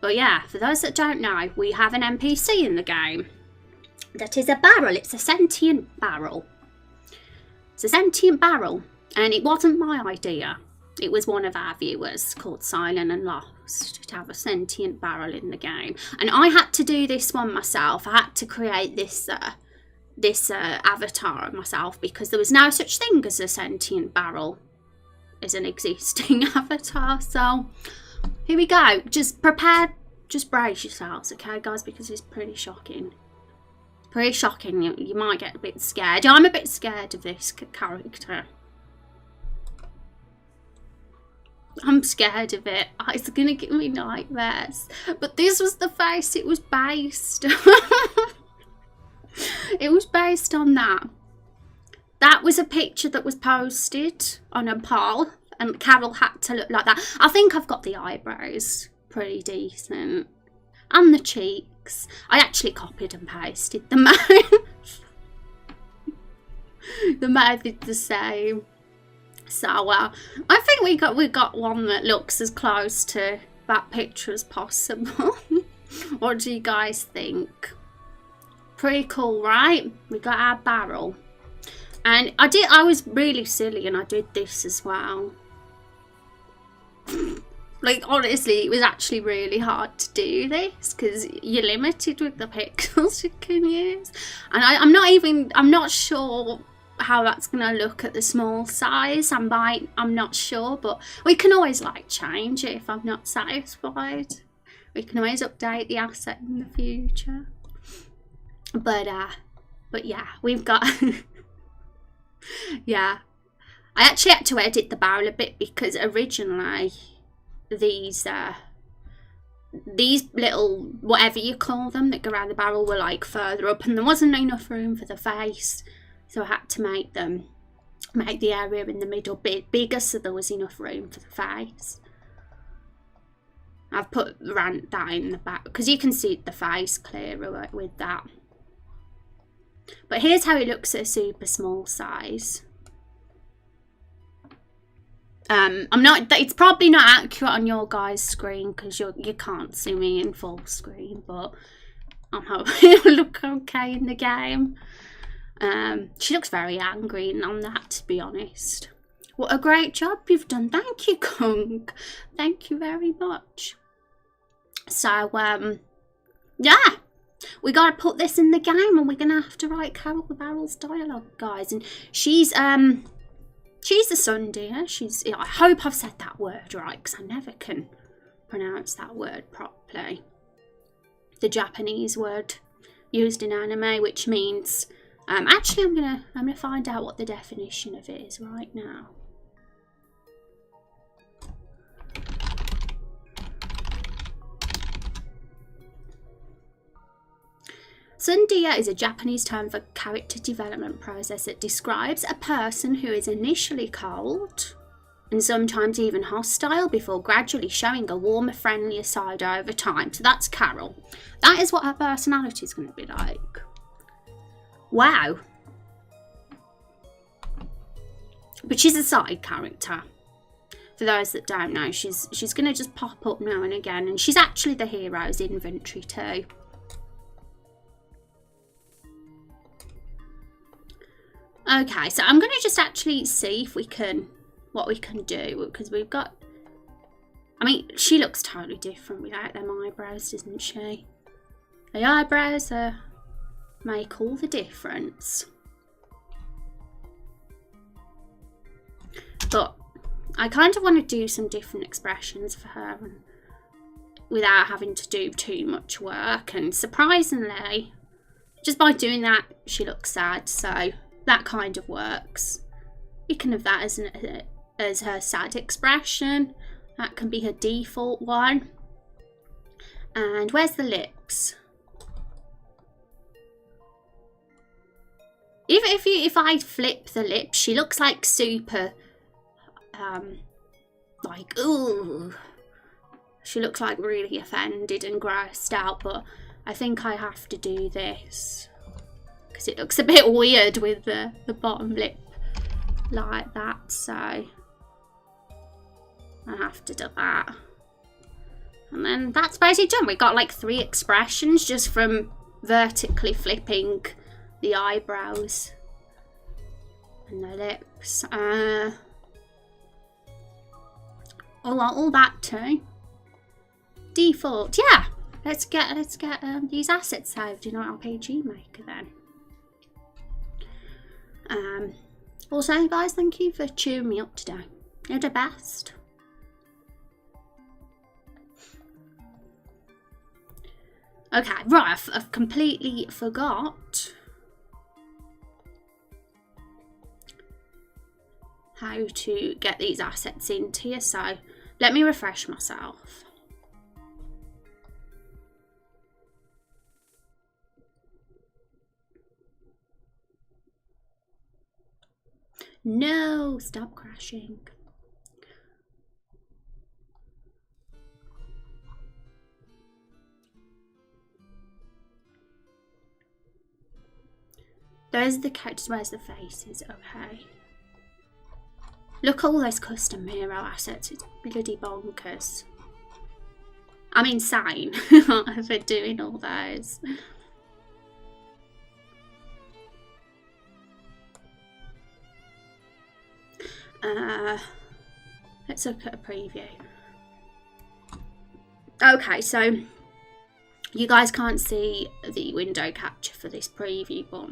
But yeah, for those that don't know, we have an NPC in the game. That is a barrel. It's a sentient barrel. It's a sentient barrel. And it wasn't my idea. It was one of our viewers called Silent and Lost to have a sentient barrel in the game. And I had to do this one myself. I had to create this avatar of myself because there was no such thing as a sentient barrel as an existing avatar. So here we go. Just prepare, just brace yourselves, okay guys, because it's pretty shocking. Pretty shocking. You might get a bit scared. I'm a bit scared of this character. I'm scared of it. It's gonna give me nightmares. But this was the face it was based. It was based on that. That was a picture that was posted on a poll, and Carol had to look like that. I think I've got the eyebrows pretty decent. And the cheeks. I actually copied and pasted the mouth. The mouth is the same. So I think we got one that looks as close to that picture as possible. What do you guys think? Pretty cool, right? We got our barrel. And I was really silly and I did this as well. Like, honestly, it was actually really hard to do this because you're limited with the pixels you can use. And I'm not sure how that's gonna look at the small size. I'm not sure, but we can always like change it if I'm not satisfied. We can always update the asset in the future. But yeah, we've got yeah. I actually had to edit the barrel a bit because originally these little, whatever you call them, that go around the barrel were like further up and there wasn't enough room for the face. So I had to make the area in the middle bigger so there was enough room for the face. I've put that in the back because you can see the face clearer with that. But here's how it looks at a super small size. It's probably not accurate on your guys' screen because you can't see me in full screen, but I'm hoping it'll look okay in the game. She looks very angry on that, to be honest. What a great job you've done. Thank you, Kung. Thank you very much. So, yeah. We gotta put this in the game and we're gonna have to write Carol the Barrel's dialogue, guys. And she's a Sun deer. I hope I've said that word right because I never can pronounce that word properly. The Japanese word used in anime, which means actually I'm gonna find out what the definition of it is right now. Sundia is a Japanese term for character development process that describes a person who is initially cold and sometimes even hostile before gradually showing a warmer, friendlier side over time. So that's Carol. That is what her personality is going to be like. Wow. But she's a side character. For those that don't know, she's going to just pop up now and again, and she's actually the hero's inventory too. Okay, so I'm going to just actually see if what we can do, because we've got, I mean, she looks totally different without them eyebrows, doesn't she? The eyebrows make all the difference. But I kind of want to do some different expressions for her without having to do too much work, and surprisingly, just by doing that, she looks sad, so that kind of works. You can have that as her sad expression. That can be her default one. And where's the lips? If I flip the lips, she looks like super, like, ooh. She looks like really offended and grossed out, but I think I have to do this because it looks a bit weird with the bottom lip like that, so I have to do that. And then that's basically done. We got like 3 expressions just from vertically flipping the eyebrows and the lips. All that too. Default, yeah. Let's get these assets saved in our RPG Maker then. Also, guys, thank you for cheering me up today. You're the best. Okay, right, I've completely forgot how to get these assets into here, so let me refresh myself. No, stop crashing. There's the characters, where's the faces? Okay. Look, all those custom hero assets, it's bloody bonkers. I'm insane for doing all those. Let's look at a preview. Okay, so you guys can't see the window capture for this preview, but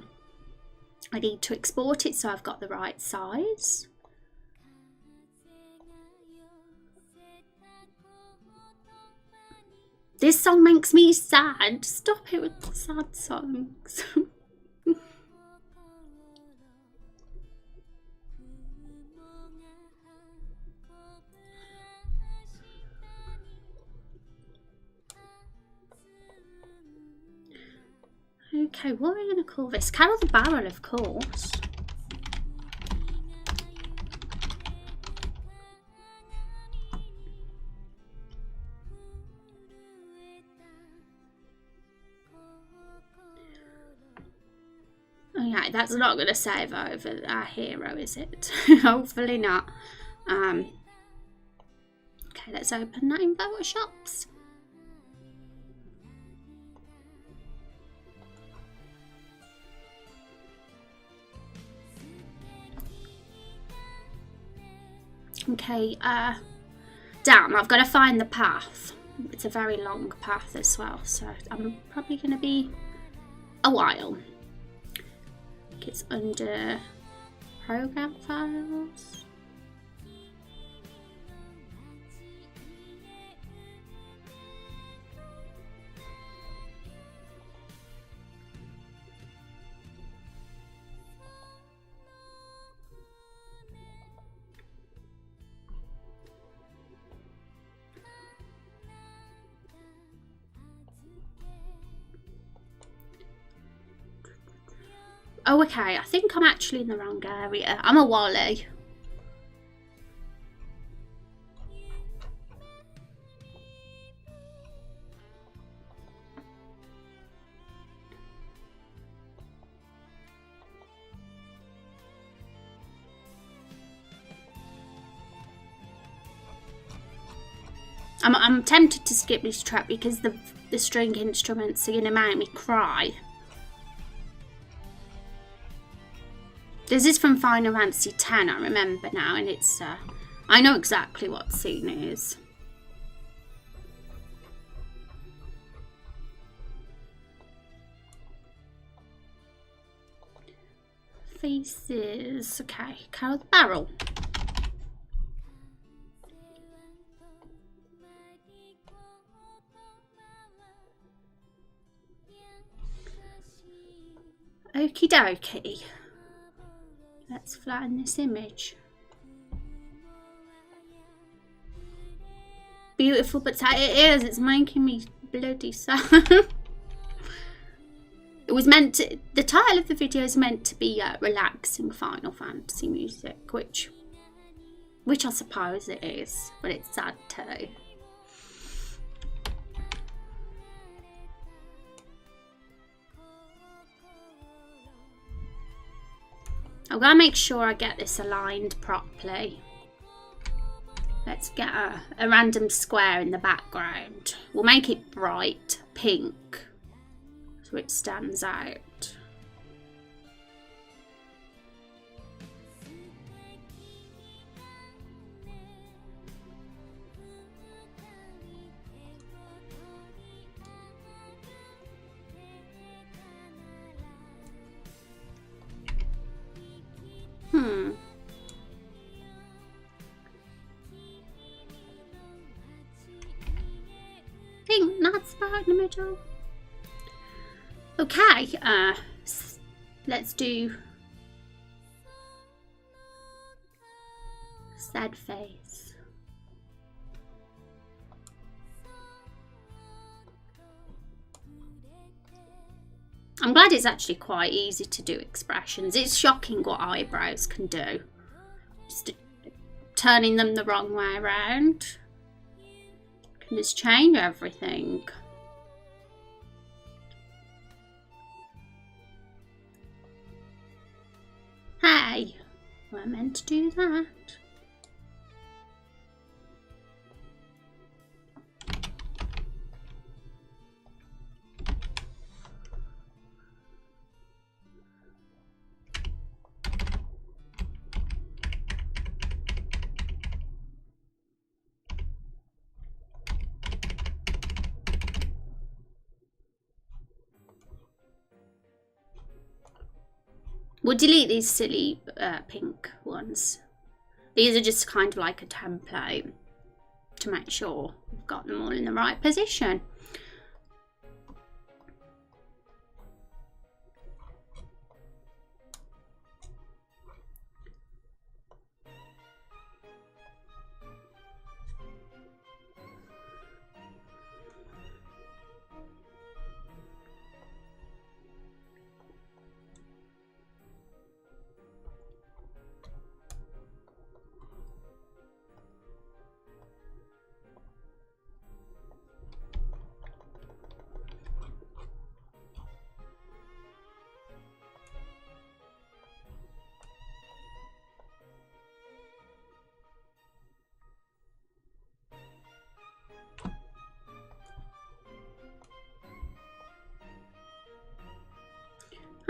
I need to export it so I've got the right size. This song makes me sad. Stop it with the sad songs. Okay, what are we going to call this? Carol the Barrel, of course. Okay, that's not going to save over our hero, is it? Hopefully not. Okay, let's open that in Photoshops. Okay, damn, I've got to find the path. It's a very long path as well, so I'm probably going to be a while. I think it's under program files. Oh, okay, I think I'm actually in the wrong area. I'm a Wally. I'm tempted to skip this track because the string instruments are going to make me cry. This is from Final Fantasy X, I remember now, and it's, I know exactly what scene it is. Faces, okay, Carol the Barrel. Okie dokie. Let's flatten this image. Beautiful, but it is. It's making me bloody sad. It was meant to. The title of the video is meant to be relaxing Final Fantasy music, which I suppose it is, but it's sad too. I'm going to make sure I get this aligned properly. let's get a random square in the background. We'll make it bright pink so it stands out. I think that's about in the middle. Okay, let's do sad face. I'm glad it's actually quite easy to do expressions. It's shocking what eyebrows can do. Just turning them the wrong way around can just change everything. Hey, we're meant to do that. We'll delete these silly pink ones. These are just kind of like a template to make sure we've got them all in the right position.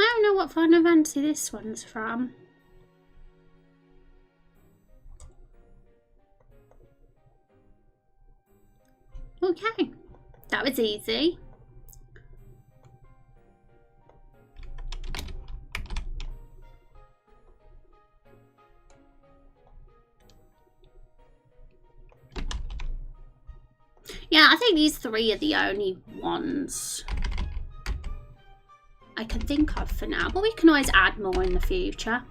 I don't know what Final Fantasy this one's from. Okay, that was easy. Yeah, I think these three are the only ones I can think of for now, but we can always add more in the future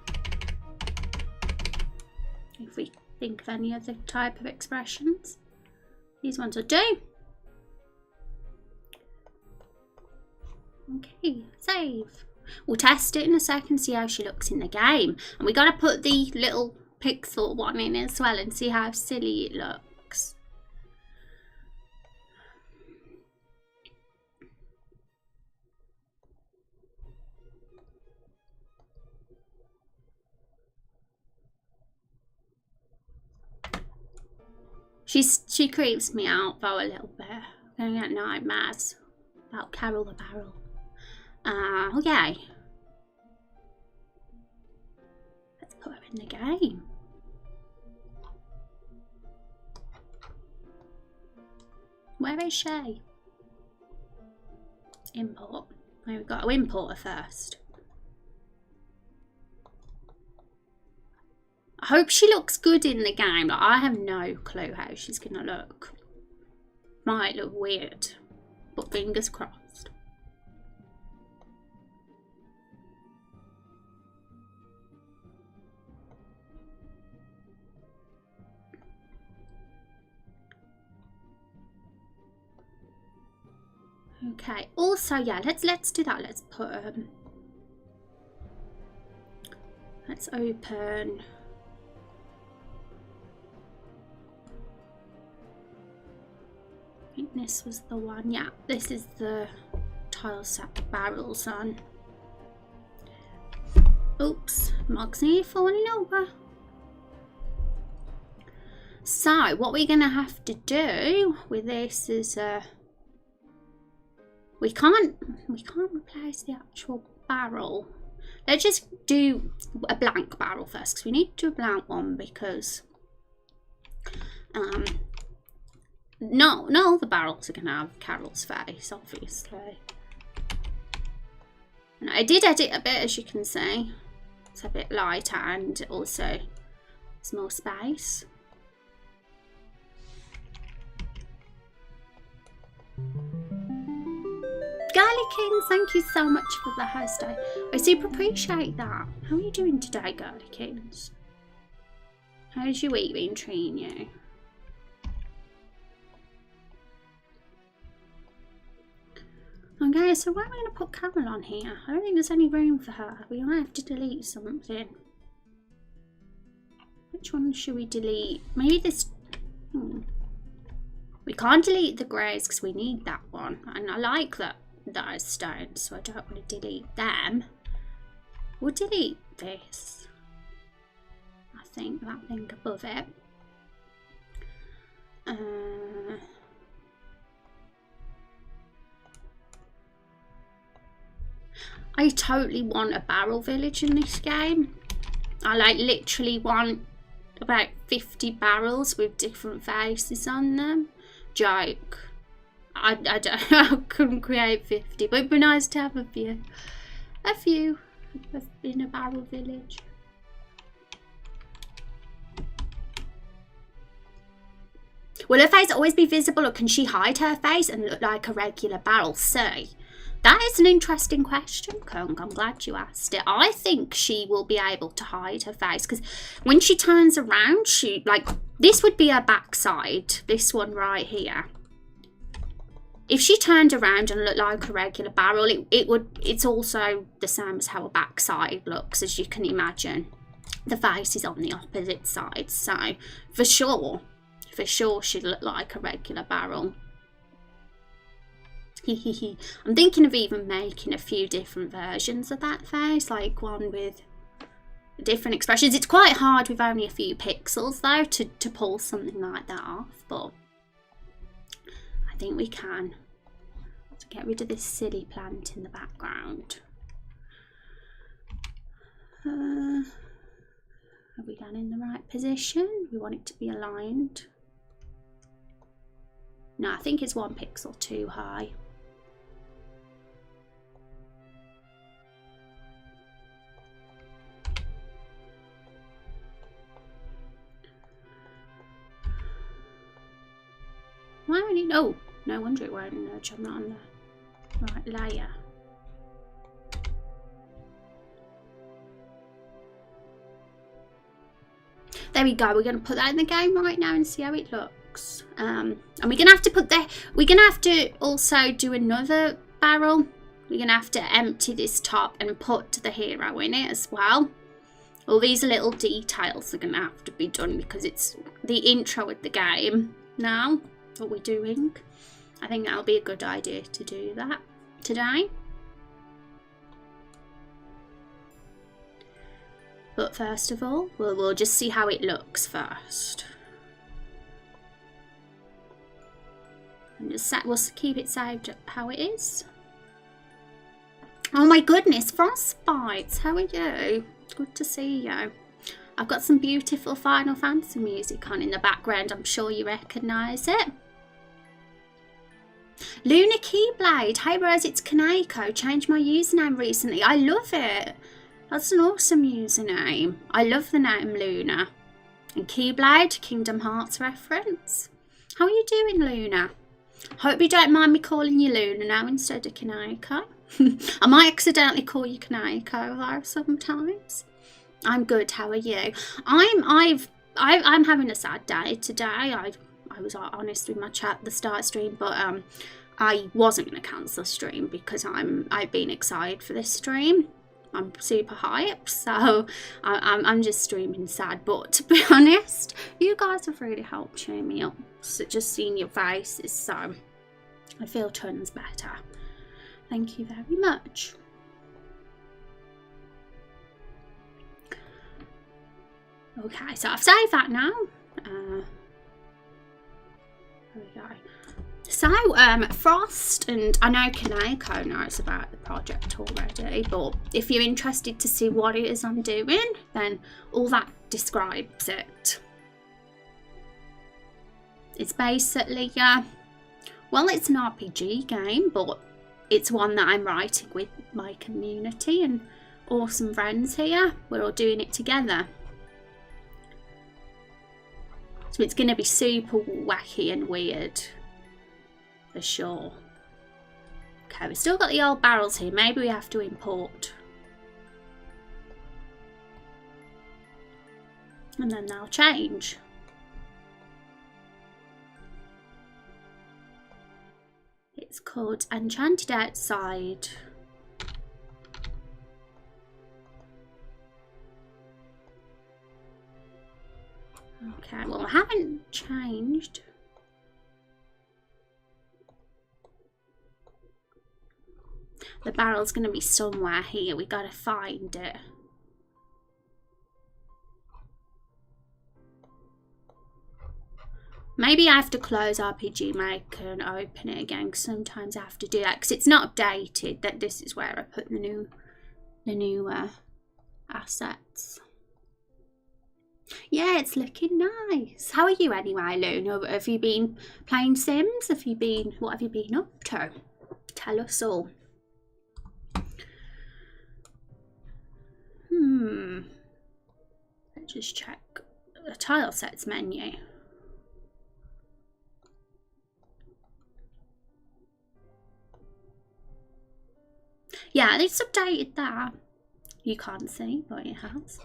if we think of any other type of expressions. These ones will do. Okay, save. We'll test it in a second, see how she looks in the game, and we got to put the little pixel one in as well and see how silly it looks. She creeps me out though a little bit. I'm gonna get nightmares about Carol the Barrel. Okay. Let's put her in the game. Where is she? Import. We've got to import her first. I hope she looks good in the game. Like, I have no clue how she's gonna look. Might look weird, but fingers crossed. Okay. Also, yeah, let's do that. Let's put let's open. I think this was the one. Yeah, this is the tile set the barrels on. Oops, Mog's nearly falling over. So what we're going to have to do with this is we can't replace the actual barrel. Let's just do a blank barrel first, because we need to do a blank one, because not all the barrels are going to have Carol's face, obviously. And I did edit a bit, as you can see. It's a bit lighter, and also there's more space. Girly Kings, thank you so much for the host. I super appreciate that. How are you doing today, Girly Kings? How's your week been treating you? Okay, so where are we going to put Carol on here? I don't think there's any room for her. We might have to delete something. Which one should we delete? Maybe this... We can't delete the greys because we need that one. And I like those stones, so I don't want to delete them. We'll delete this. I think that thing above it. I totally want a barrel village in this game. I like literally want about 50 barrels with different faces on them. Joke. I couldn't create 50, but it'd be nice to have a few in a barrel village. Will her face always be visible, or can she hide her face and look like a regular barrel? See, that is an interesting question, Kung. I'm glad you asked it. I think she will be able to hide her face, because when she turns around, she, like, this would be her backside, this one right here. If she turned around and looked like a regular barrel, it's also the same as how a backside looks, as you can imagine. The face is on the opposite side, so for sure she'd look like a regular barrel. I'm thinking of even making a few different versions of that face, like one with different expressions. It's quite hard with only a few pixels though to pull something like that off, but I think we can. To get rid of this silly plant in the background. Have we gone in the right position? We want it to be aligned. No, I think it's 1 pixel too high. Why would it? Oh, no wonder it won't nudge. I'm not on the right layer. There we go. We're going to put that in the game right now and see how it looks. And we're going to have to put we're going to have to also do another barrel. We're going to have to empty this top and put the hero in it as well. All these little details are going to have to be done because it's the intro of the game now. What we're doing. I think that'll be a good idea to do that today. But first of all, we'll just see how it looks first. And just we'll keep it saved how it is. Oh my goodness, Frostbites, how are you? Good to see you. I've got some beautiful Final Fantasy music on in the background. I'm sure you recognise it. Luna Keyblade, hey Rose, it's Kaneko. Changed my username recently. I love it. That's an awesome username. I love the name Luna. And Keyblade, Kingdom Hearts reference. How are you doing, Luna? Hope you don't mind me calling you Luna now instead of Kaneko. I might accidentally call you Kaneko though sometimes. I'm good. How are you? I'm having a sad day today. I was honest with my chat at the start stream, but I wasn't going to cancel stream because I've been excited for this stream. I'm super hyped, so I'm just streaming sad. But to be honest, you guys have really helped cheer me up. So just seeing your faces, so I feel tons better. Thank you very much. Okay, so I've saved that now. There we go. So, Frost, and I know Kaneko knows about the project already, but if you're interested to see what it is I'm doing, then all that describes it. It's basically, well, it's an RPG game, but it's one that I'm writing with my community and awesome friends here. We're all doing it together. So it's going to be super wacky and weird. For sure. Okay, we've still got the old barrels here. Maybe we have to import. And then they'll change. It's called Enchanted Outside. Okay, well, I haven't changed. The barrel's going to be somewhere here. We got to find it. Maybe I have to close RPG Maker and open it again, because sometimes I have to do that because it's not updated. That this is where I put the new assets. Yeah, it's looking nice. How are you anyway, Luna? Have you been playing Sims? What have you been up to? Tell us all. Let's just check the tile sets menu. Yeah, it's updated that. You can't see, but it has.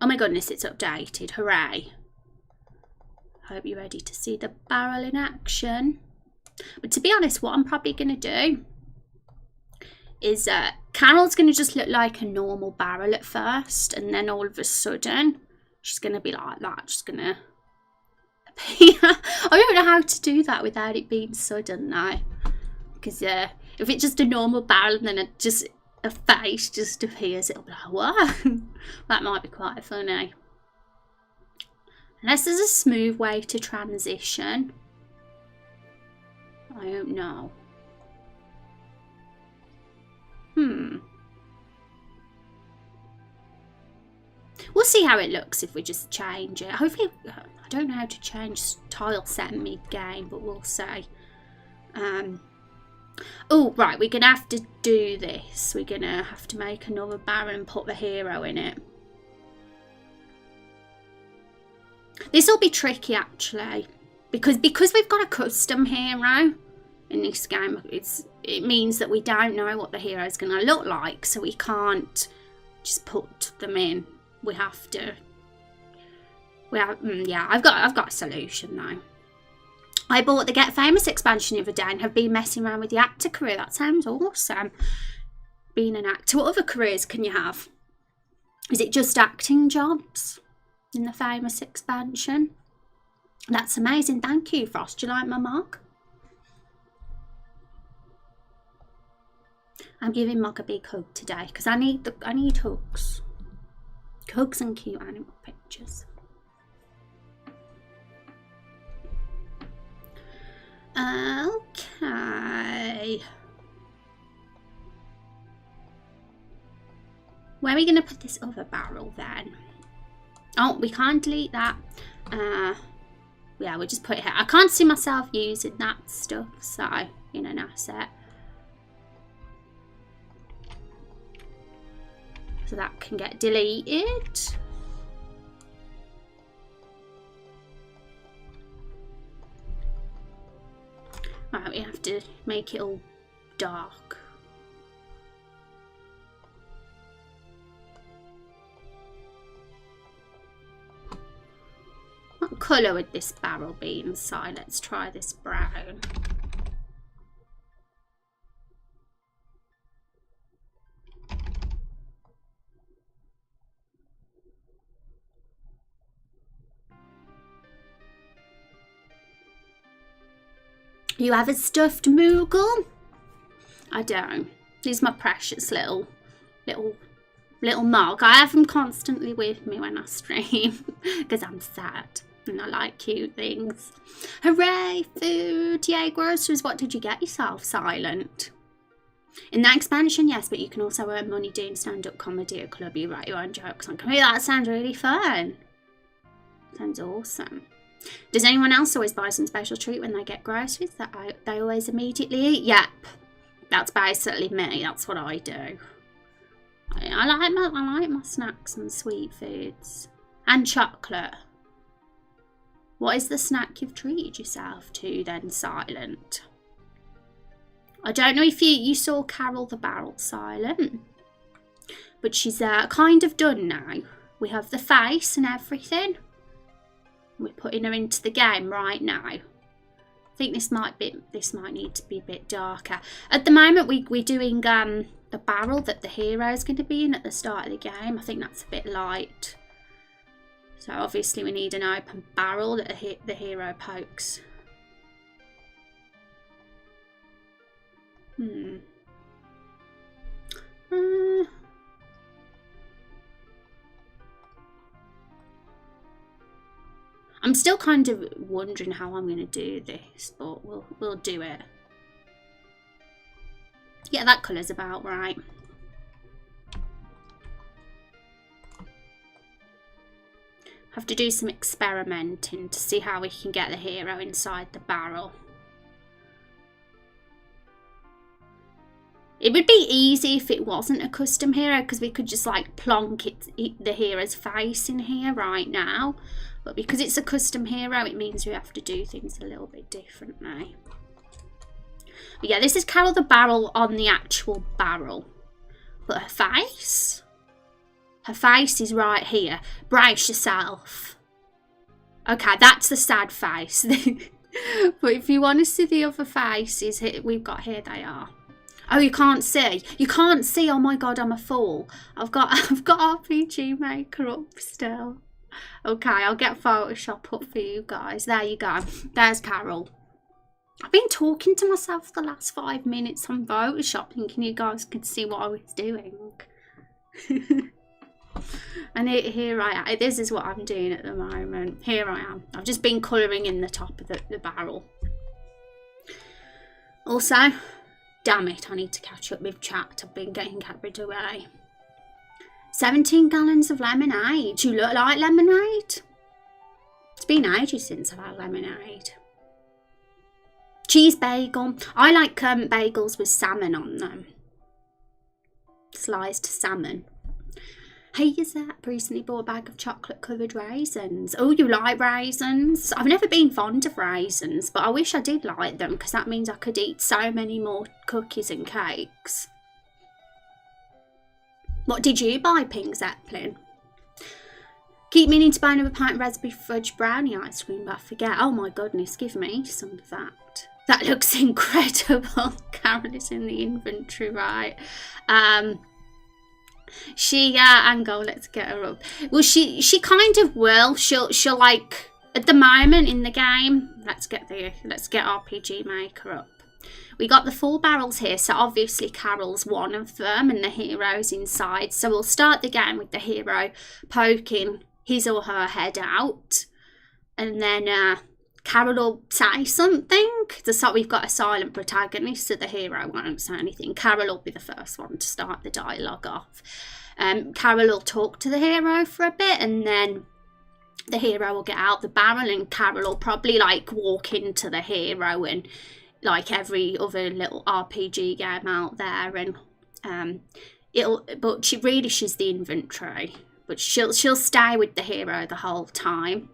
Oh my goodness, it's updated. Hooray. Hope you're ready to see the barrel in action. But to be honest, what I'm probably going to do is Carol's going to just look like a normal barrel at first, and then all of a sudden she's going to be like that. She's going to appear. I don't know how to do that without it being sudden now, because if it's just a normal barrel and then a face just appears, it'll be like, what? That might be quite funny. Unless there's a smooth way to transition. I don't know. We'll see how it looks if we just change it. Hopefully, I don't know how to change tile set mid-game, but we'll see. Oh, right, we're going to have to do this. We're going to have to make another barrel and put the hero in it. This will be tricky, actually, because we've got a custom hero in this game. It means that we don't know what the hero is going to look like, so we can't just put them in. We have to. Yeah, I've got a solution now. I bought the Get Famous expansion the other day and have been messing around with the actor career. That sounds awesome. Being an actor. What other careers can you have? Is it just acting jobs in the Famous expansion? That's amazing. Thank you, Frost. Do you like my mug? I'm giving Mug a big hug today because I need hugs. Hugs and cute animal pictures. Okay. Where are we going to put this other barrel then? Oh, we can't delete that. Yeah, we'll just put it here. I can't see myself using that stuff, so in an asset. So that can get deleted. Right, we have to make it all dark. What colour would this barrel be inside? Let's try this brown. You have a stuffed Moogle? I don't. He's my precious little mug. I have him constantly with me when I stream because I'm sad and I like cute things. Hooray, food! Yay, groceries. What did you get yourself, Silent? In that expansion, yes, but you can also earn money doing stand-up comedy at club. You write your own jokes on comedy. That sounds really fun. Sounds awesome. Does anyone else always buy some special treat when they get groceries that they always immediately eat? Yep. That's basically me. That's what I do. I like my snacks and sweet foods. And chocolate. What is the snack you've treated yourself to then, Silent? I don't know if you saw Carol the Barrel, Silent. But she's kind of done now. We have the face and everything. We're putting her into the game right now. I think this might need to be a bit darker. At the moment, we're doing the barrel that the hero is going to be in at the start of the game. I think that's a bit light. So obviously we need an open barrel that the hero pokes. I'm still kind of wondering how I'm going to do this, but we'll do it. Yeah, that colour's about right. Have to do some experimenting to see how we can get the hero inside the barrel. It would be easy if it wasn't a custom hero, because we could just like plonk the hero's face in here right now. But because it's a custom hero, it means we have to do things a little bit differently. But yeah, this is Carol the Barrel on the actual barrel. But her face? Her face is right here. Brace yourself. Okay, that's the sad face. But if you want to see the other faces we've got here, they are. Oh, you can't see. You can't see. Oh my god, I'm a fool. I've got RPG Maker up still. Okay, I'll get Photoshop up for you guys. There you go. There's Carol. I've been talking to myself the last 5 minutes on Photoshop, thinking you guys could see what I was doing. And here I am. This is what I'm doing at the moment. Here I am. I've just been colouring in the top of the barrel. Also, damn it, I need to catch up with chat. I've been getting carried away. 17 gallons of lemonade. Do you look like lemonade? It's been ages since I've had lemonade. Cheese bagel. I like bagels with salmon on them. Sliced salmon. Hey, Zap recently bought a bag of chocolate covered raisins. Oh, you like raisins? I've never been fond of raisins, but I wish I did like them, because that means I could eat so many more cookies and cakes. What did you buy, Pink Zeppelin? Keep meaning to buy another pint of raspberry fudge brownie ice cream, but I forget. Oh my goodness, give me some of that. That looks incredible. Carol is in the inventory, right? And go, let's get her up. Well, she kind of will. She'll like, at the moment in the game, let's get RPG Maker up. We got the 4 barrels here, so obviously Carol's one of them and the hero's inside. So we'll start the game with the hero poking his or her head out, and then Carol will say something. So we've got a silent protagonist, so the hero won't say anything. Carol will be the first one to start the dialogue off. Carol will talk to the hero for a bit, and then the hero will get out the barrel, and Carol will probably like walk into the hero, and like every other little RPG game out there, and she's the inventory, but she'll stay with the hero the whole time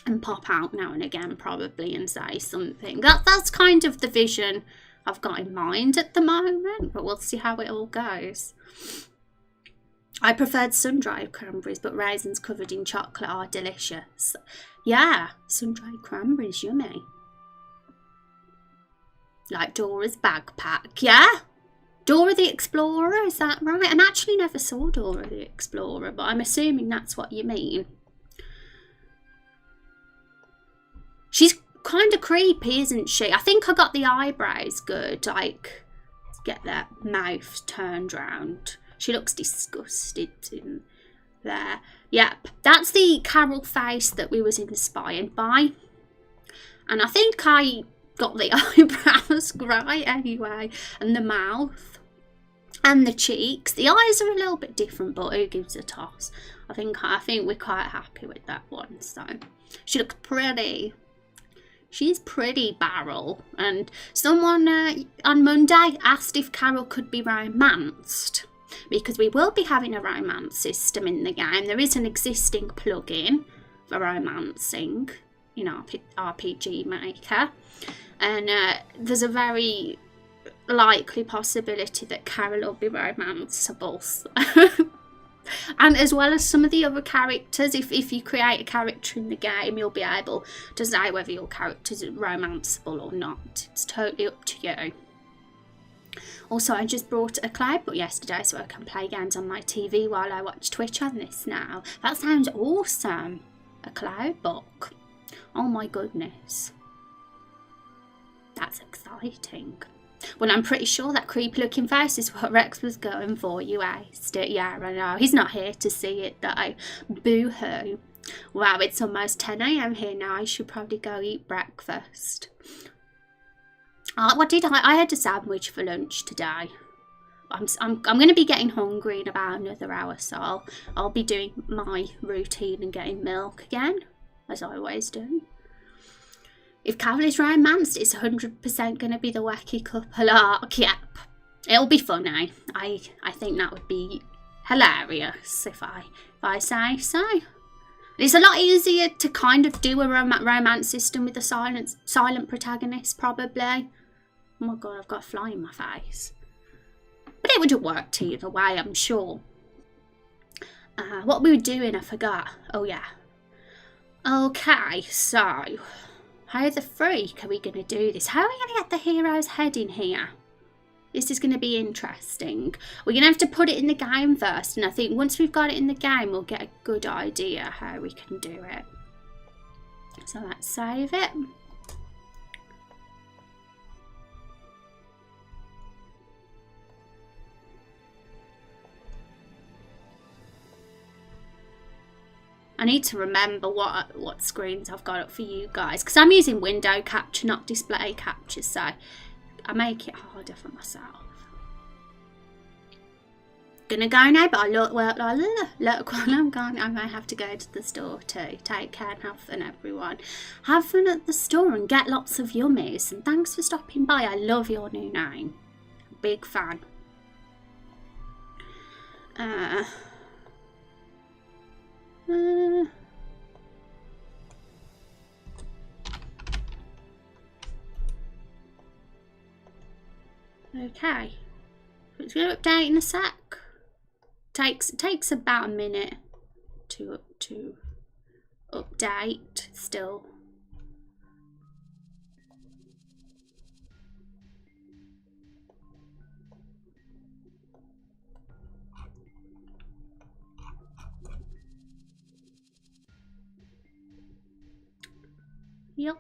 and pop out now and again probably and say something. That's kind of the vision I've got in mind at the moment, but we'll see how it all goes. I preferred sun-dried cranberries, but raisins covered in chocolate are delicious. Yeah, sun-dried cranberries, yummy. Like Dora's backpack, yeah? Dora the Explorer, is that right? I actually never saw Dora the Explorer, but I'm assuming that's what you mean. She's kind of creepy, isn't she? I think I got the eyebrows good, like get their mouth turned round. She looks disgusted in there. Yep, that's the Carol face that we was inspired by. And I think I got the eyebrows right anyway, and the mouth and the cheeks. The eyes are a little bit different, but who gives a toss? I think we're quite happy with that one. So she looks pretty. She's pretty, Barrel. And someone on Monday asked if Carol could be romanced, because we will be having a romance system in the game. There is an existing plugin for romancing in our RPG Maker, and there's a very likely possibility that Carol will be romanceable. And as well as some of the other characters, if you create a character in the game, you'll be able to say whether your character is romanceable or not. It's totally up to you. Also, I just brought a cloud book yesterday so I can play games on my TV while I watch Twitch on this now. That sounds awesome. A cloud book. Oh my goodness. That's exciting. Well, I'm pretty sure that creepy looking face is what Rex was going for, you aced it. Yeah, I know. He's not here to see it though. Boo-hoo. Wow, it's almost 10 AM here now. I should probably go eat breakfast. What did I had a sandwich for lunch today. I'm going to be getting hungry in about another hour, so I'll be doing my routine and getting milk again, as I always do. If Carol is romanced, it's 100% going to be the wacky couple arc. Yep, it'll be funny. I think that would be hilarious if I say so. It's a lot easier to kind of do a romance system with a silent protagonist, probably. Oh my god, I've got a fly in my face. But it would have worked either way, I'm sure. What we were doing, I forgot. Oh yeah. Okay, so how the freak are we going to do this? How are we going to get the hero's head in here? This is going to be interesting. We're going to have to put it in the game first, and I think once we've got it in the game, we'll get a good idea how we can do it. So let's save it. I need to remember what screens I've got up for you guys, because I'm using window capture, not display capture, so I make it harder for myself. Gonna go now, but look while I'm gone, I may have to go to the store too. Take care and have fun, everyone. Have fun at the store and get lots of yummies. And thanks for stopping by. I love your new name. Big fan. Okay, it's going to update in a sec. Takes about a minute to update still. Yep.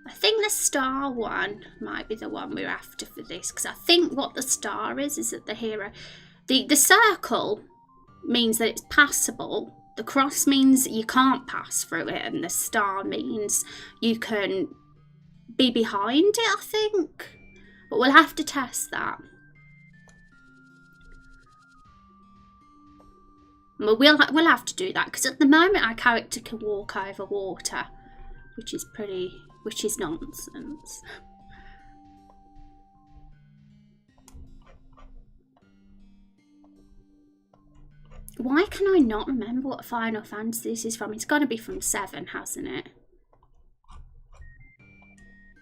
I think the star one might be the one we're after for this, because I think what the star is that the hero, the circle means that it's passable, the cross means you can't pass through it, and the star means you can be behind it, I think. But we'll have to test that. We'll have to do that, because at the moment our character can walk over water, which is nonsense. Why can I not remember what Final Fantasy this is from? It's got to be from 7, hasn't it?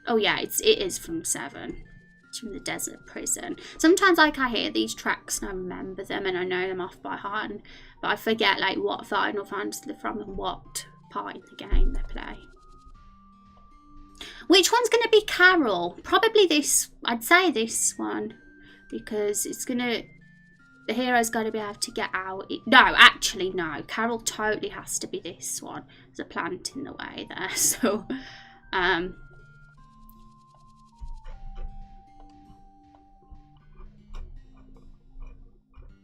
Oh yeah, it is from 7. It's from the Desert Prison. Sometimes I hear these tracks and I remember them and I know them off by heart, but I forget like what Final Fantasy they're from and what part in the game they play. Which one's going to be Carol? Probably this. I'd say this one, because it's going to... The hero's got to be able to get out. No, actually, no. Carol totally has to be this one. There's a plant in the way there, so...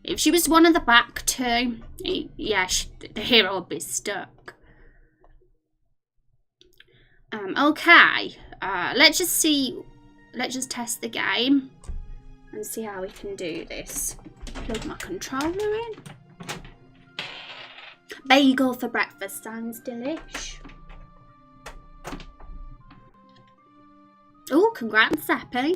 If she was one of the back two, yeah, the hero would be stuck. Okay, let's just test the game and see how we can do this. Plug my controller in. Bagel for breakfast sounds delish. Oh, congrats, Seppi.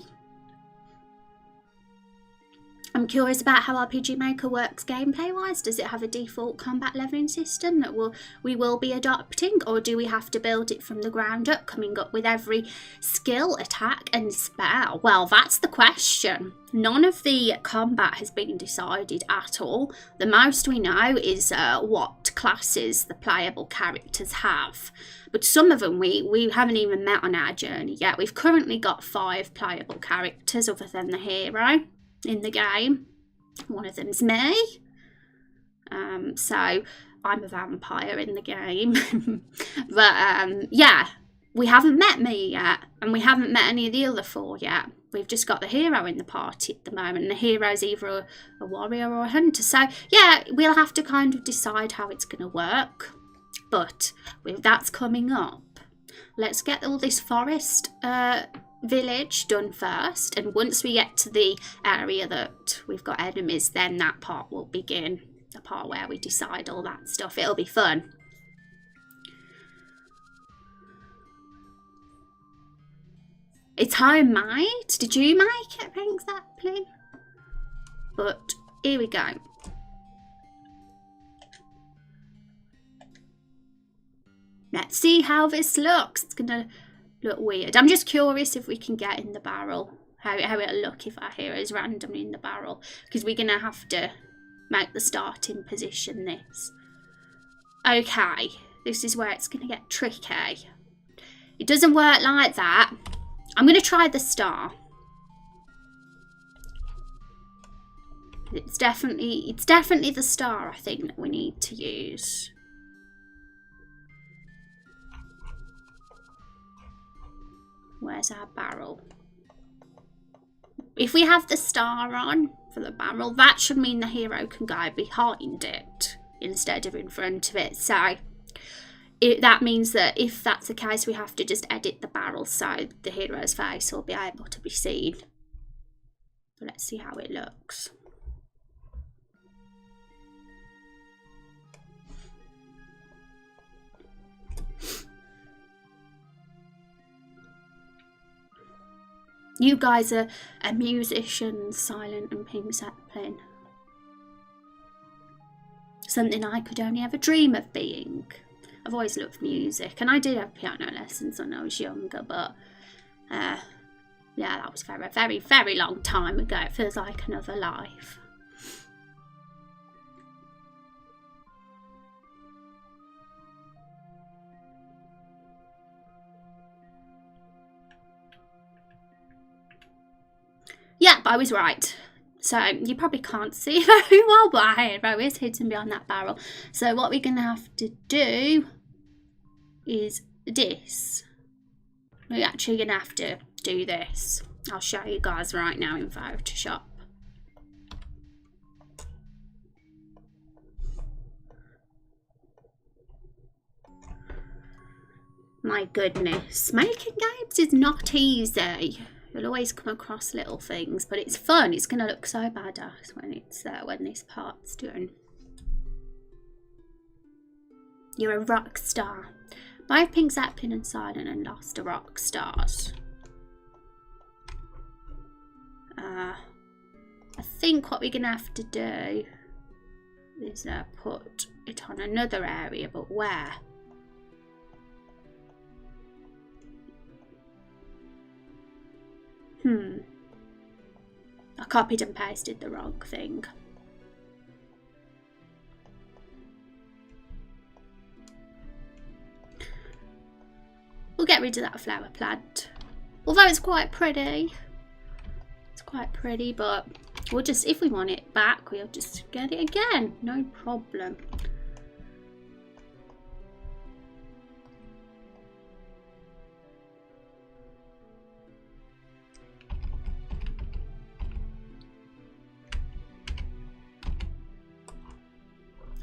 I'm curious about how RPG Maker works gameplay-wise. Does it have a default combat leveling system that we will be adopting, or do we have to build it from the ground up, coming up with every skill, attack and spell? Well, that's the question. None of the combat has been decided at all. The most we know is what classes the playable characters have. But some of them we haven't even met on our journey yet. We've currently got 5 playable characters other than the hero in the game. One of them's me. So I'm a vampire in the game. But yeah, we haven't met me yet, and we haven't met any of the other 4 yet. We've just got the hero in the party at the moment. The hero's either a warrior or a hunter. So yeah, we'll have to kind of decide how it's going to work. But that's coming up. Let's get all this forest village done first, and once we get to the area that we've got enemies, then that part will begin, the part where we decide all that stuff. It'll be fun. It's homemade. Did you make it, Pink Zeppelin? But here we go. Let's see how this looks. It's gonna look weird. I'm just curious if we can get in the barrel, how it'll look if our hero is randomly in the barrel, because we're gonna have to make the starting position this. Okay, this is where it's gonna get tricky. It doesn't work like that. I'm gonna try the star. It's definitely the star, I think, that we need to use. Where's our barrel? If we have the star on for the barrel, that should mean the hero can go behind it instead of in front of it. So that means that if that's the case, we have to just edit the barrel so the hero's face will be able to be seen. But let's see how it looks. You guys are musicians, Silent and Pink Zeppelin. Something I could only ever dream of being. I've always loved music, and I did have piano lessons when I was younger, but yeah, that was a very, very long time ago. It feels like another life. Yeah, but I was right. So you probably can't see very well, but our hero is hidden behind that barrel. So what we're going to have to do is this. We're actually going to have to do this. I'll show you guys right now in Photoshop. My goodness, making games is not easy. You'll always come across little things, but it's fun. It's going to look so badass when it's when this part's done. You're a rock star. Both Pink Zeppelin and Silent and Lost are rock stars. I think what we're going to have to do is put it on another area, but where? I copied and pasted the wrong thing. We'll get rid of that flower plant. Although it's quite pretty. It's quite pretty, but we'll just, if we want it back, we'll just get it again. No problem.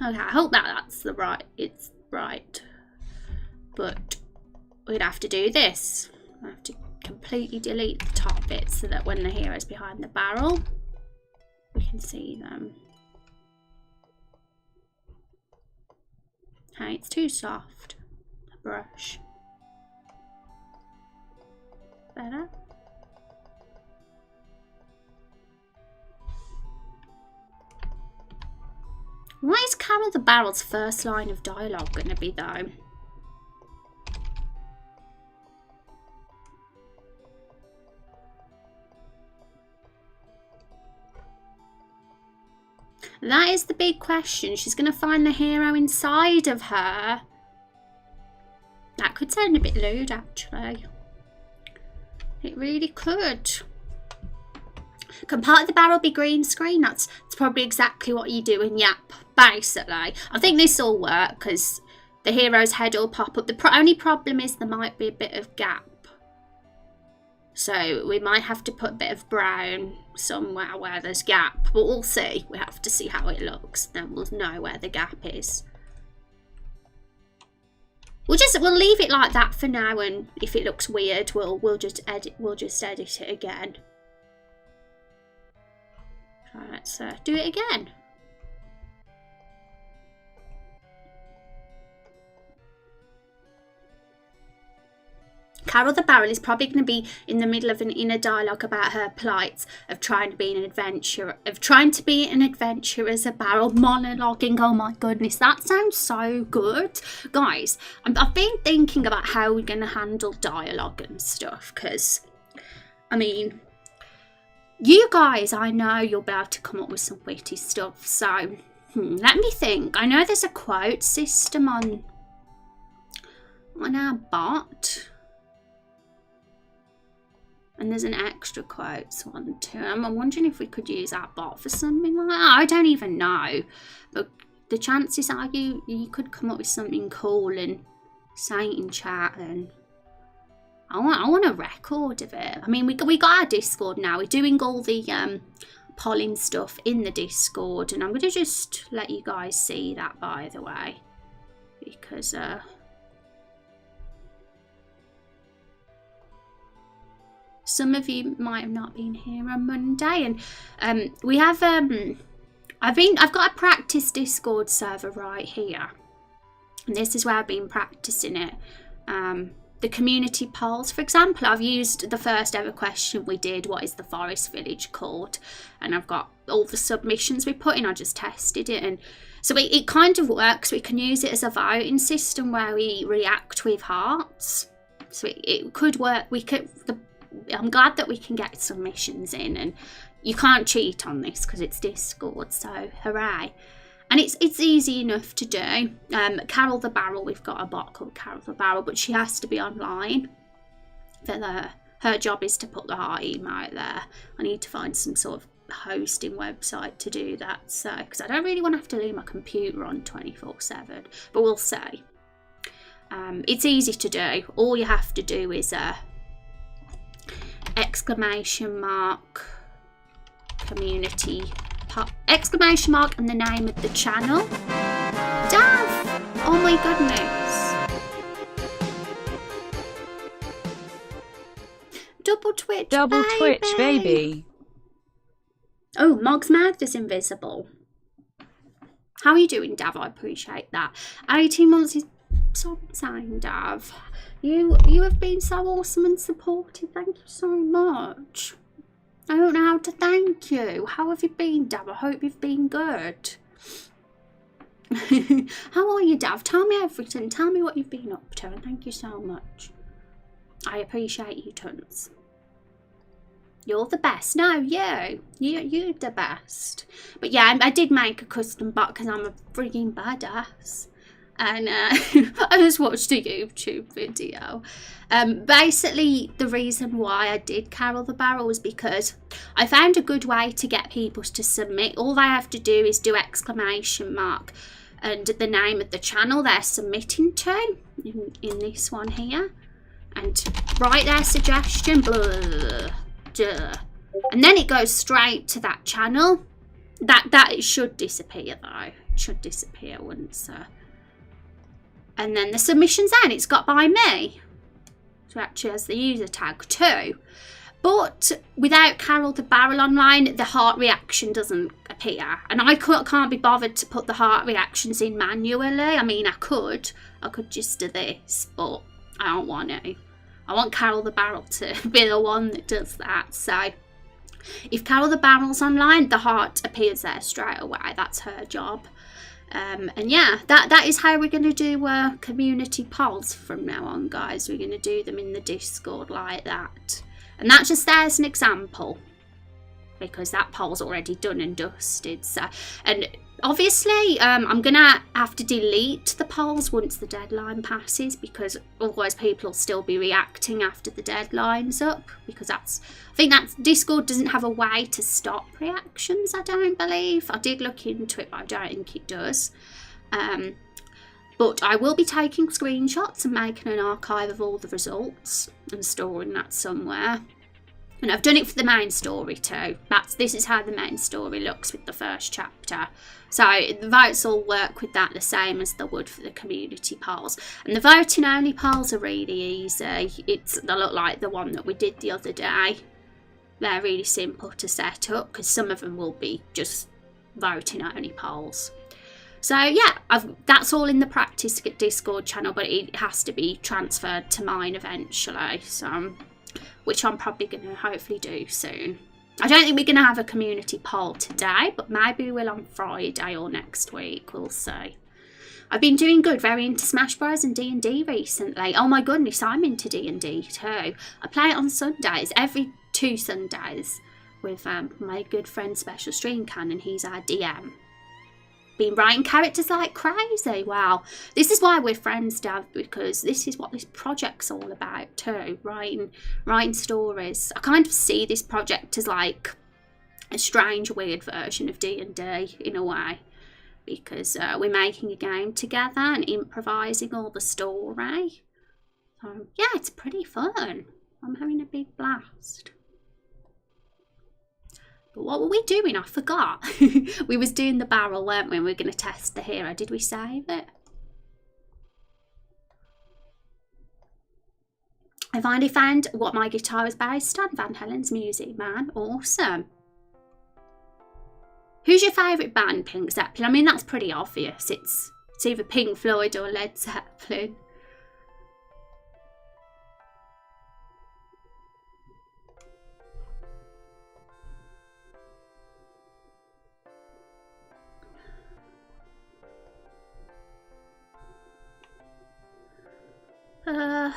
Okay, I hope that's the right, it's right. But we'd have to do this. I have to completely delete the top bit so that when the hero's behind the barrel, we can see them. Okay, it's too soft, the brush. Better? What is Carol the Barrel's first line of dialogue going to be though? That is the big question. She's going to find the hero inside of her. That could sound a bit lewd, actually. It really could. Can part of the barrel be green screen? That's probably exactly what you do in Yap, basically. I think this will work because the hero's head will pop up. The only problem is there might be a bit of gap. So we might have to put a bit of brown somewhere where there's gap. But we'll see. We have to see how it looks. Then we'll know where the gap is. We'll leave it like that for now, and if it looks weird, we'll just edit it again. Right, let's do it again. Carol the Barrel is probably going to be in the middle of an inner dialogue about her plight of trying to be an adventurer, as a barrel, monologuing. Oh my goodness, that sounds so good. Guys, I've been thinking about how we're going to handle dialogue and stuff, because, I mean, you guys, I know you'll be able to come up with some witty stuff, so let me think. I know there's a quote system on our bot. And there's an extra quotes one too. I'm wondering if we could use our bot for something like that. I don't even know. But the chances are you could come up with something cool and say it in chat. And I want a record of it. I mean, we got our Discord now. We're doing all the polling stuff in the Discord. And I'm going to just let you guys see that, by the way. Because... some of you might have not been here on Monday, and we have I've got a practice Discord server right here, and this is where I've been practicing it. The community polls, for example, I've used the first ever question we did, what is the forest village called, and I've got all the submissions we put in. I just tested it, and so it kind of works. We can use it as a voting system where we react with hearts, so it could work. I'm glad that we can get submissions in, and you can't cheat on this because it's Discord, so hooray. And it's easy enough to do. Carol the Barrel, we've got a bot called Carol the Barrel, but she has to be online. Her job is to put the heart email there. I need to find some sort of hosting website to do that, so because I don't really want to have to leave my computer on 24/7, but we'll see. It's easy to do. All you have to do is exclamation mark community exclamation mark and the name of the channel. Dav! Oh my goodness. Double Twitch baby. Oh, Mog's mouth is invisible. How are you doing, Dav? I appreciate that. 18 months is so insane, Dav. You have been so awesome and supportive. Thank you so much. I don't know how to thank you. How have you been, Dav? I hope you've been good. How are you, Dav? Tell me everything. Tell me what you've been up to, and thank you so much. I appreciate you tons. You're the best. No, you're the best. But yeah, I did make a custom bot because I'm a frigging badass. And I just watched a YouTube video. Basically, the reason why I did Carol the Barrel was because I found a good way to get people to submit. All they have to do is do exclamation mark and the name of the channel they're submitting to in this one here, and write their suggestion, blah, duh. And then it goes straight to that channel. That it should disappear though. It should disappear once. And then the submission's end. It's got by me. So actually has the user tag too. But without Carol the Barrel online, the heart reaction doesn't appear. And I can't be bothered to put the heart reactions in manually. I mean, I could just do this, but I don't want to. I want Carol the Barrel to be the one that does that. So if Carol the Barrel's online, the heart appears there straight away. That's her job. And yeah, that is how we're going to do community polls from now on, guys. We're going to do them in the Discord like that. And that just there's an example, because that poll's already done and dusted. So, and obviously, I'm gonna have to delete the polls once the deadline passes, because otherwise people will still be reacting after the deadline's up. Because I think that Discord doesn't have a way to stop reactions. I don't believe. I did look into it, but I don't think it does. But I will be taking screenshots and making an archive of all the results and storing that somewhere. And I've done it for the main story too. This is how the main story looks with the first chapter. So the votes all work with that the same as they would for the community polls. And the voting only polls are really easy. They look like the one that we did the other day. They're really simple to set up, because some of them will be just voting only polls. So yeah, that's all in the practice Discord channel, but it has to be transferred to mine eventually, so which I'm probably going to hopefully do soon. I don't think we're going to have a community poll today, but maybe we will on Friday or next week, we'll see. I've been doing good, very into Smash Bros and D&D recently. Oh my goodness, I'm into D&D too. I play it on Sundays, every 2 Sundays, with my good friend Special Stream Cannon. He's our DM. Been writing characters like crazy. Wow, this is why we're friends, Dav, because this is what this project's all about too. Writing stories. I kind of see this project as like a strange, weird version of D&D in a way, because we're making a game together and improvising all the story. So yeah, it's pretty fun. I'm having a big blast. But what were we doing? I forgot. We was doing the barrel, weren't we? We were going to test the hero. Did we save it? I finally found what my guitar was based on. Van Halen's music, man. Awesome. Who's your favourite band, Pink Zeppelin? I mean, that's pretty obvious. It's either Pink Floyd or Led Zeppelin.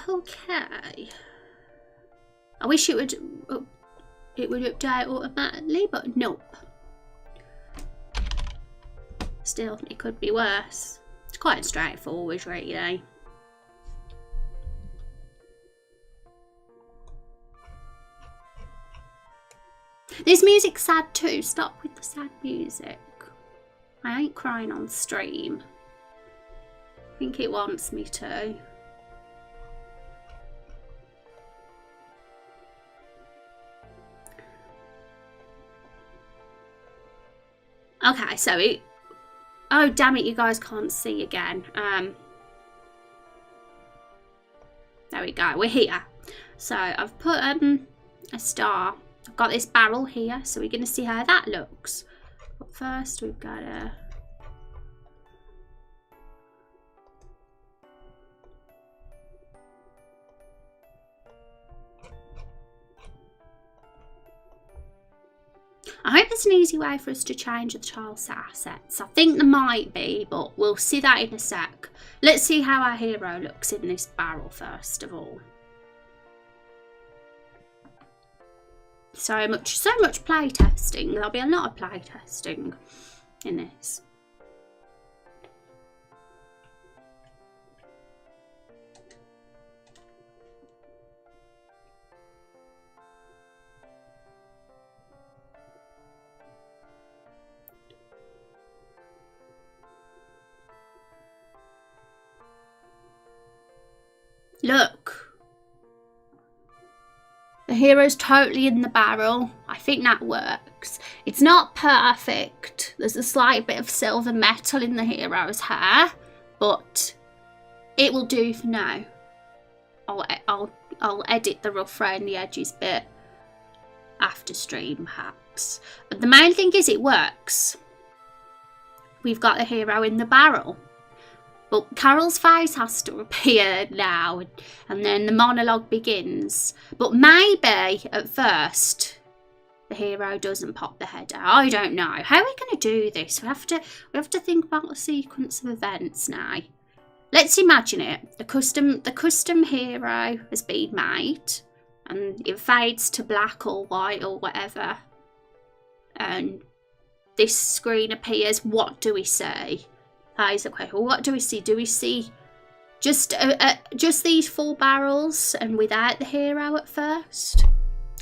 Okay. I wish it would update automatically, but nope. Still, it could be worse. It's quite straightforward, really. This music's sad too. Stop with the sad music. I ain't crying on stream. I think it wants me to. Okay, so it... Oh, damn it, you guys can't see again. There we go, we're here. So I've put a star. I've got this barrel here, so we're going to see how that looks. But first we've got to... I hope there's an easy way for us to change the child's assets. I think there might be, but we'll see that in a sec. Let's see how our hero looks in this barrel first of all. So much play testing. There'll be a lot of play testing in this. Look. The hero's totally in the barrel. I think that works. It's not perfect. There's a slight bit of silver metal in the hero's hair, but it will do for now. I'll edit the rough around the edges bit after stream, perhaps. But the main thing is it works. We've got the hero in the barrel. But Carol's face has to appear now, and then the monologue begins. But maybe at first the hero doesn't pop the head out. I don't know. How are we going to do this? We have to think about the sequence of events now. Let's imagine it. The custom hero has been made, and it fades to black or white or whatever. And this screen appears. What do we see? That is the question. What do we see? Do we see just these 4 barrels and without the hero at first?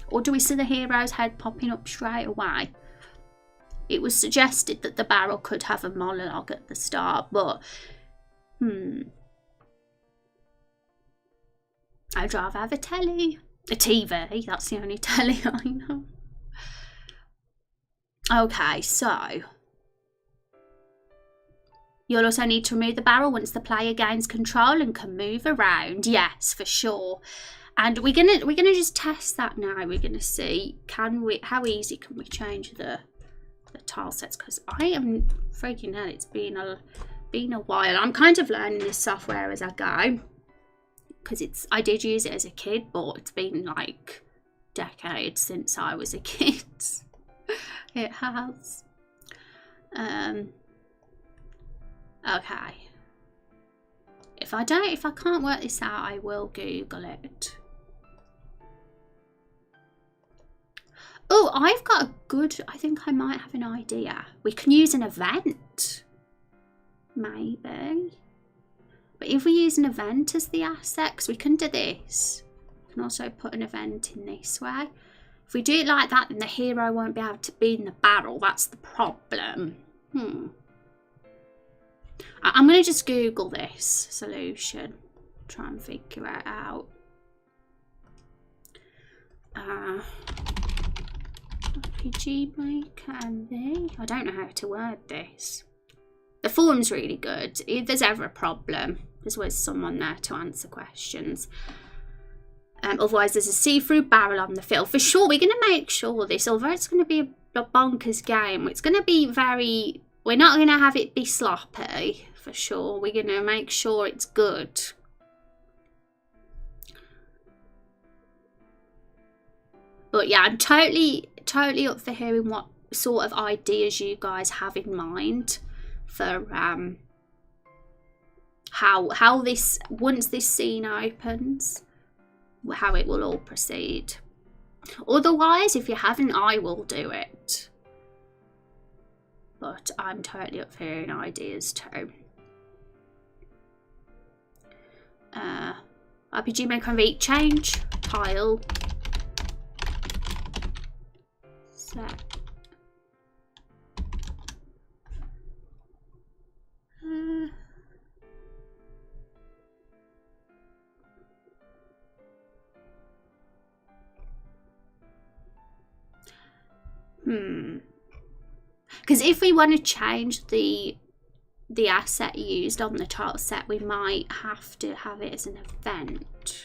Or do we see the hero's head popping up straight away? It was suggested that the barrel could have a monologue at the start, but I'd rather have a telly. A TV, that's the only telly I know. Okay, so you'll also need to remove the barrel once the player gains control and can move around. Yes, for sure. And we're gonna just test that now. We're gonna see how easy can we change the tile sets, because I am freaking out. It's been a while. I'm kind of learning this software as I go, because I did use it as a kid, but it's been like decades since I was a kid. It has. Okay. If I can't work this out, I will Google it. Oh, I've got I think I might have an idea. We can use an event. Maybe. But if we use an event as the asset, because we can do this. We can also put an event in this way. If we do it like that, then the hero won't be able to be in the barrel. That's the problem. I'm going to just Google this solution. Try and figure it out. RPG Maker MV. I don't know how to word this. The forum's really good. If there's ever a problem, there's always someone there to answer questions. Otherwise, there's a see-through barrel on the field. For sure, we're going to make sure this, although it's going to be a bonkers game, it's going to be very... We're not going to have it be sloppy, for sure. We're going to make sure it's good. But yeah, I'm totally up for hearing what sort of ideas you guys have in mind for how this, once this scene opens, how it will all proceed. Otherwise, if you haven't, I will do it. But I'm totally up for hearing ideas too. RPG Maker MV, change tile set. Because if we want to change the asset used on the tile set, we might have to have it as an event.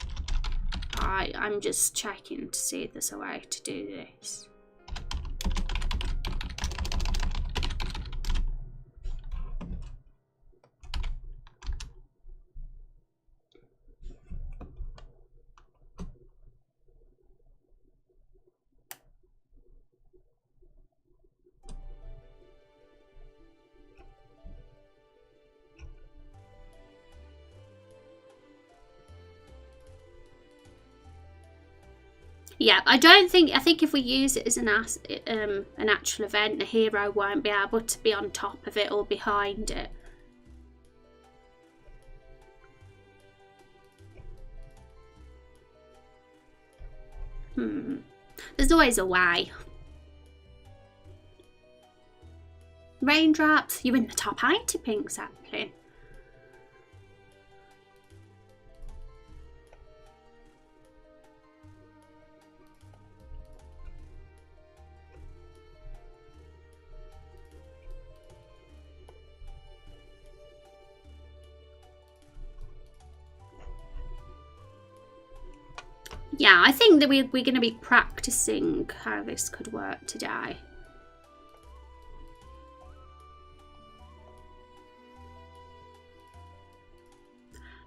I'm just checking to see if there's a way to do this. Yeah, I think if we use it as an actual event, the hero won't be able to be on top of it or behind it. There's always a way. Raindrops, you're in the top 80 pink sapling. yeah, I think that we're going to be practicing how this could work today.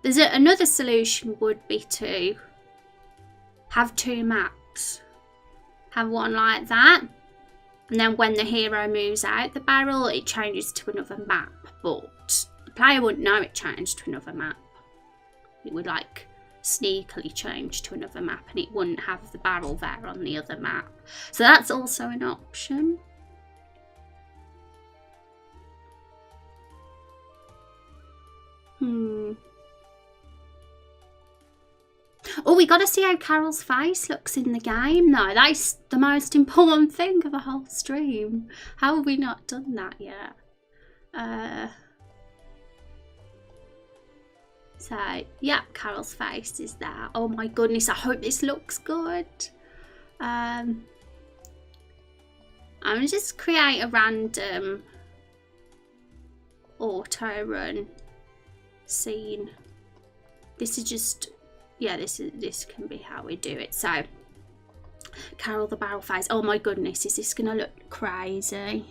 There's another solution would be to have 2 maps. Have one like that, and then when the hero moves out the barrel, it changes to another map, but the player wouldn't know it changed to another map. It would like sneakily change to another map, and it wouldn't have the barrel there on the other map. So that's also an option. Oh, we got to see how Carol's face looks in the game. No, that's the most important thing of the whole stream. How have we not done that yet? So, yeah, Carol's face is there. Oh my goodness, I hope this looks good. I'm going to just create a random auto run scene. This is just... yeah, this can be how we do it. So, Carol the barrel face. Oh my goodness, is this gonna look crazy?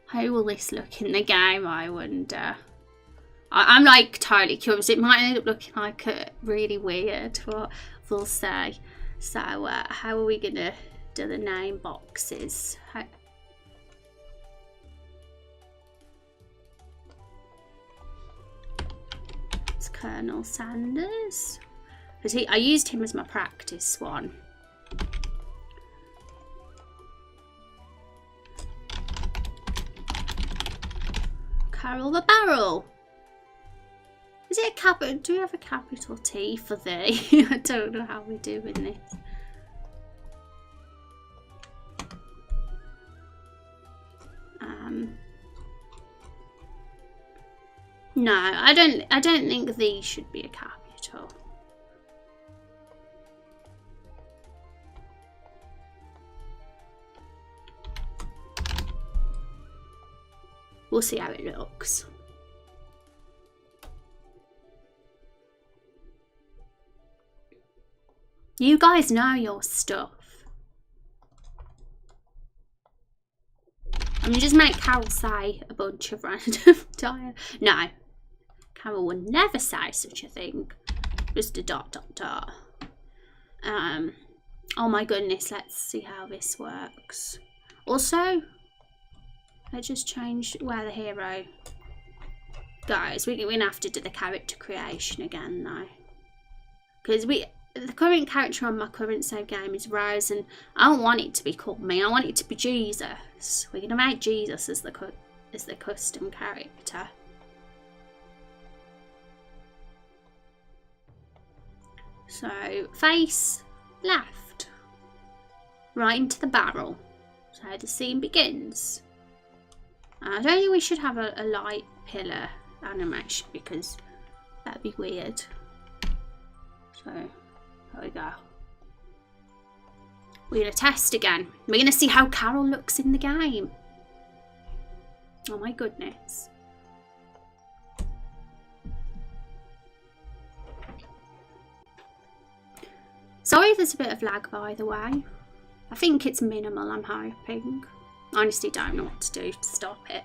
How will this look in the game, I wonder? I'm like totally curious. It might end up looking like really weird, but we'll see. So, how are we gonna do the name boxes? Colonel Sanders, because I used him as my practice one. Carol the Barrel. Is it a capital? Do we have a capital T for the? I don't know how we're doing this. No, I don't think these should be a capital. We'll see how it looks. You guys know your stuff. I'm gonna just make Carol say a bunch of random dialogue. No. Carol would never say such a thing. Just a ... Oh my goodness, let's see how this works. Also, let's just change where the hero goes. We're gonna have to do the character creation again though. Because the current character on my current save game is Rose, and I don't want it to be called me. I want it to be Jesus. We're gonna make Jesus as the custom character. So, face left, right into the barrel. So the scene begins. I don't think we should have a light pillar animation because that'd be weird. So, there we go. We're going to test again. We're going to see how Carol looks in the game. Oh my goodness. Sorry if there's a bit of lag, by the way. I think it's minimal, I'm hoping. I honestly don't know what to do to stop it.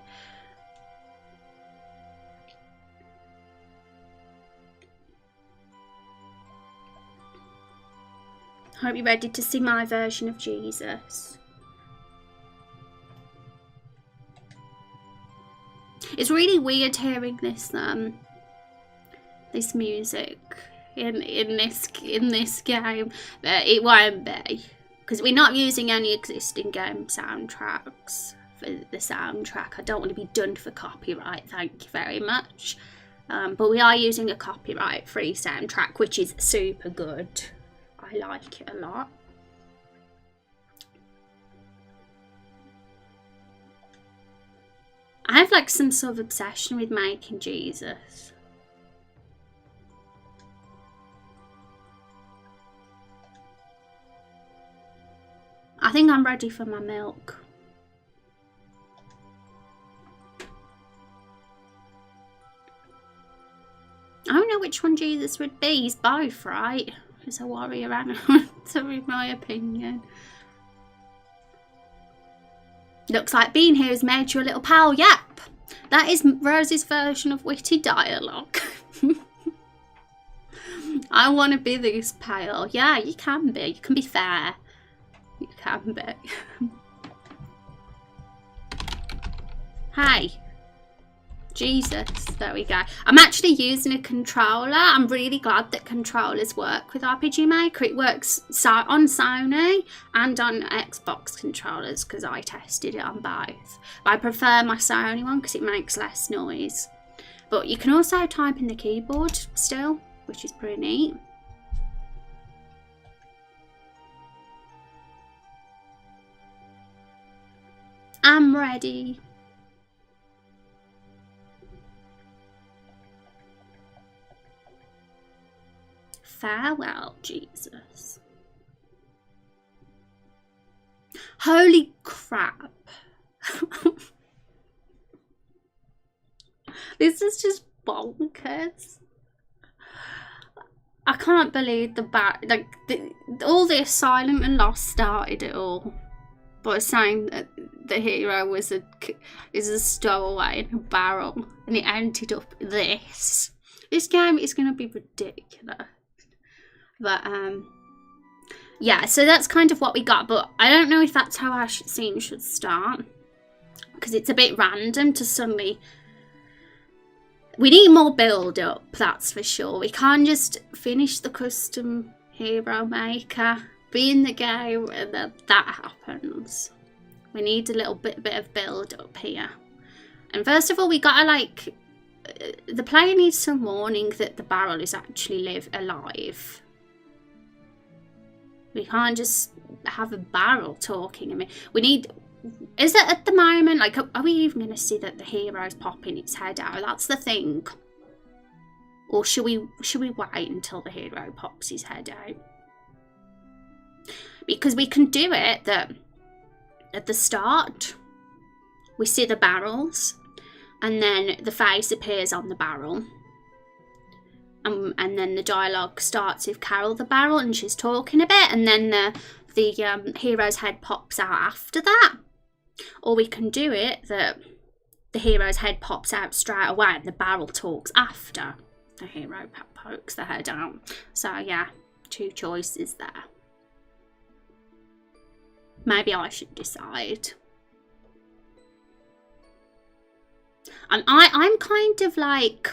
Hope you're ready to see my version of Jesus. It's really weird hearing this this music in this game, but it won't be because we're not using any existing game soundtracks for the soundtrack. I don't want to be done for copyright, thank you very much. But we are using a copyright-free soundtrack, which is super good. I like it a lot. I have like some sort of obsession with making Jesus. I think I'm ready for my milk. I don't know which one Jesus would be. He's both, right? He's a warrior and a hunter, in my opinion. Looks like being here has made you a little pal. Yep. That is Rose's version of witty dialogue. I want to be this pale. Yeah, you can be. You can be fair. You can be. Hey. Jesus. There we go. I'm actually using a controller. I'm really glad that controllers work with RPG Maker. It works on Sony and on Xbox controllers because I tested it on both. But I prefer my Sony one because it makes less noise. But you can also type in the keyboard still, which is pretty neat. I'm ready. Farewell, Jesus. Holy crap. This is just bonkers. I can't believe all this Silent and Lost started it all by saying that the hero is a stowaway in a barrel, and it ended up this. This game is going to be ridiculous. But yeah, so that's kind of what we got, but I don't know if that's how our scene should start, because it's a bit random to suddenly... We need more build up, that's for sure. We can't just finish the custom hero maker, be in the game, and then that happens. We need a little bit of build up here. And first of all, we gotta like... The player needs some warning that the barrel is actually alive. We can't just have a barrel talking. I mean, we need... Is it at the moment, like, are we even going to see that the hero's popping its head out? That's the thing. Or should we wait until the hero pops his head out? Because we can do it that at the start, we see the barrels, and then the face appears on the barrel. And then the dialogue starts with Carol the barrel, and she's talking a bit, and then the hero's head pops out after that. Or we can do it that the hero's head pops out straight away and the barrel talks after the hero pokes the head out. So yeah, 2 choices there. Maybe I should decide. And I'm kind of like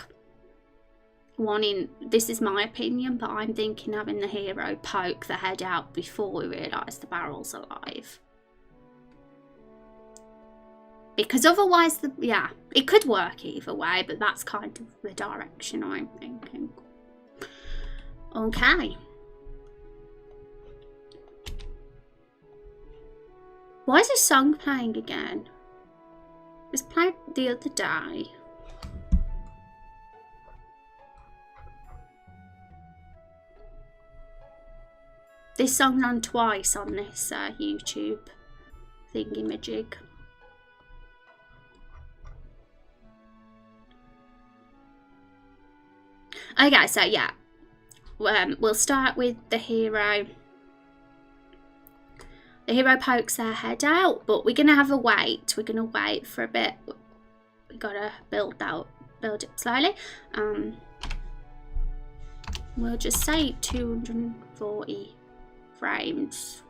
wanting, this is my opinion, but I'm thinking having the hero poke the head out before we realise the barrel's alive. Because otherwise, yeah, it could work either way, but that's kind of the direction I'm thinking. Okay. Why is this song playing again? It was played the other day. This song's on twice on this YouTube thingy-majig. Okay, so yeah, we'll start with the hero. The hero pokes their head out, but we're gonna have a wait. We're gonna wait for a bit. We gotta build it slowly. We'll just say 240 frames.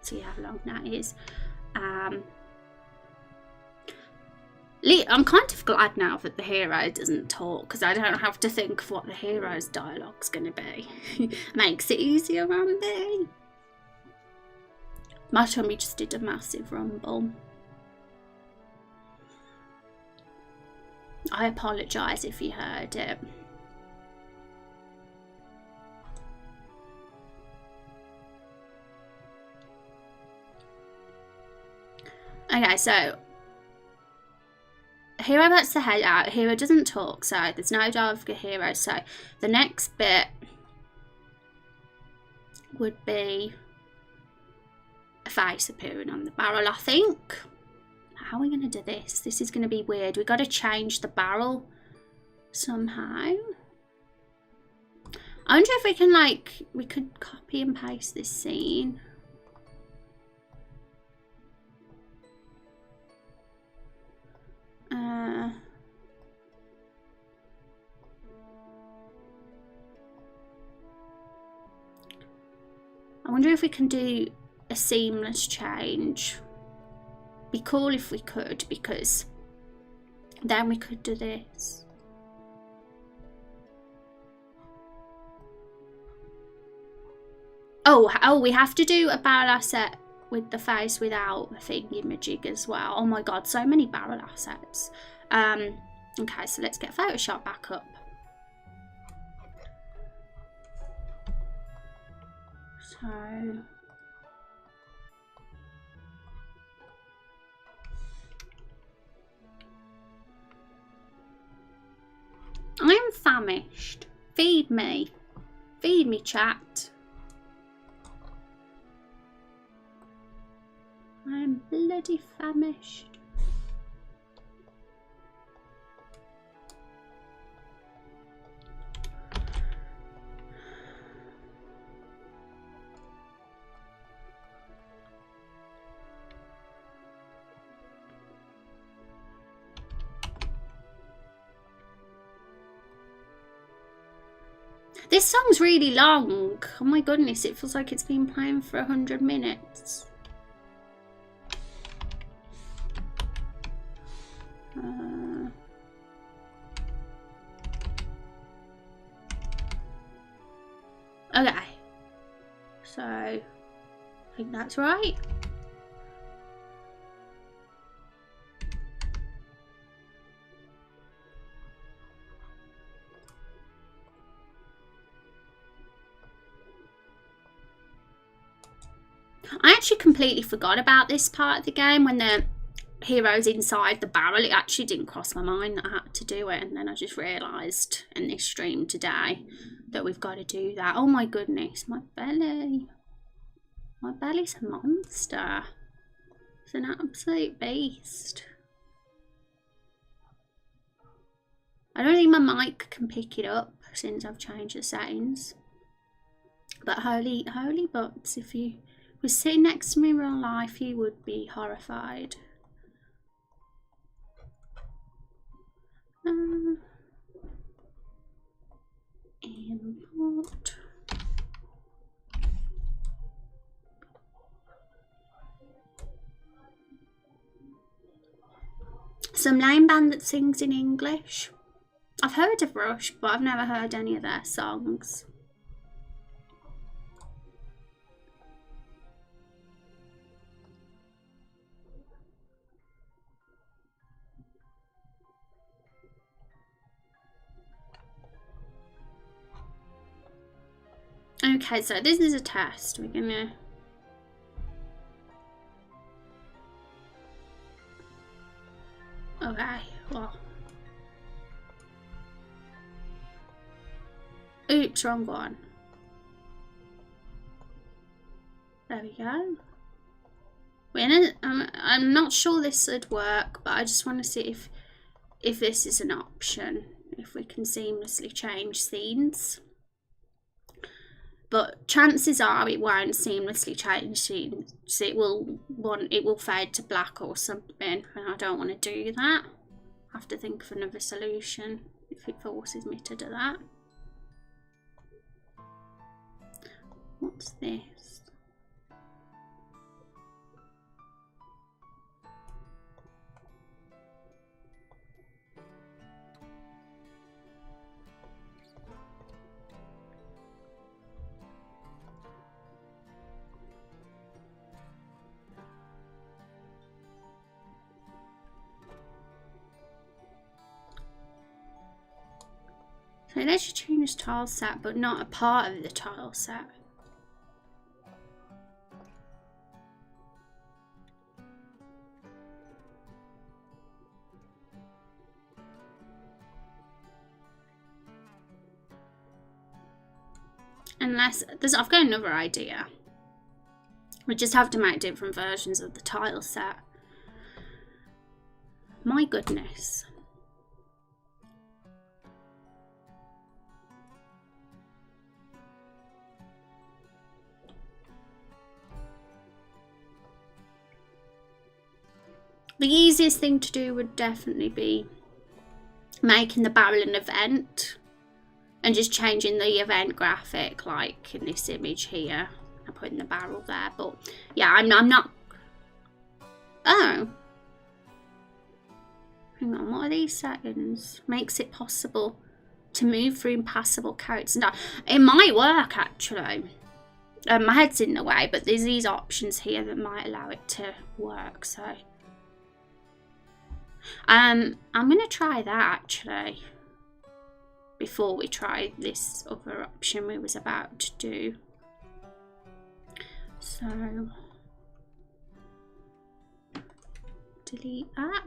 See how long that is. I'm kind of glad now that the hero doesn't talk, because I don't have to think of what the hero's dialogue's going to be. Makes it easier on me. My tummy just did a massive rumble. I apologise if you heard it. Okay, so hero lets the head out. Hero doesn't talk, so there's no dialogue for hero. So the next bit would be a face appearing on the barrel, I think. How are we going to do this? This is going to be weird. We've got to change the barrel somehow. I wonder if we can, like, we could copy and paste this scene. I wonder if we can do a seamless change. Be cool if we could, because then we could do this. Oh, we have to do a barrel asset with the face without the thingy-majig as well. Oh my god, so many barrel assets. Okay, so let's get Photoshop back up. So I am famished. Feed me. Feed me, chat. I'm bloody famished. This song's really long. Oh my goodness, it feels like it's been playing for 100 minutes. Okay, so I think that's right. I actually completely forgot about this part of the game when the hero's inside the barrel. It actually didn't cross my mind that I had to do it, and then I just realised in this stream today that we've got to do that. Oh my goodness, my belly. My belly's a monster. It's an absolute beast. I don't think my mic can pick it up since I've changed the settings. But holy butts, if you were sitting next to me in real life, you would be horrified. Import. Some lame band that sings in English. I've heard of Rush, but I've never heard any of their songs. Okay, so this is a test. We're gonna... Okay, well... Oops, wrong one. There we go. I'm not sure this would work, but I just want to see if this is an option. If we can seamlessly change scenes. But chances are it won't seamlessly change scenes. It will fade to black or something, and I don't want to do that. I have to think of another solution if it forces me to do that. What's this? So let's just change tile set, but not a part of the tile set. Unless I've got another idea. We just have to make different versions of the tile set. My goodness. The easiest thing to do would definitely be making the barrel an event and just changing the event graphic, like in this image here. I'm putting the barrel there, but yeah, I'm not. Oh, hang on, what are these settings? Makes it possible to move through impassable characters. No, it might work actually. My head's in the way, but there's these options here that might allow it to work. So, I'm gonna try that actually before we try this other option we was about to do. So, delete that.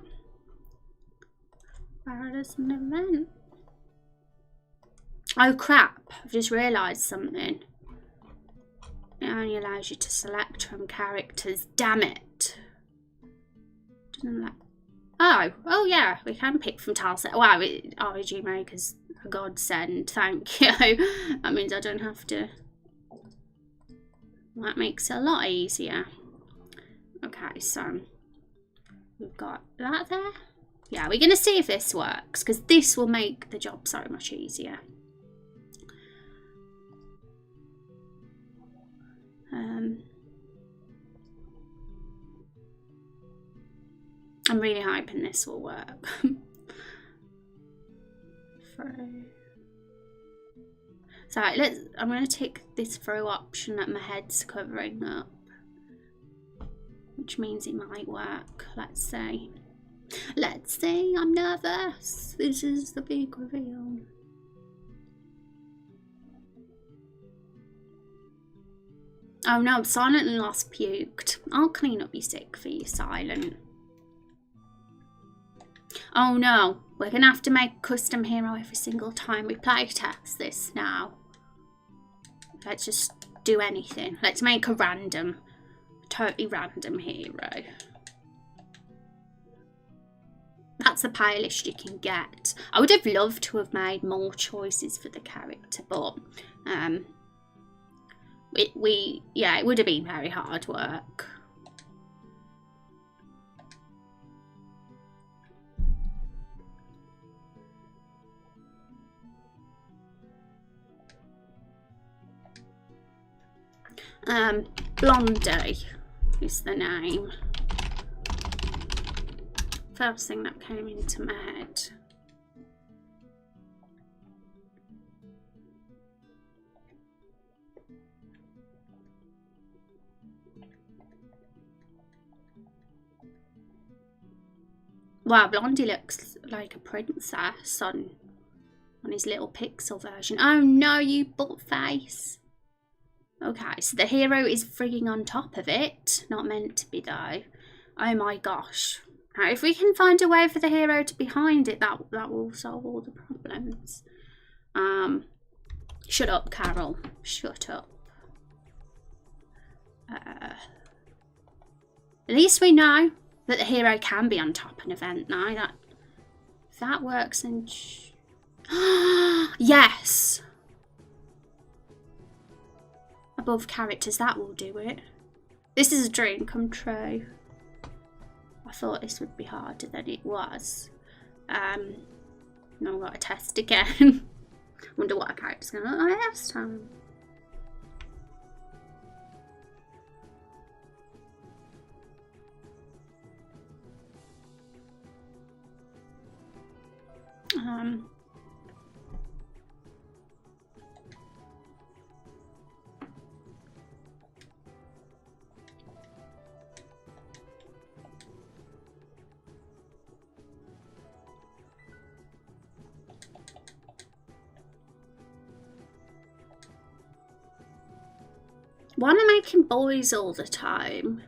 Barrel as an event. Oh crap! I've just realised something. It only allows you to select from characters. Damn it! Oh yeah, we can pick from tileset. Wow, RG Maker's a godsend. Thank you. That means I don't have to. That makes it a lot easier. Okay, so we've got that there. Yeah, we're gonna see if this works because this will make the job so much easier. I'm really hoping this will work. So I'm going to tick this throw option that my head's covering up, which means it might work. Let's see. Let's see. I'm nervous. This is the big reveal. Oh no, Silent and Lost puked. I'll clean up your sick for you, Silent. Oh no, we're going to have to make a custom hero every single time we playtest this now. Let's just do anything. Let's make a random, totally random hero. That's the palest you can get. I would have loved to have made more choices for the character, but it would have been very hard work. Blondie is the name. First thing that came into my head. Wow, Blondie looks like a princess on his little pixel version. Oh no, you butt face. Okay, so the hero is frigging on top of it. Not meant to be though. Oh my gosh. Now, if we can find a way for the hero to be behind it, that will solve all the problems. Shut up, Carol. Shut up. At least we know that the hero can be on top of an event now. That works and yes! Above characters, that will do it. This is a dream come true. I thought this would be harder than it was. Now I've got to test again. Wonder what a character's going to look like this time. Why am I making boys all the time?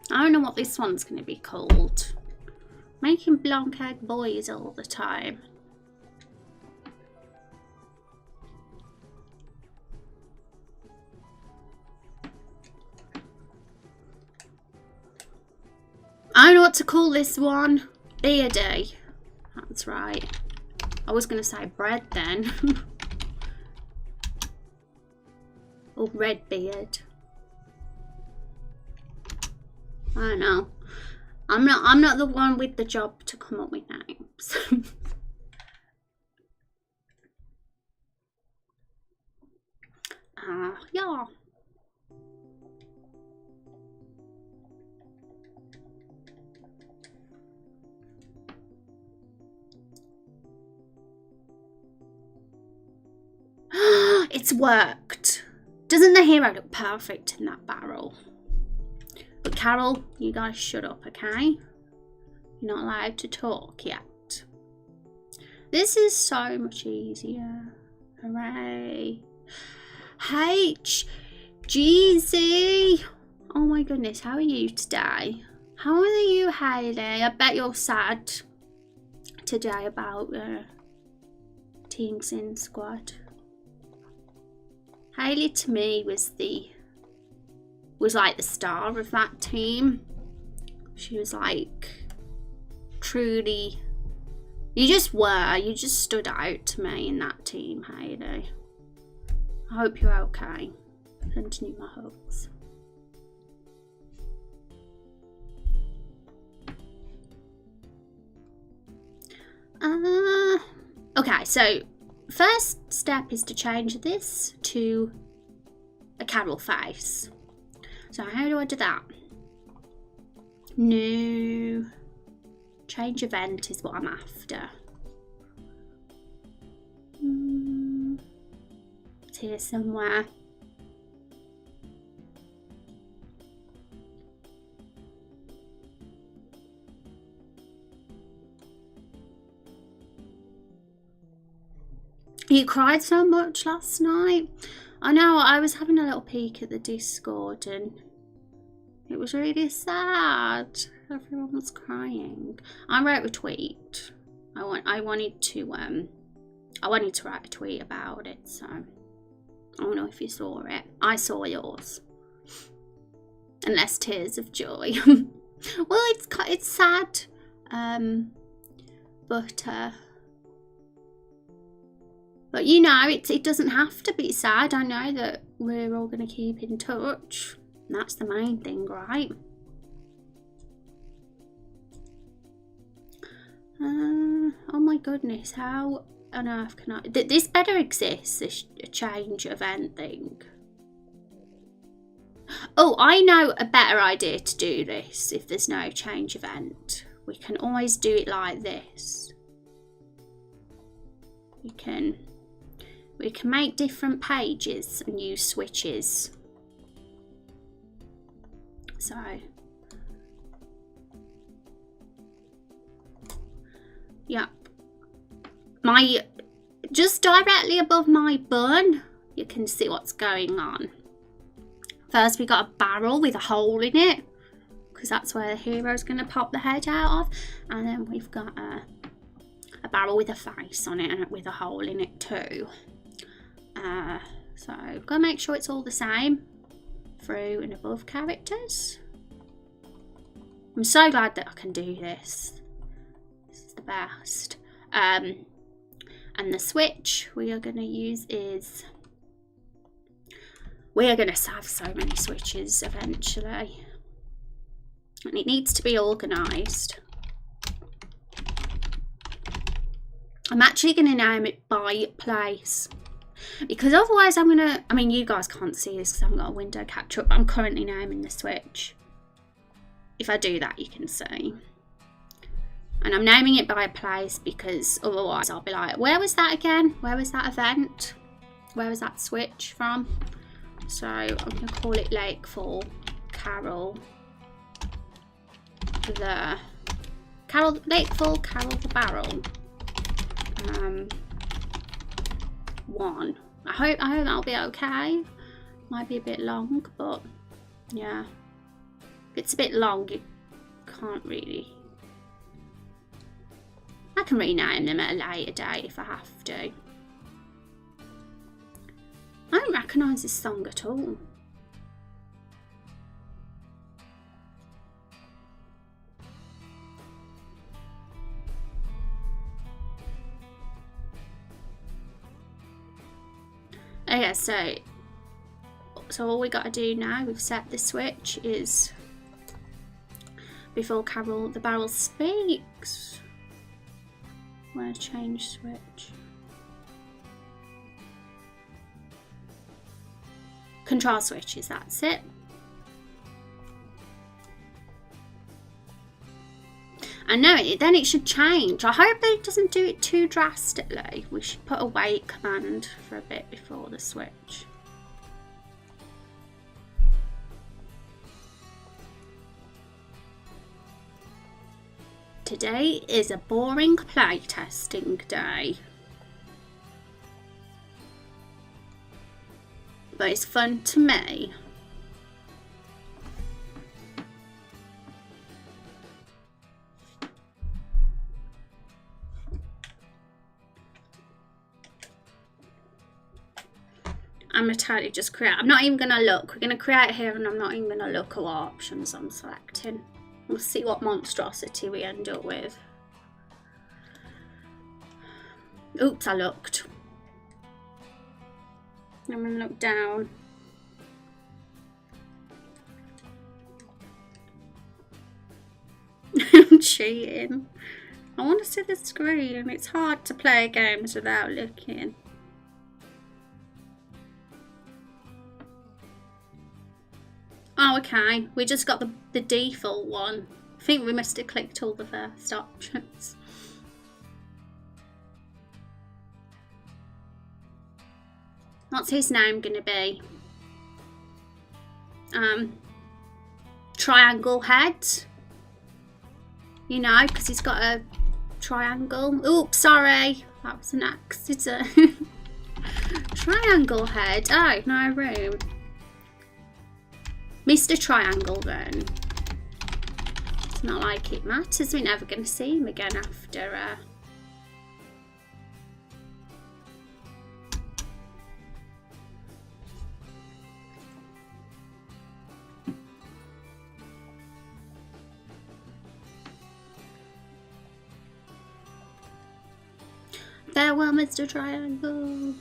I don't know what this one's going to be called. Making blank egg boys all the time. I don't know what to call this one. Beardy. That's right. I was going to say bread then. Or Redbeard. I don't know. I'm not the one with the job to come up with names. Yeah. It's worked. Doesn't the hero look perfect in that barrel? But Carol, you guys shut up, okay? You're not allowed to talk yet. This is so much easier. Hooray. H. Jeezy. Oh my goodness, how are you today? How are you, Hayley? I bet you're sad today about Team Sin Squad. Hayley to me was like the star of that team. She was like truly, you just stood out to me in that team, Hayley. I hope you're okay. Sending you my hugs. Okay, so first step is to change this to a Carol face. So how do I do that? New change event is what I'm after. It's here somewhere. You cried so much last night. I know, I was having a little peek at the Discord and it was really sad. Everyone was crying. I wrote a tweet. I wanted to write a tweet about it, so I don't know if you saw it. I saw yours. Unless tears of joy. Well, it's sad. But you know, it doesn't have to be sad. I know that we're all going to keep in touch. And that's the main thing, right? Oh my goodness, how on earth can I... This better exists, this change event thing. Oh, I know a better idea to do this if there's no change event. We can always do it like this. We can make different pages and use switches. So, yep. Just directly above my bun, you can see what's going on. First, we got a barrel with a hole in it, because that's where the hero's going to pop the head out of. And then we've got a barrel with a face on it and with a hole in it too. So I've got to make sure it's all the same through and above characters. I'm so glad that I can do this. This is the best. And the switch we are going to use is... We are going to have so many switches eventually. And it needs to be organised. I'm actually going to name it by place. Because otherwise I'm going to... I mean, you guys can't see this because I haven't got a window capture up. But I'm currently naming the switch. If I do that, you can see. And I'm naming it by a place because otherwise I'll be like, where was that again? Where was that event? Where was that switch from? So I'm going to call it Lakefall Carol Lakefall Carol the Barrel. 1. I hope that'll be okay. Might be a bit long, but yeah. If it's a bit long, you can't really... I can rename them at a later date if I have to. I don't recognise this song at all. Okay, so So all we got to do now, we've set the switch, is before the barrel speaks. I'm going to change switch. Control switches, that's it. I know it, then it should change. I hope it doesn't do it too drastically. We should put a wait command for a bit before the switch. Today is a boring playtesting day. But it's fun to me. I'm gonna totally just create. I'm not even gonna look. We're gonna create here and I'm not even gonna look at what options I'm selecting. We'll see what monstrosity we end up with. Oops, I looked. I'm gonna look down. I'm cheating. I want to see the screen. It's hard to play games without looking. Oh, okay. We just got the default one. I think we must have clicked all the first options. What's his name gonna be? Triangle head. You know, because he's got a triangle. Oops, sorry. That was an accident. Triangle head. Oh, no room. Mr. Triangle then. It's not like it matters. We're never going to see him again after. Farewell, Mr. Triangle.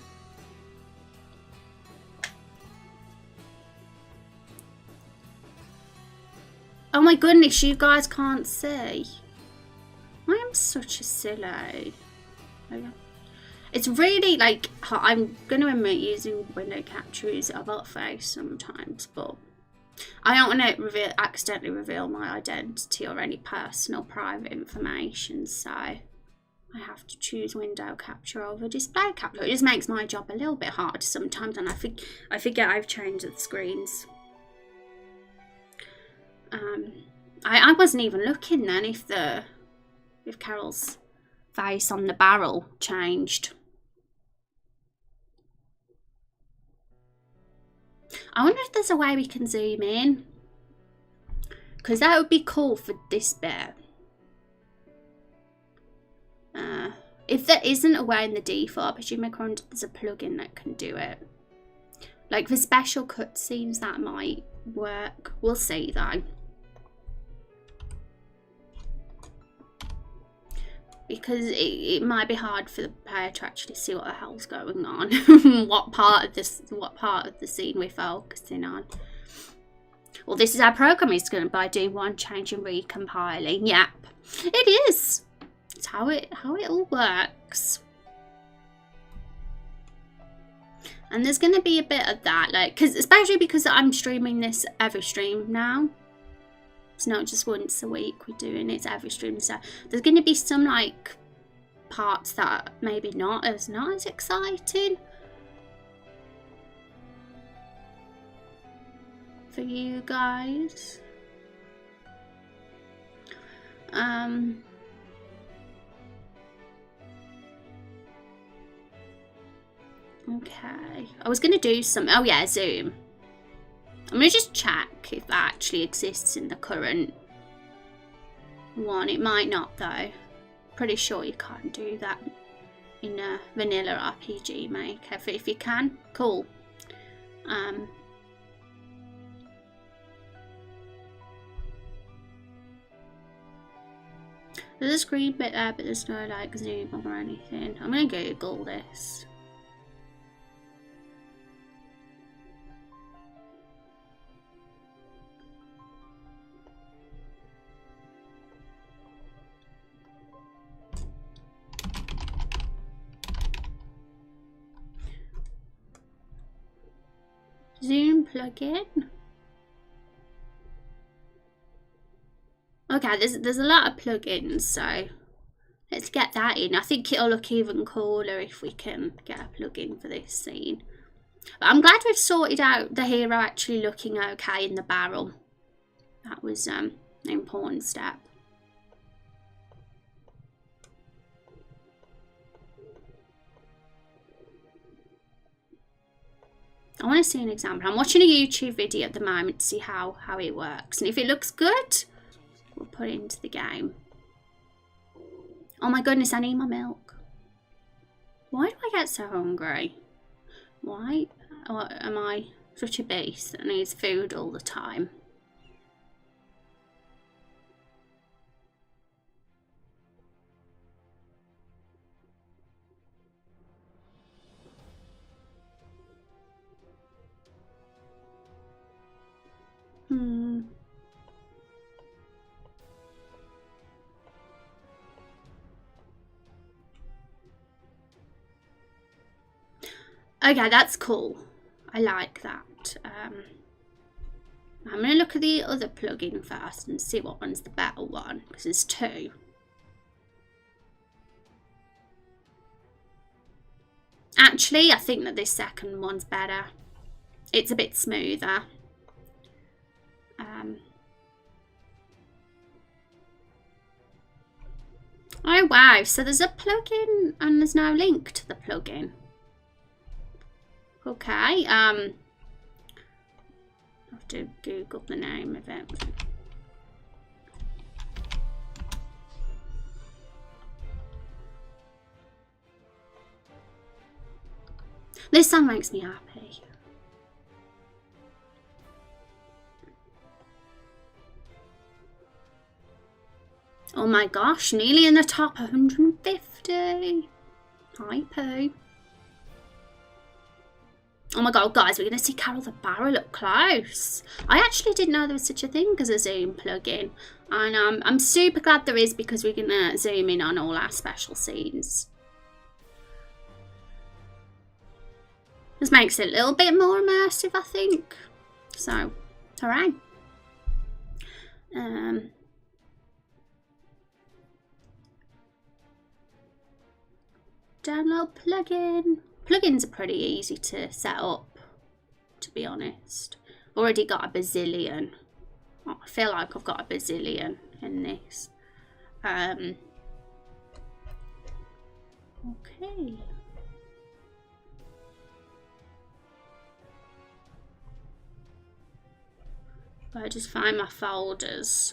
Oh my goodness, you guys can't see. I am such a silly. It's really like, I'm going to admit using window capture is about face sometimes, but I don't want to accidentally reveal my identity or any personal private information, so I have to choose window capture over display capture. It just makes my job a little bit hard sometimes, and I forget I've changed the screens. I wasn't even looking then if Carol's face on the barrel changed. I wonder if there's a way we can zoom in, because that would be cool for this bit. If there isn't a way in the default, I presume there's a plugin that can do it. Like for special cutscenes, that might work. We'll see though. Because it might be hard for the player to actually see what the hell's going on. what part of the scene we're focusing on. Well, this is our program. It's going to by doing one change and recompiling. Yep, it is. It's how it all works. And there's going to be a bit of that, like, especially because I'm streaming this every stream now. It's not just once a week we're doing it, it's every stream. So there's going to be some like parts that maybe not as exciting for you guys. Okay, I was going to do some, oh yeah, zoom. I'm going to just check if that actually exists in the current one. It might not though. Pretty sure you can't do that in a vanilla RPG Maker. If you can, cool. There's a screen bit there, but there's no like zoom or anything. I'm going to Google this. Zoom plugin. Okay, there's a lot of plugins, so let's get that in. I think it'll look even cooler if we can get a plugin for this scene. But I'm glad we've sorted out the hero actually looking okay in the barrel. That was an important step. I want to see an example. I'm watching a YouTube video at the moment to see how it works. And if it looks good, we'll put it into the game. Oh my goodness, I need my milk. Why do I get so hungry? Why am I such a beast that needs food all the time? Okay, that's cool. I like that. I'm going to look at the other plugin first and see what one's the better one, because there's two. Actually, I think that this second one's better. It's a bit smoother. Oh wow, so there's a plugin and there's no link to the plugin. Okay, I have to Google the name of it. This song makes me happy. Oh my gosh, nearly in the top 150. Hi, Pooh. Oh my god, guys, we're going to see Carol the Barrel up close. I actually didn't know there was such a thing as a zoom plugin. And I'm super glad there is, because we're going to zoom in on all our special scenes. This makes it a little bit more immersive, I think. So, hooray. Download plugin. Plugins are pretty easy to set up, to be honest. Already got a bazillion. Oh, I feel like I've got a bazillion in this. Okay. I just find my folders.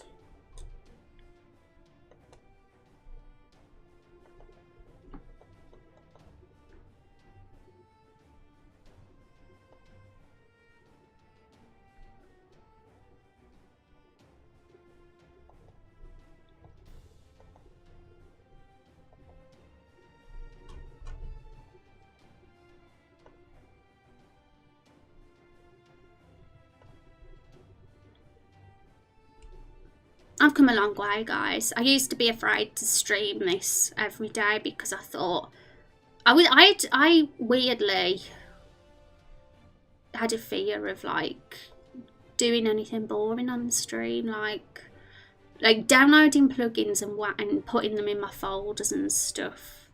I've come a long way, guys. I used to be afraid to stream this every day because I thought I weirdly had a fear of like doing anything boring on the stream, like downloading plugins and putting them in my folders and stuff.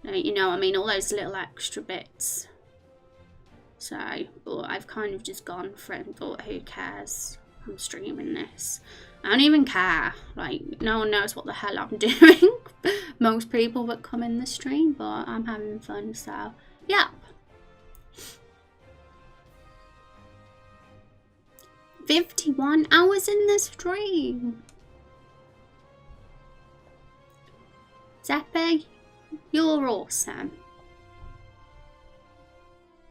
You know what I mean, all those little extra bits. So, but I've kind of just gone for it and thought, who cares? I'm streaming this. I don't even care. Like, no one knows what the hell I'm doing. Most people that come in the stream, but I'm having fun, so yeah. 51 hours in the stream. Zeppy, you're awesome.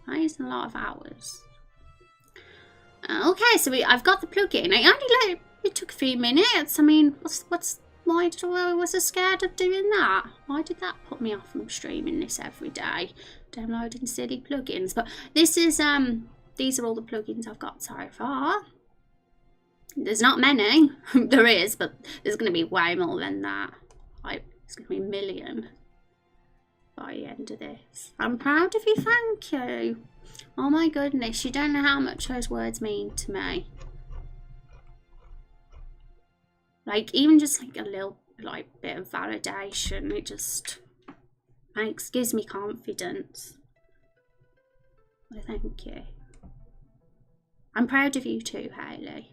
That is a lot of hours. Okay, so I've got the plugin. It took a few minutes. I mean, why was I scared of doing that? Why did that put me off from streaming this every day? Downloading silly plugins. But this is these are all the plugins I've got so far. There's not many. There is, but there's going to be way more than that. Like, it's going to be a million by the end of this. I'm proud of you, thank you. Oh my goodness, you don't know how much those words mean to me. Like, even just like a little like bit of validation, it just gives me confidence. Well, thank you. I'm proud of you too, Hayley.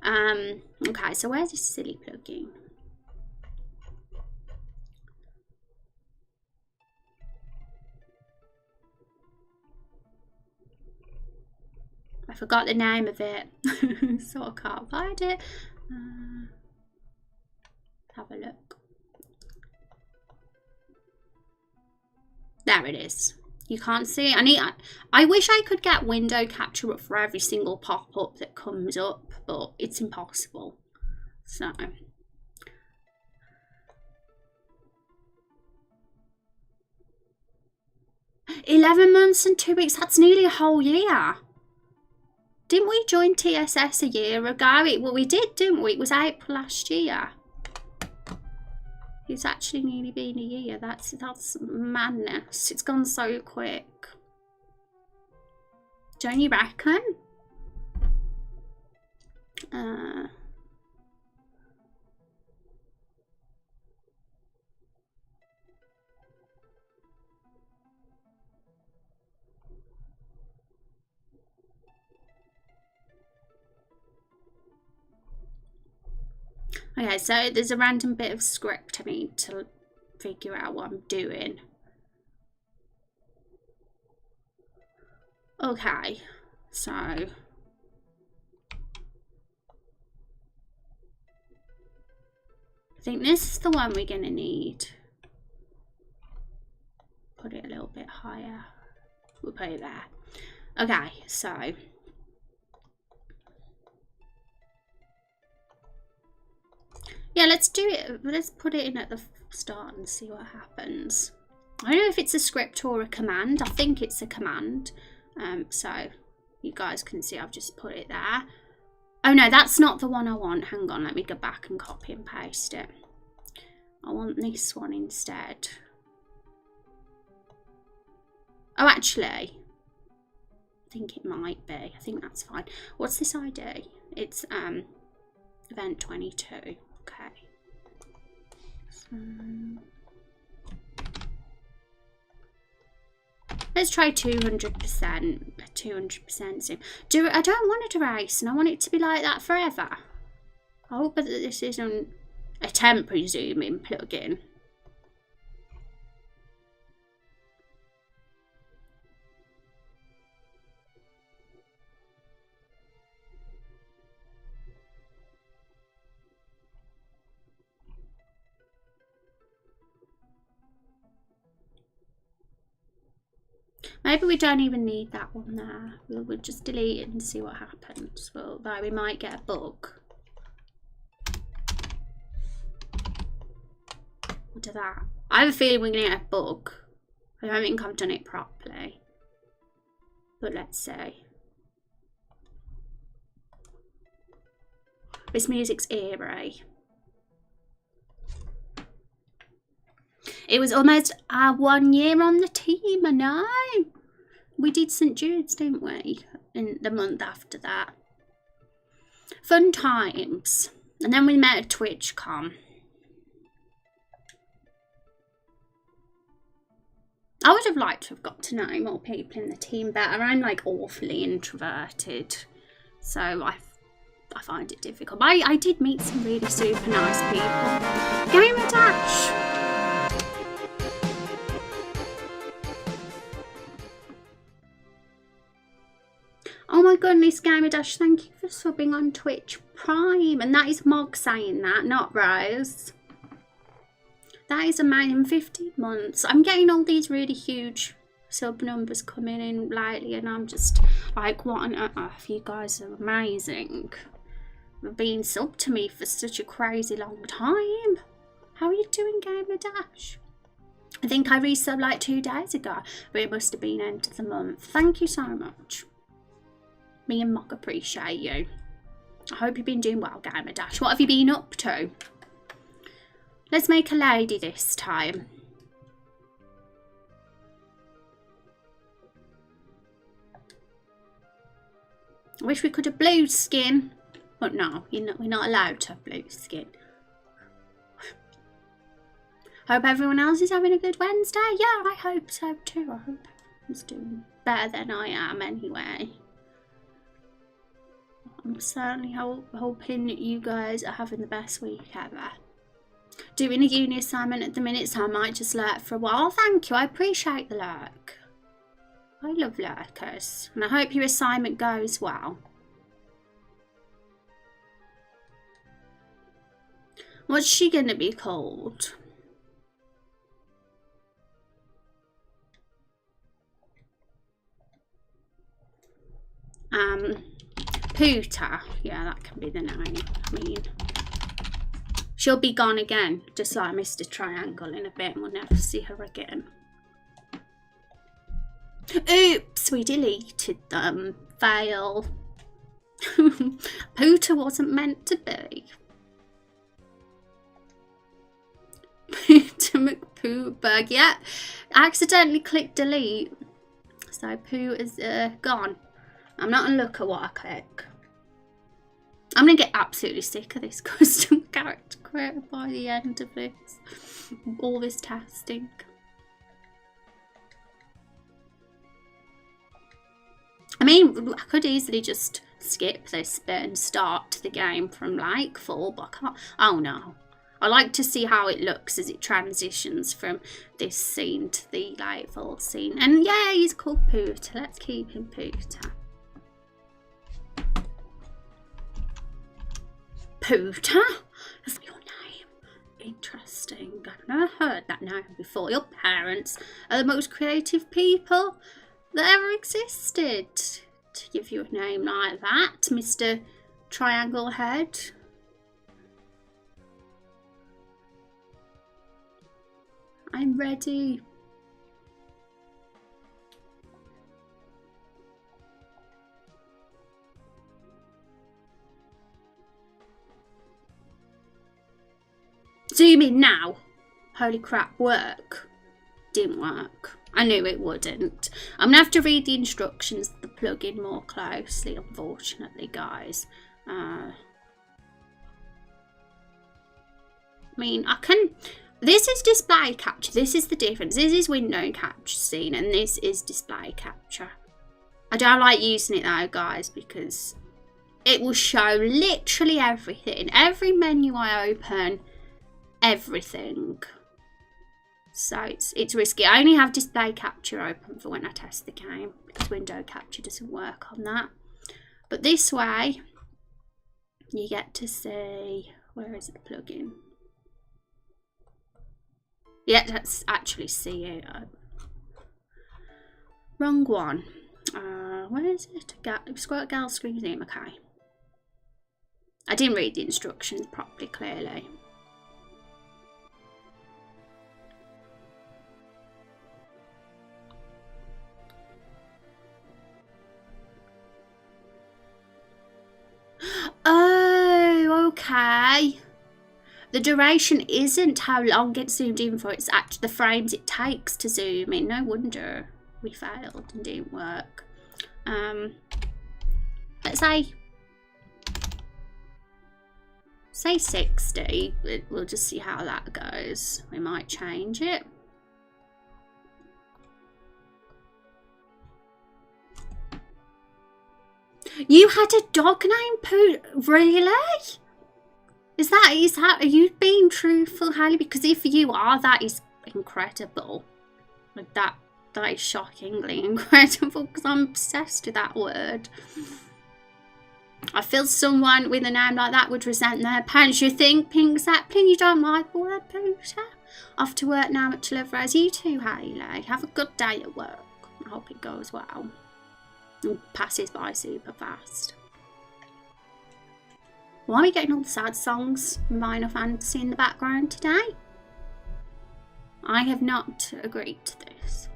Okay, so where's this silly plugin? I forgot the name of it, so I can't find it. Have a look. There it is. You can't see it. I wish I could get window capture up for every single pop-up that comes up, but it's impossible. So 11 months and 2 weeks, that's nearly a whole year. Didn't we join TSS a year ago? Well, we did, didn't we? It was April last year. It's actually nearly been a year. That's madness. It's gone so quick. Don't you reckon? Okay, so there's a random bit of script I need to figure out what I'm doing. Okay, so I think this is the one we're gonna need. Put it a little bit higher. We'll put it there. Okay, so yeah, let's do it. Let's put it in at the start and see what happens. I don't know if it's a script or a command. I think it's a command. So you guys can see I've just put it there. Oh no, that's not the one I want. Hang on, let me go back and copy and paste it. I want this one instead. Oh, actually, I think it might be. I think that's fine. What's this ID? It's event 22. Okay. So let's try 200%. 200% zoom. I don't want it to erase, and I want it to be like that forever. I hope that this isn't a temporary zoom-in plugin. Maybe we don't even need that one there. We'll just delete it and see what happens. Well, though we might get a bug. What do that? I have a feeling we're going to get a bug. I don't think I've done it properly. But let's see. This music's eerie. It was almost our 1 year on the team, I know. We did St. Jude's, didn't we? In the month after that. Fun times. And then we met at TwitchCon. I would have liked to have got to know more people in the team better. I'm like awfully introverted. So I find it difficult. But I did meet some really super nice people. Gamer Dash. Oh my goodness, Gamer Dash, thank you for subbing on Twitch Prime. And that is Mog saying that, not Rose. That is amazing. 15 months. I'm getting all these really huge sub numbers coming in lately, and I'm just like, what on earth? You guys are amazing. You've been sub to me for such a crazy long time. How are you doing, Gamer Dash? I think I resubbed like 2 days ago, but it must have been end of the month. Thank you so much. Me and Mock appreciate you. I hope you've been doing well, Gamer Dash. What have you been up to? Let's make a lady this time. I wish we could have blue skin. But no, we're not allowed to have blue skin. Hope everyone else is having a good Wednesday. Yeah, I hope so too. I hope everyone's doing better than I am anyway. I'm certainly hoping that you guys are having the best week ever. Doing a uni assignment at the minute, so I might just lurk for a while. Thank you, I appreciate the lurk. I love lurkers. And I hope your assignment goes well. What's she going to be called? Pooter. Yeah, that can be the name. I mean, she'll be gone again, just like Mr. Triangle in a bit, and we'll never see her again. Oops, we deleted them. Fail. Pooter wasn't meant to be. Pooter McPooberg. Yeah, I accidentally clicked delete. So Pooh is gone. I'm not gonna look at what I click. I'm gonna get absolutely sick of this custom character created by the end of this. All this testing. I mean, I could easily just skip this bit and start the game from like full, but I can't. Oh no. I like to see how it looks as it transitions from this scene to the like full scene. And yeah, he's called Pooter. Let's keep him Pooter. Pooter? That's your name. Interesting. I've never heard that name before. Your parents are the most creative people that ever existed to give you a name like that, Mr. Triangle Head. I'm ready. Zoom in now. Holy crap, work. Didn't work. I knew it wouldn't. I'm gonna have to read the instructions of the plugin more closely, unfortunately, guys. I mean, I can... This is display capture. This is the difference. This is window capture scene, and this is display capture. I don't like using it though, guys, because it will show literally everything. Every menu I open, everything. So it's risky. I only have display capture open for when I test the game, because window capture doesn't work on that. But this way, you get to see... Where is the plugin? Yeah, let's actually see it. Wrong one. Where is it? Scroll gal screen name. Okay. I didn't read the instructions properly, clearly. Oh, okay. The duration isn't how long it's zoomed in for, it's actually the frames it takes to zoom in. No wonder we failed and didn't work. Let's say 60. We'll just see how that goes. We might change it. You had a dog named Pooh? Really? Is that, are you being truthful, Hayley? Because if you are, that is incredible. Like that is shockingly incredible, because I'm obsessed with that word. I feel someone with a name like that would resent their parents. You think, Pink Zeppelin, you don't like the word Pooter? Off to work now, much love, Rose. You too, Hayley. Have a good day at work. I hope it goes well. And passes by super fast. Why are we getting all the sad songs from Final Fantasy in the background today? I have not agreed to this.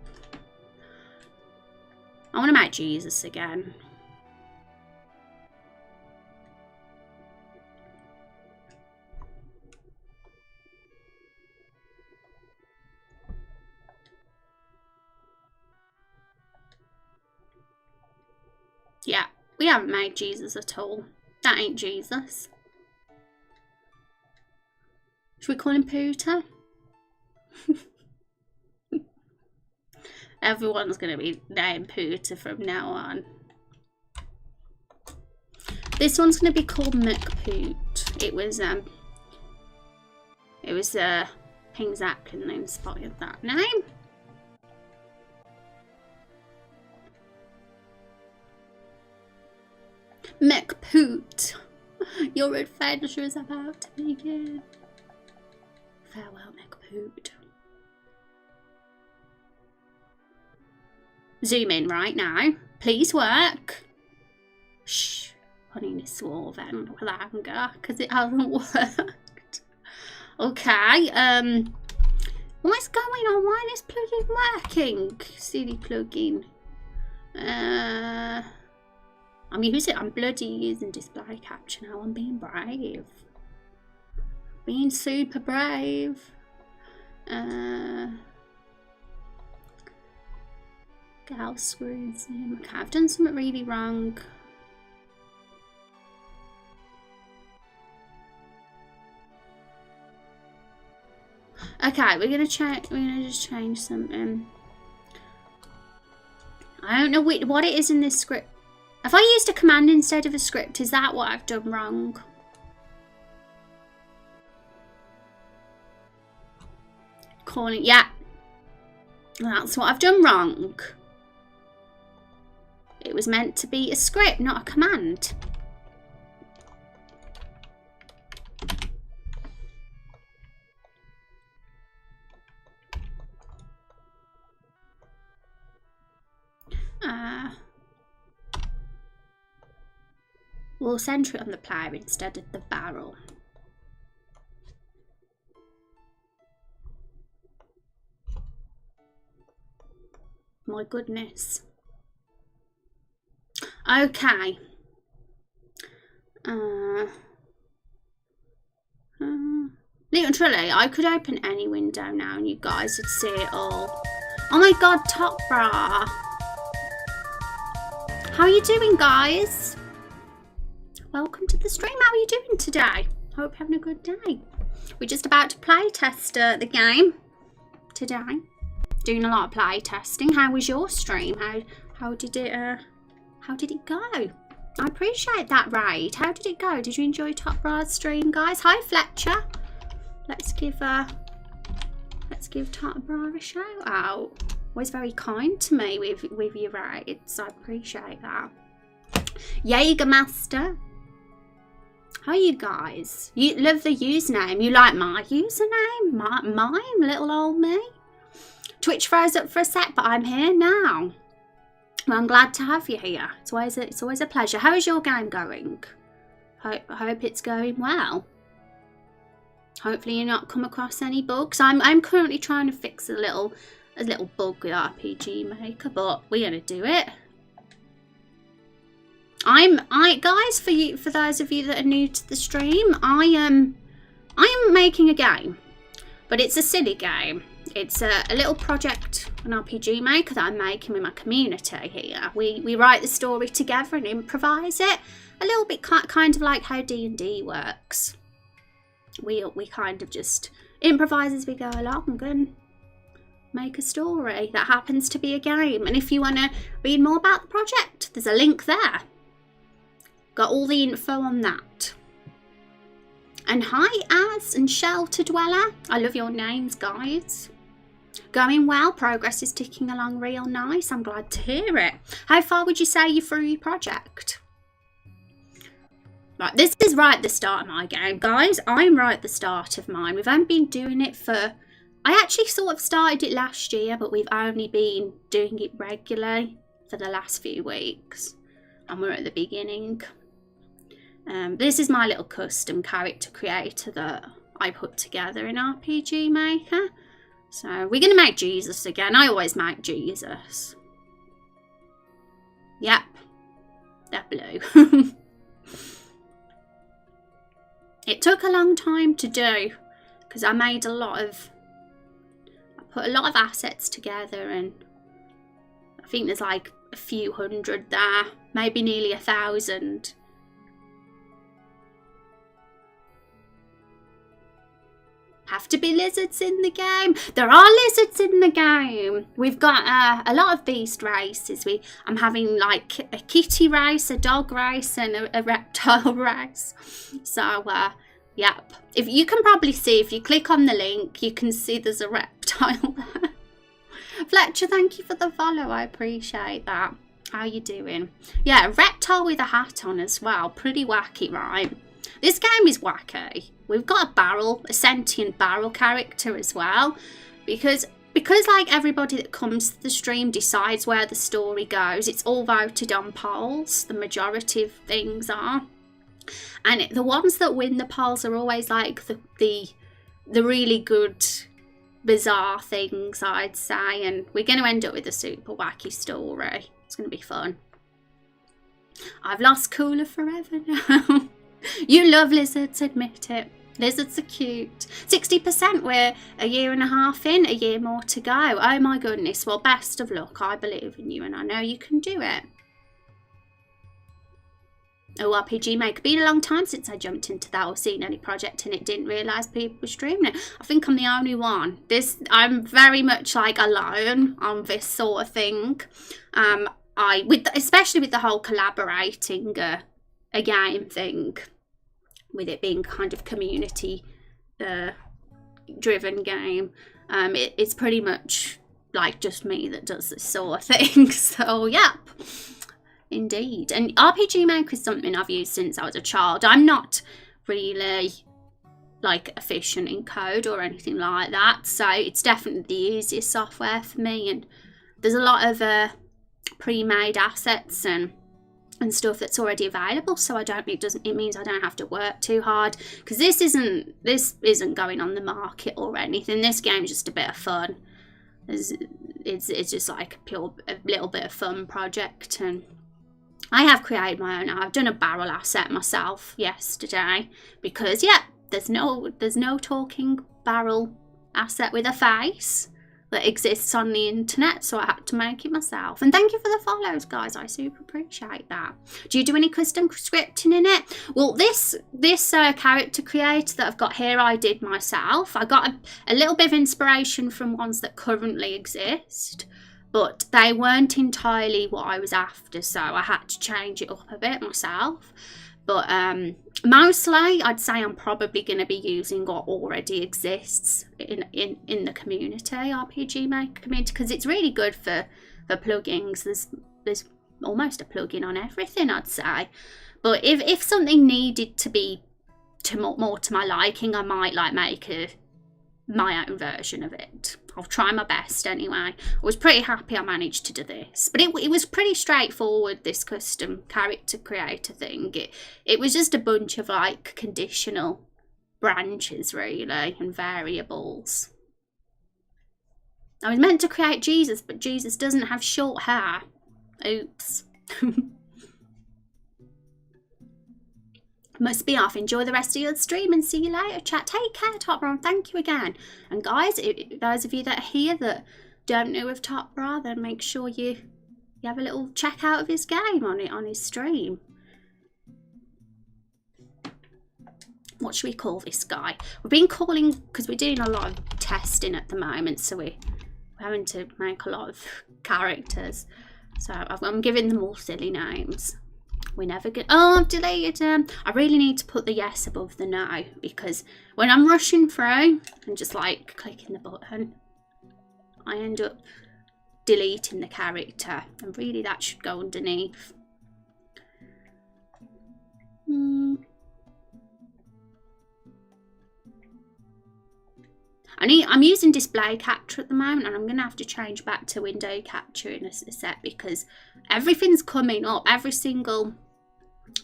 I want to make Jesus again. Yeah, We haven't made Jesus at all. That ain't Jesus. Should we call him Pooter? Everyone's going to be named Pooter from now on. This one's going to be called McPoot. It was Ping Zaplin that inspired that name. McPoot, your adventure is about to begin. Farewell, McPoot. Zoom in right now. Please work. Shh. Honey, this swore then with anger because it hasn't worked. Okay. What's going on? Why is this plugin working? Silly plugin. I'm bloody using display capture now. I'm being brave. Being super brave. Gal screws in. Okay, I've done something really wrong. Okay, we're gonna just change something. I don't know what it is in this script. Have I used a command instead of a script? Is that what I've done wrong? Calling, yeah. That's what I've done wrong. It was meant to be a script, not a command. We'll centre it on the plough instead of the barrel. My goodness. Okay. Literally, I could open any window now and you guys would see it all. Oh my god, Top Bra. How are you doing, guys? Welcome to the stream. How are you doing today? Hope you're having a good day. We're just about to play test the game today. Doing a lot of play testing. How was your stream? How did it go? I appreciate that, Raid. How did it go? Did you enjoy Top Bra's stream, guys? Hi, Fletcher. Let's give Top Bra a shout out. Always very kind to me with your raids. I appreciate that. Jägermaster. How are you guys? You love the username. You like my username? Mine, little old me. Twitch froze up for a sec, but I'm here now. Well, I'm glad to have you here. It's always a pleasure. How is your game going? I hope it's going well. Hopefully you're not come across any bugs. I'm currently trying to fix a little bug with RPG Maker, but we're gonna do it. Guys, for those of you that are new to the stream, I am making a game, but it's a silly game. It's a little project, an RPG Maker that I'm making with my community here. We write the story together and improvise it, a little bit kind of like how D&D works. We kind of just improvise as we go along and make a story that happens to be a game. And if you want to read more about the project, there's a link there. Got all the info on that. And hi, Az and Shelter Dweller. I love your names, guys. Going well. Progress is ticking along real nice. I'm glad to hear it. How far would you say you're through your project? Right, this is right at the start of my game, guys. I'm right at the start of mine. We've only been doing it for... I actually sort of started it last year, but we've only been doing it regularly for the last few weeks. And we're at the beginning. This is my little custom character creator that I put together in RPG Maker. So we're going to make Jesus again. I always make Jesus. Yep. They're blue. It took a long time to do because I put a lot of assets together and I think there's like a few hundred there, maybe nearly 1,000. Have to be lizards in the game. There are lizards in the game. We've got a lot of beast races. I'm having like a kitty race, a dog race, and a reptile race. So yep, if you can probably see, if you click on the link, you can see there's a reptile there. Fletcher, thank you for the follow. I appreciate that. How you doing? Yeah, a reptile with a hat on as well. Pretty wacky, right? This game is wacky. We've got a sentient barrel character as well. Because like everybody that comes to the stream decides where the story goes. It's all voted on polls. The majority of things are. And the ones that win the polls are always like the really good, bizarre things, I'd say. And we're going to end up with a super wacky story. It's going to be fun. I've lost Cooler forever now. You love lizards, admit it. Lizards are cute. 60%, we're a year and a half in, a year more to go. Oh my goodness, well, best of luck. I believe in you and I know you can do it. Oh, RPG Maker. Been a long time since I jumped into that or seen any project and it didn't realise people were streaming it. I think I'm the only one. I'm very much like alone on this sort of thing. Especially with the whole collaborating a game thing, with it being kind of community driven game, it's pretty much like just me that does this sort of thing. So yep, indeed. And RPG Maker is something I've used since I was a child. I'm not really like efficient in code or anything like that, so it's definitely the easiest software for me, and there's a lot of pre-made assets and stuff that's already available, so it means I don't have to work too hard, because this isn't going on the market or anything. This game's just a bit of fun. It's just like a little bit of fun project, and I have created my own. I've done a barrel asset myself yesterday because there's no talking barrel asset with a face that exists on the internet, so I had to make it myself. And thank you for the follows, guys. I super appreciate that. Do you do any custom scripting in it? Well, this character creator that I've got here, I did myself. I got a little bit of inspiration from ones that currently exist, but they weren't entirely what I was after, so I had to change it up a bit myself. But mostly, I'd say I'm probably going to be using what already exists in the community, RPG Maker community, because it's really good for plugins. There's almost a plugin on everything, I'd say. But if something needed to be more to my liking, I might like make my own version of it. I'll try my best anyway. I was pretty happy I managed to do this, but it was pretty straightforward, this custom character creator thing. It was just a bunch of like conditional branches really and variables. I was meant to create Jesus, but Jesus doesn't have short hair. Oops. Must be off. Enjoy the rest of your stream and see you later, chat. Take care, Top Bra. Thank you again. And guys, those of you that are here that don't know of Top Bra, then make sure you have a little check out of his game on his stream. What should we call this guy? We've been calling, because we're doing a lot of testing at the moment, so we're having to make a lot of characters. So I'm giving them all silly names. We never get. Oh, I've deleted them. I really need to put the yes above the no, because when I'm rushing through and just like clicking the button, I end up deleting the character, and really that should go underneath. I'm using display capture at the moment, and I'm going to have to change back to window capture in a sec, because everything's coming up. Every single,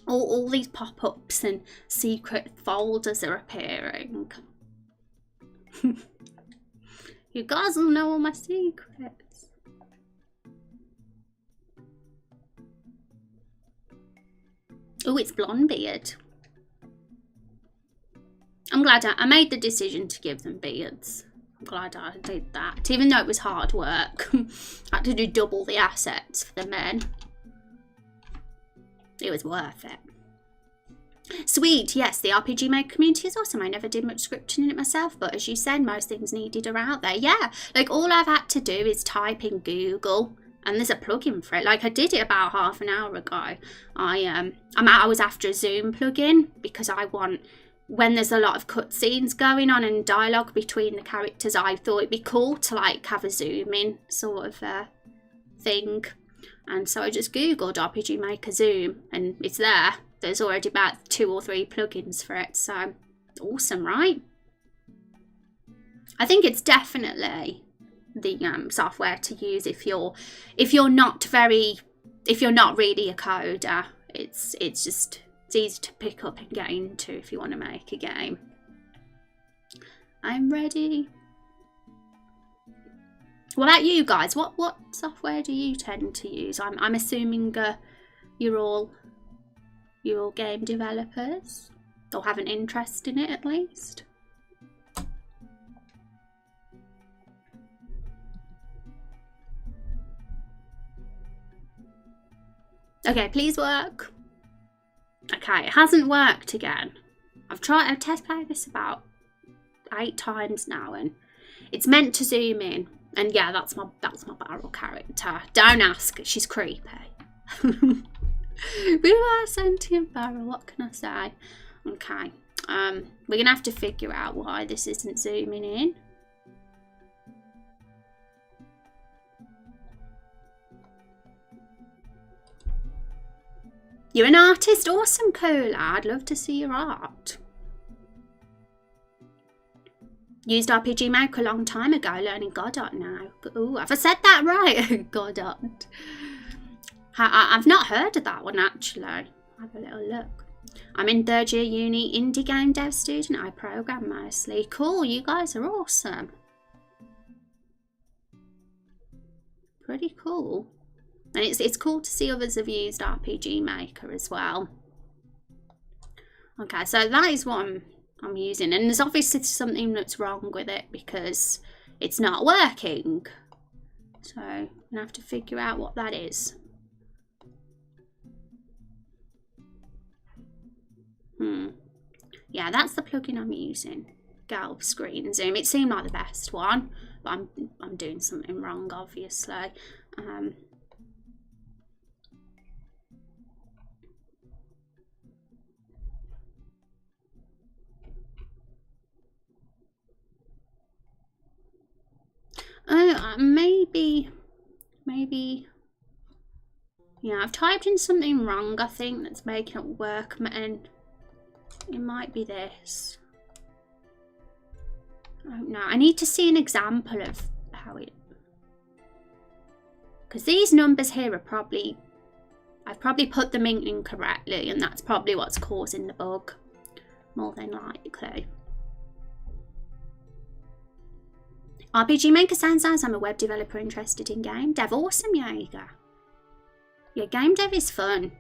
all these pop-ups and secret folders are appearing. You guys will know all my secrets. Oh, it's blonde beard. I'm glad I made the decision to give them beards. glad I did that. Even though it was hard work. I had to do double the assets for the men. It was worth it. Sweet, yes, the RPG Maker community is awesome. I never did much scripting in it myself, but as you said, most things needed are out there. Yeah, like all I've had to do is type in Google, and there's a plugin for it. Like I did it about half an hour ago. I was after a Zoom plugin because I want, when there's a lot of cutscenes going on and dialogue between the characters, I thought it'd be cool to like have a zoom in sort of thing. And so I just Googled RPG Maker Zoom, and it's there. There's already about 2 or 3 plugins for it, so awesome, right? I think it's definitely the software to use if you're not really a coder. It's easy to pick up and get into if you want to make a game. I'm ready. What about you guys? What software do you tend to use? I'm assuming you're all game developers, or have an interest in it at least. Okay, please work. Okay, it hasn't worked again. I've test played this about 8 times now, and it's meant to zoom in. And yeah, that's my barrel character. Don't ask, she's creepy. We are sentient barrel, what can I say? Okay, we're gonna have to figure out why this isn't zooming in. You're an artist? Awesome, cool. I'd love to see your art. Used RPG Maker a long time ago, learning Godot now. Ooh, have I said that right? Godot. I've not heard of that one actually. Have a little look. I'm in 3rd year uni, indie game dev student. I program mostly. Cool, you guys are awesome. Pretty cool. And it's cool to see others have used RPG Maker as well. Okay, so that is what I'm using, and there's obviously something that's wrong with it because it's not working. So I'm gonna have to figure out what that is. Yeah, that's the plugin I'm using. Galb Screen Zoom. It seemed like the best one, but I'm doing something wrong, obviously. Maybe. Yeah, I've typed in something wrong, I think, that's making it work, and it might be this. I don't know. I need to see an example of how it... Because these numbers here are probably... I've probably put them in incorrectly, and that's probably what's causing the bug. More than likely. RPG Maker sounds nice. I'm a web developer interested in game dev. Awesome, Jaeger. Yeah, game dev is fun.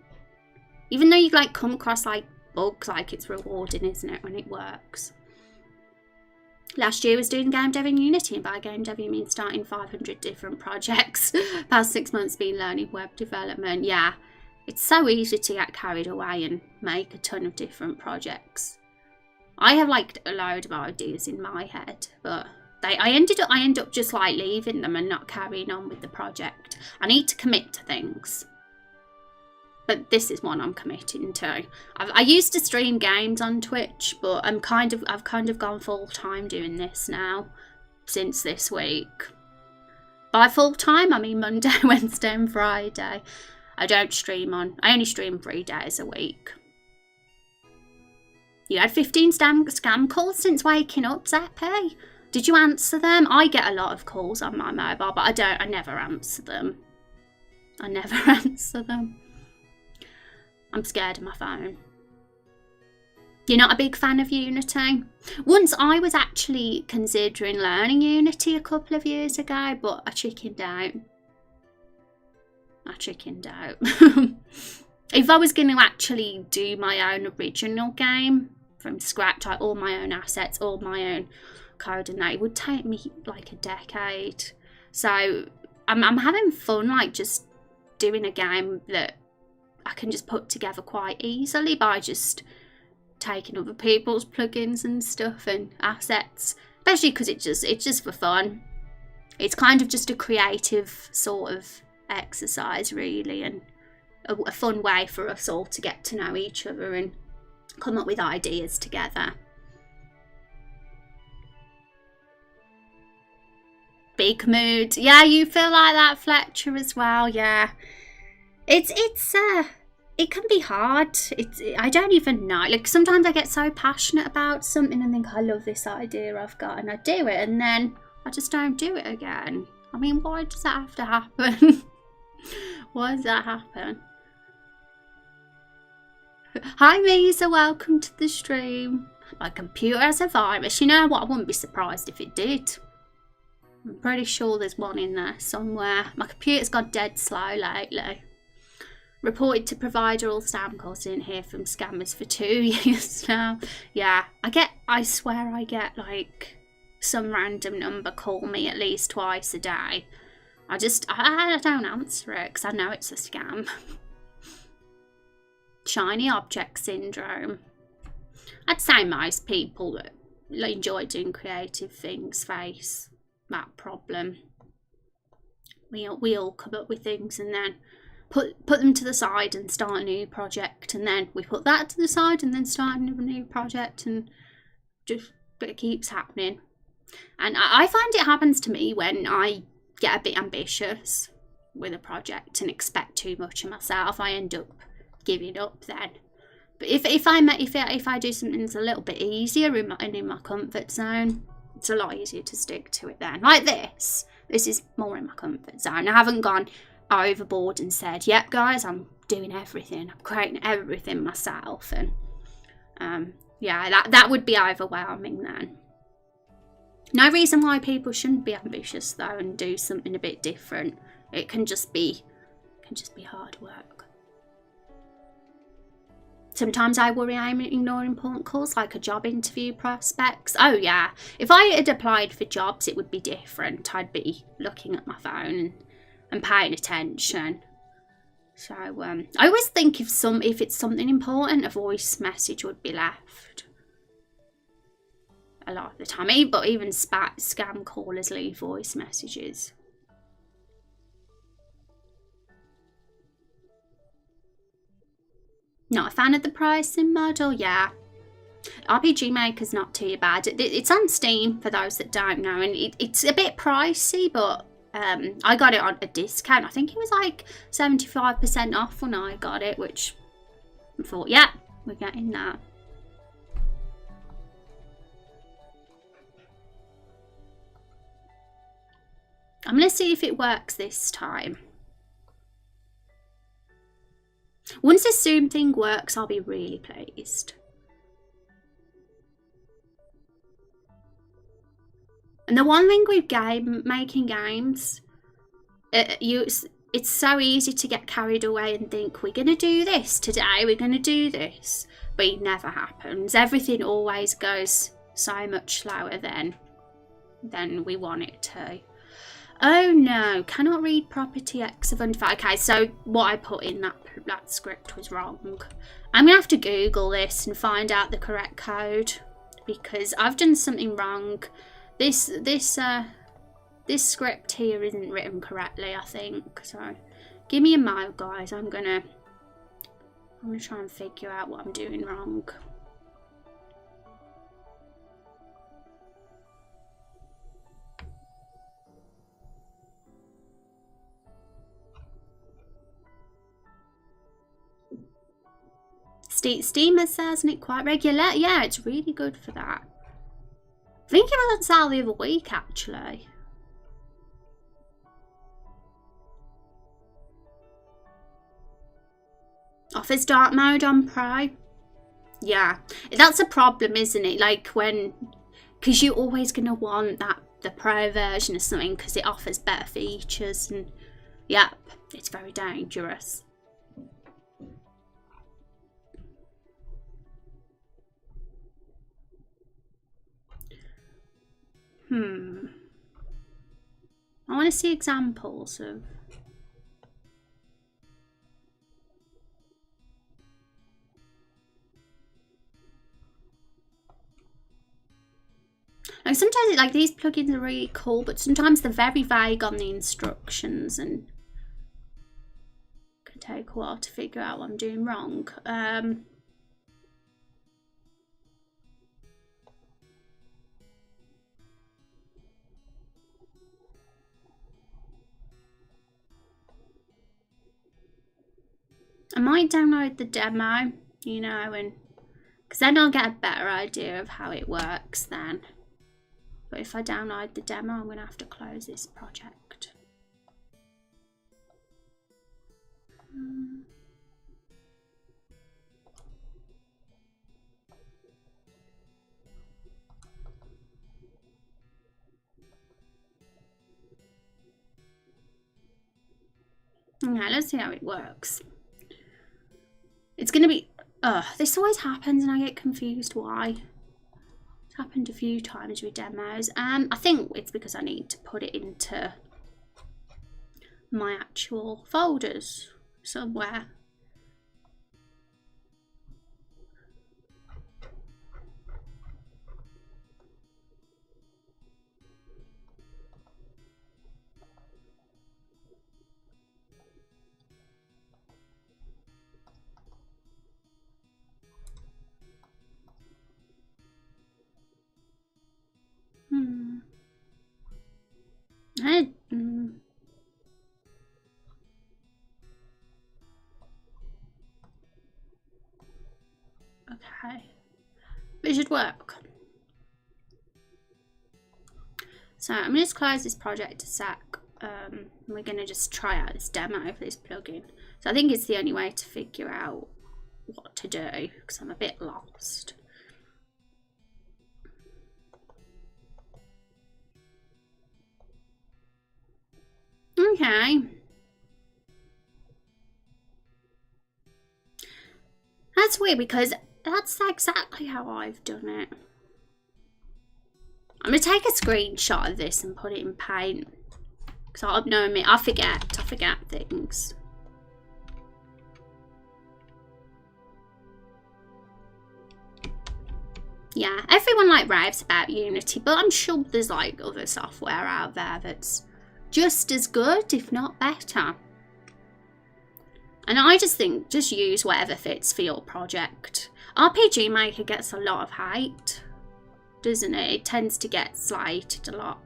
Even though you like come across like bugs, like it's rewarding, isn't it, when it works? Last year was doing game dev in Unity, and by game dev you mean starting 500 different projects. Past 6 months been learning web development. Yeah, it's so easy to get carried away and make a ton of different projects. I have like a load of ideas in my head, but I end up just like leaving them and not carrying on with the project. I need to commit to things. But this is one I'm committing to. I used to stream games on Twitch, but I've kind of gone full time doing this now since this week. By full time, I mean Monday, Wednesday, and Friday. I only stream 3 days a week. You had 15 scam calls since waking up, Zappy. Did you answer them? I get a lot of calls on my mobile, but I never answer them. I never answer them. I'm scared of my phone. You're not a big fan of Unity? Once I was actually considering learning Unity a couple of years ago, but I chickened out. If I was going to actually do my own original game from scratch, like all my own assets, all my own code and that, it would take me like a decade. So I'm having fun, like just doing a game that I can just put together quite easily by just taking other people's plugins and stuff and assets, especially because it's just for fun. It's kind of just a creative sort of exercise, really, and a fun way for us all to get to know each other and come up with ideas together. Big mood. Yeah, you feel like that, Fletcher, as well. Yeah, it can be hard. I don't even know. Like, sometimes I get so passionate about something and think I love this idea I've got, and I do it, and then I just don't do it again. I mean, why does that have to happen? Why does that happen? Hi, Misa, welcome to the stream. My computer has a virus. You know what? I wouldn't be surprised if it did. I'm pretty sure there's one in there somewhere. My computer's gone dead slow lately. Reported to provider, all spam calls in here from scammers for 2 years now. Yeah, I swear I get like some random number call me at least twice a day. I don't answer it because I know it's a scam. Shiny object syndrome. I'd say most people that enjoy doing creative things face that problem. We all come up with things and then put them to the side and start a new project, and then we put that to the side and then start a new project, and just it keeps happening. And I find it happens to me when I get a bit ambitious with a project and expect too much of myself. I end up giving up then. But if I do something that's a little bit easier in my comfort zone, it's a lot easier to stick to it then. Like this is more in my comfort zone. I haven't gone overboard and said, yep guys, I'm doing everything, I'm creating everything myself, and yeah, that would be overwhelming then. No reason why people shouldn't be ambitious though and do something a bit different. It can just be hard work. Sometimes I worry I'm ignoring important calls, like a job interview prospects. Oh yeah, if I had applied for jobs it would be different. I'd be looking at my phone and paying attention. So I always think if it's something important, a voice message would be left. A lot of the time, but even scam callers leave voice messages. Not a fan of the pricing model, yeah. RPG Maker's not too bad. It's on Steam for those that don't know, and it's a bit pricey, but I got it on a discount. I think it was like 75% off when I got it, which I thought, yeah, we're getting that. I'm going to see if it works this time. Once this Zoom thing works, I'll be really pleased. And the one thing with making games, it's so easy to get carried away and think, we're going to do this today, we're going to do this. But it never happens. Everything always goes so much slower than we want it to. Oh no, cannot read property X of under 5. Okay, so what I put in that script was wrong. I'm going to have to Google this and find out the correct code, because I've done something wrong. This script here isn't written correctly, I think. So give me a moment, guys. I'm gonna try and figure out what I'm doing wrong. Steam says, isn't it quite regular? Yeah, it's really good for that. I think it was on sale the other week, actually. Offers dark mode on Pro. Yeah, that's a problem, isn't it? Like because you're always going to want the Pro version of something because it offers better features, and yeah, it's very dangerous. I want to see examples of. Like sometimes, like these plugins are really cool, but sometimes they're very vague on the instructions and can take a while to figure out what I'm doing wrong. I might download the demo, you know, and because then I'll get a better idea of how it works then. But if I download the demo, I'm going to have to close this project. Okay, let's see how it works. It's going to be... this always happens and I get confused why. It's happened a few times with demos. I think it's because I need to put it into my actual folders somewhere. Okay, it should work. So I'm going to close this project a sec. We're going to just try out this demo for this plugin. So I think it's the only way to figure out what to do because I'm a bit lost. Okay. That's weird because that's exactly how I've done it. I'm going to take a screenshot of this and put it in Paint. Because I forget things. Yeah, everyone like raves about Unity, but I'm sure there's like other software out there that's just as good, if not better. And I just think, just use whatever fits for your project. RPG Maker gets a lot of hate, doesn't it? It tends to get slighted a lot.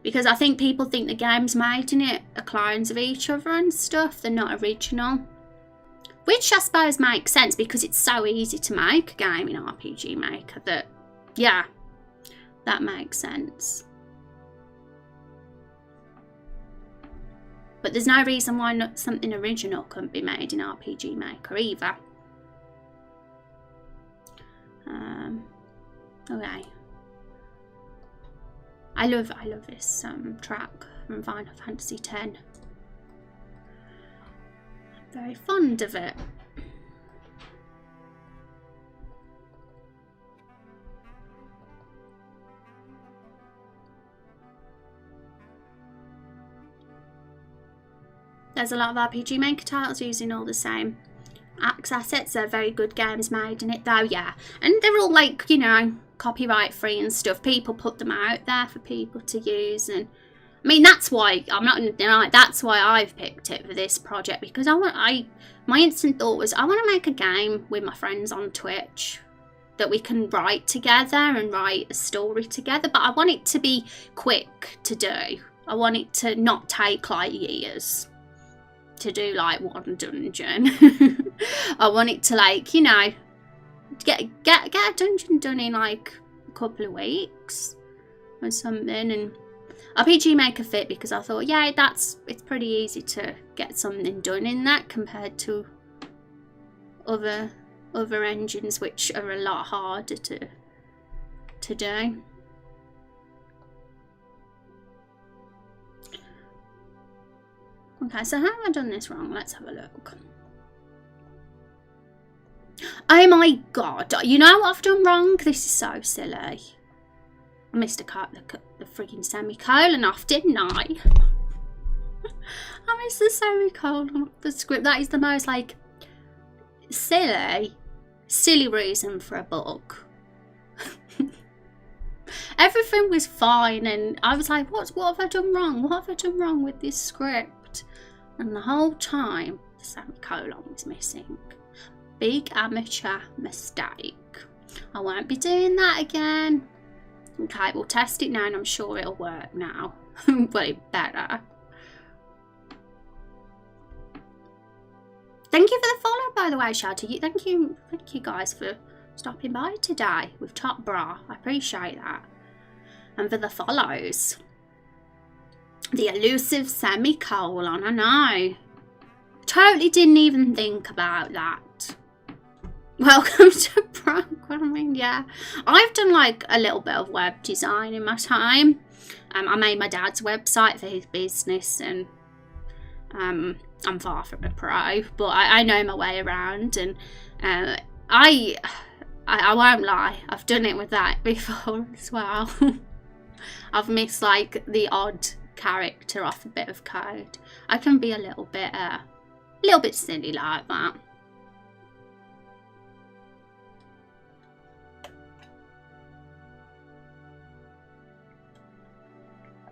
Because I think people think the games made in it are clones of each other and stuff. They're not original. Which I suppose makes sense because it's so easy to make a game in RPG Maker that, yeah, that makes sense. But there's no reason why not something original couldn't be made in RPG Maker either. Okay. I love this track from Final Fantasy X. I'm very fond of it. There's a lot of RPG Maker titles using all the same assets. They're very good games made in it though, yeah. And they're all like, you know, copyright free and stuff. People put them out there for people to use, and I mean that's why I'm not gonna deny that's why I've picked it for this project, because my instant thought was I want to make a game with my friends on Twitch that we can write together and write a story together, but I want it to be quick to do. I want it to not take like years to do like one dungeon. I want it to, like, you know, get a dungeon done in like a couple of weeks or something. And RPG Maker fit because I thought, yeah, it's pretty easy to get something done in that compared to other engines which are a lot harder to do. Okay, so how have I done this wrong? Let's have a look. Oh my god, you know what I've done wrong? This is so silly. I missed the freaking semicolon off, didn't I? I missed the semicolon off the script. That is the most, like, silly reason for a book. Everything was fine, and I was like, what have I done wrong? What have I done wrong with this script? And the whole time, the semicolon was missing. Big amateur mistake. I won't be doing that again. Okay, we'll test it now, and I'm sure it'll work now. Well, it better. Thank you for the follow, by the way, Shouty. Thank you guys for stopping by today with Top Bra. I appreciate that. And for the follows. The elusive semicolon, I know. Totally didn't even think about that. Welcome to programming, yeah. I've done like a little bit of web design in my time. I made my dad's website for his business, and I'm far from a pro, but I know my way around, and I won't lie, I've done it with that before as well. I've missed like the odd character off a bit of code. I can be a little bit silly like that.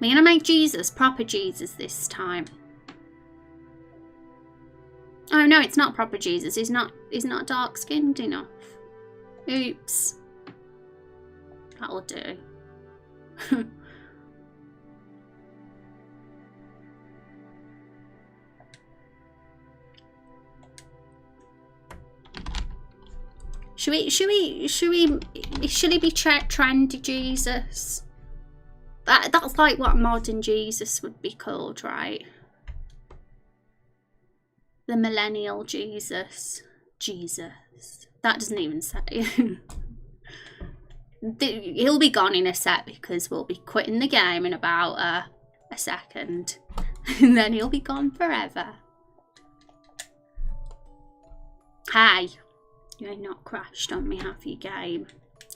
I'm gonna make Jesus, proper Jesus this time. Oh no, it's not proper Jesus. He's not dark skinned enough. Oops. That'll do. Should he be trendy Jesus? That's like what modern Jesus would be called, right? The millennial Jesus. That doesn't even say. He'll be gone in a sec because we'll be quitting the game in about a second. And then he'll be gone forever. Hey, you ain't not crashed on me, have you, game?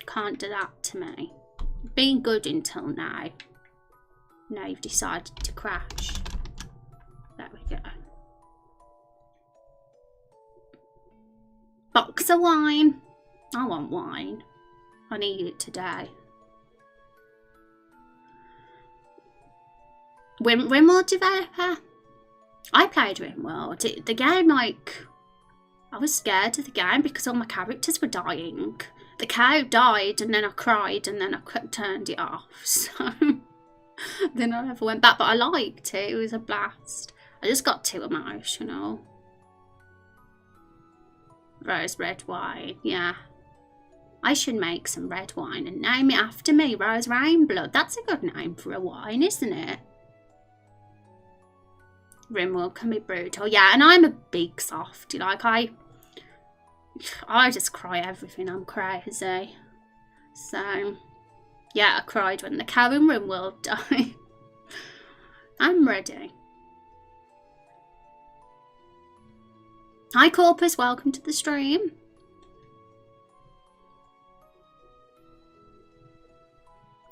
Can't do that to me. Been good until now. Now you've decided to crash. There we go. Box of wine. I want wine. I need it today. Rimworld developer? I played Rimworld. The game, like, I was scared of the game because all my characters were dying. The cow died, and then I cried, and then I turned it off. So then I never went back, but I liked it. It was a blast. I just got too emotional. Rose red wine, yeah. I should make some red wine and name it after me, Rose Rainblood. That's a good name for a wine, isn't it? Rimworld can be brutal. Yeah, and I'm a big softie. Like, I just cry everything. I'm crazy. So, yeah, I cried when the cow in Rimworld died. I'm ready. Hi Corpus, welcome to the stream.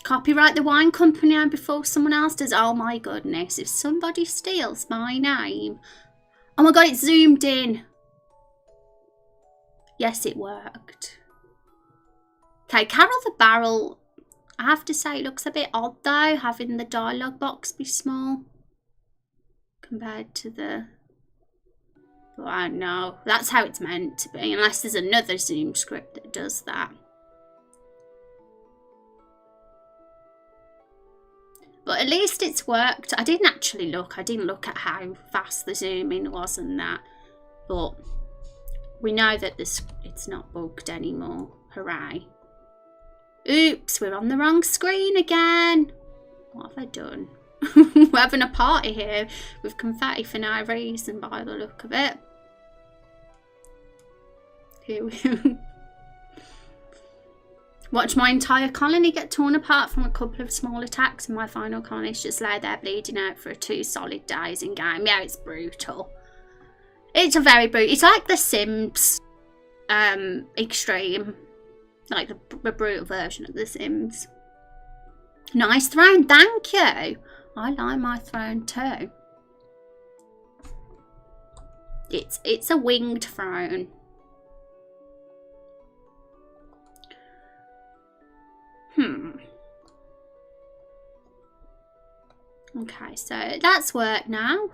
Copyright the wine company and before someone else does. Oh my goodness, if somebody steals my name. Oh my god, it's zoomed in. Yes, it worked. Okay, Carol the Barrel. I have to say it looks a bit odd though, having the dialogue box be small compared to the... But I don't know. That's how it's meant to be, unless there's another Zoom script that does that. But at least it's worked. I didn't actually look. I didn't look at how fast the zooming was and that. But we know that it's not bugged anymore. Hooray. Oops, we're on the wrong screen again. What have I done? We're having a party here with confetti for no reason by the look of it. Here we watch my entire colony get torn apart from a couple of small attacks, and my final colonies just lay there bleeding out for 2 solid days in game. Yeah, it's brutal. It's a very brutal. It's like The Sims Extreme. Like the brutal version of The Sims. Nice throne, thank you. I like my throne too. It's a winged throne. Okay, so that's work now.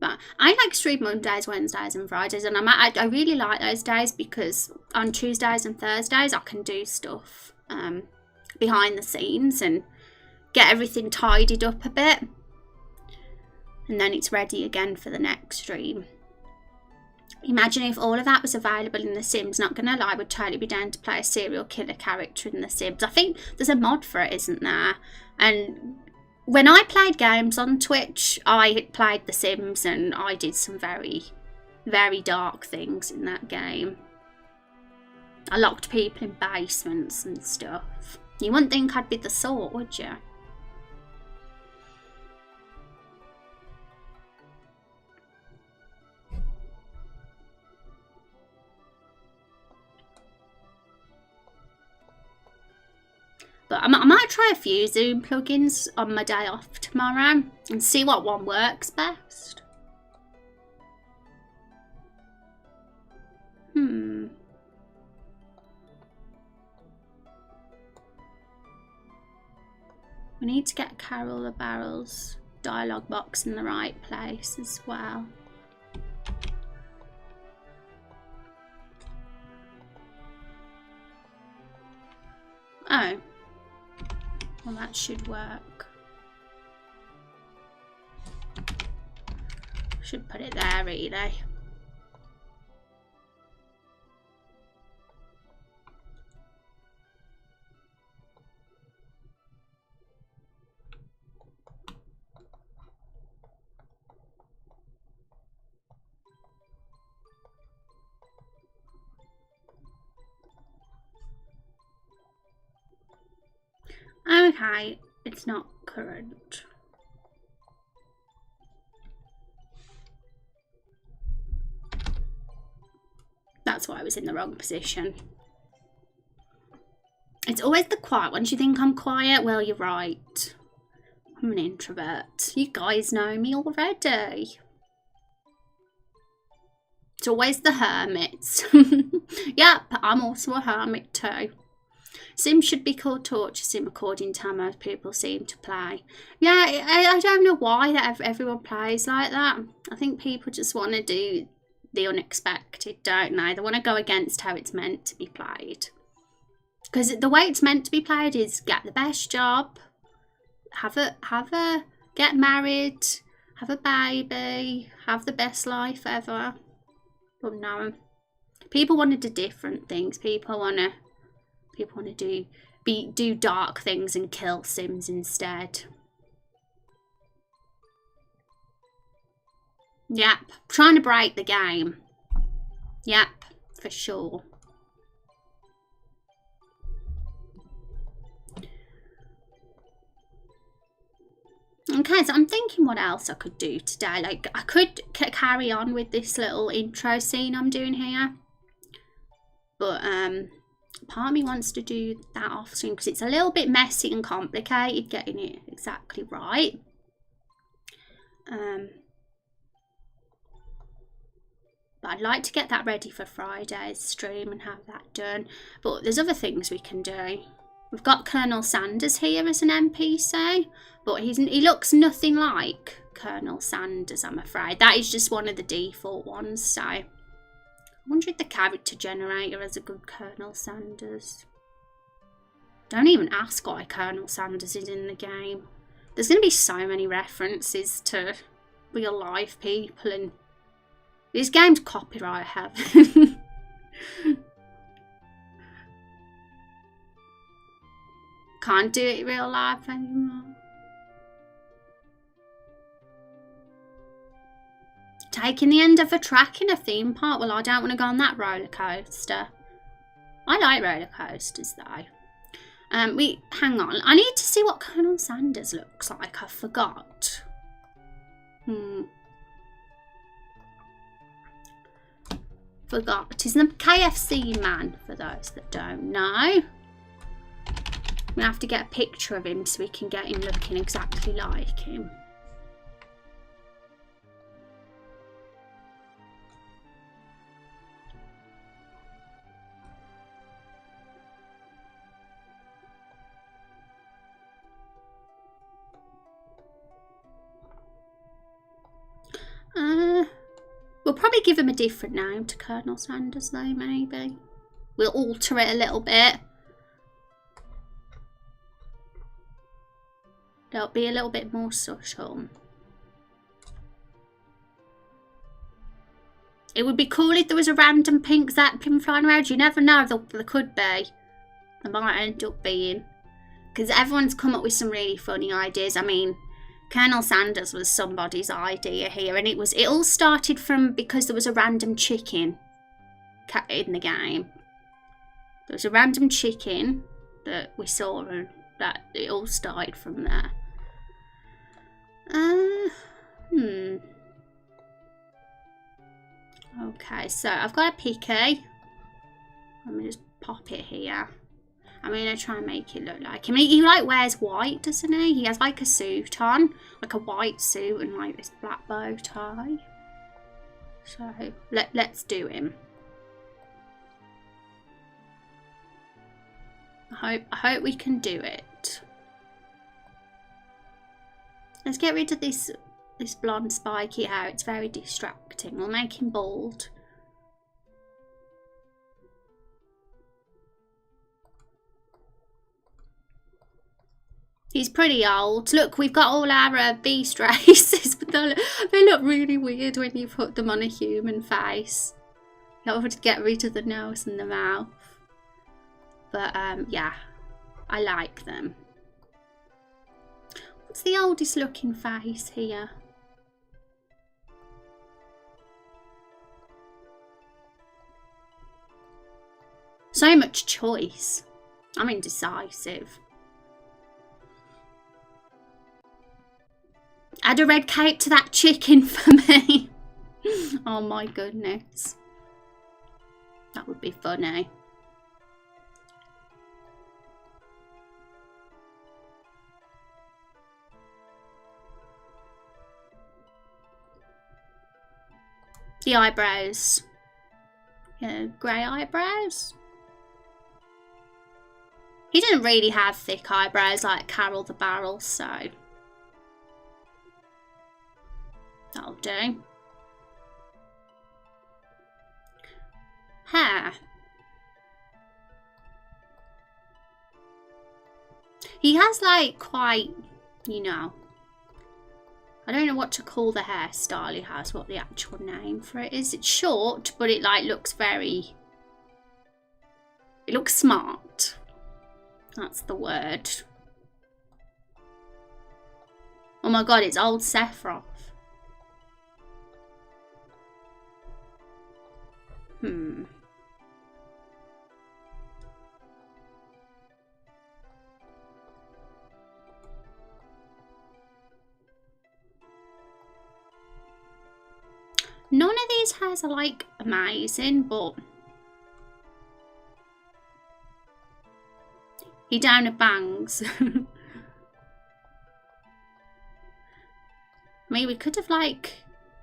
But I like stream Mondays, Wednesdays and Fridays, and I really like those days because on Tuesdays and Thursdays I can do stuff behind the scenes and get everything tidied up a bit, and then it's ready again for the next stream. Imagine if all of that was available in The Sims. Not gonna lie, I would totally be down to play a serial killer character in The Sims. I think there's a mod for it, isn't there? And when I played games on Twitch, I played The Sims and I did some very, very dark things in that game. I locked people in basements and stuff. You wouldn't think I'd be the sort, would you? But I might try a few Zoom plugins on my day off tomorrow and see what one works best. We need to get Carol the Barrel's dialogue box in the right place as well. Oh. Well, that should work. Should put it there, really. Okay, it's not current. That's why I was in the wrong position. It's always the quiet ones. You think I'm quiet? Well, you're right. I'm an introvert. You guys know me already. It's always the hermits. Yep, I'm also a hermit too. Sims should be called Torture Sim according to how most people seem to play. Yeah, I don't know why that everyone plays like that. I think people just want to do the unexpected, don't they? They want to go against how it's meant to be played. Because the way it's meant to be played is get the best job, get married, have a baby, have the best life ever. But no, people want to do different things. People want to do dark things and kill Sims instead. Yep, trying to break the game. Yep, for sure. Okay, so I'm thinking what else I could do today. Like, I could carry on with this little intro scene I'm doing here. But, part of me wants to do that off screen because it's a little bit messy and complicated getting it exactly right. But I'd like to get that ready for Friday's stream and have that done. But there's other things we can do. We've got Colonel Sanders here as an NPC, but he looks nothing like Colonel Sanders, I'm afraid. That is just one of the default ones, so I wonder if the character generator has a good Colonel Sanders. Don't even ask why Colonel Sanders is in the game. There's going to be so many references to real life people, and this game's copyright heaven. Can't do it real life anymore. Taking the end of a track in a theme park. Well, I don't want to go on that roller coaster. I like roller coasters though. Hang on. I need to see what Colonel Sanders looks like. I forgot. forgot. He's the KFC man, for those that don't know. We have to get a picture of him so we can get him looking exactly like him. We'll probably give him a different name to Colonel Sanders though, maybe. We'll alter it a little bit. It'll be a little bit more subtle. It would be cool if there was a random pink Zeppelin flying around. You never know, there could be. There might end up being. Because everyone's come up with some really funny ideas. I mean, Colonel Sanders was somebody's idea here, and it all started from because there was a random chicken in the game. There was a random chicken that we saw, and that it all started from there. Okay, so I've got a picky. Let me just pop it here. I'm going to try and make it look like him. He like wears white, doesn't he? He has like a suit on. Like a white suit and like this black bow tie. So let's do him. I hope we can do it. Let's get rid of this blonde spiky hair. It's very distracting. We'll make him bald. He's pretty old. Look, we've got all our beast races, but they look really weird when you put them on a human face. You have to get rid of the nose and the mouth. But yeah, I like them. What's the oldest looking face here? So much choice. I'm indecisive. Add a red cape to that chicken for me. Oh my goodness. That would be funny. The eyebrows. Yeah, grey eyebrows. He didn't really have thick eyebrows like Carol the Barrel, so that'll do. Hair. He has like quite, you know, I don't know what to call the hairstyle he has, what the actual name for it is. It's short, but it like looks very, it looks smart. That's the word. Oh my god, it's old Sephiroth. None of these hairs are like amazing, but he down at bangs. I mean, we could have like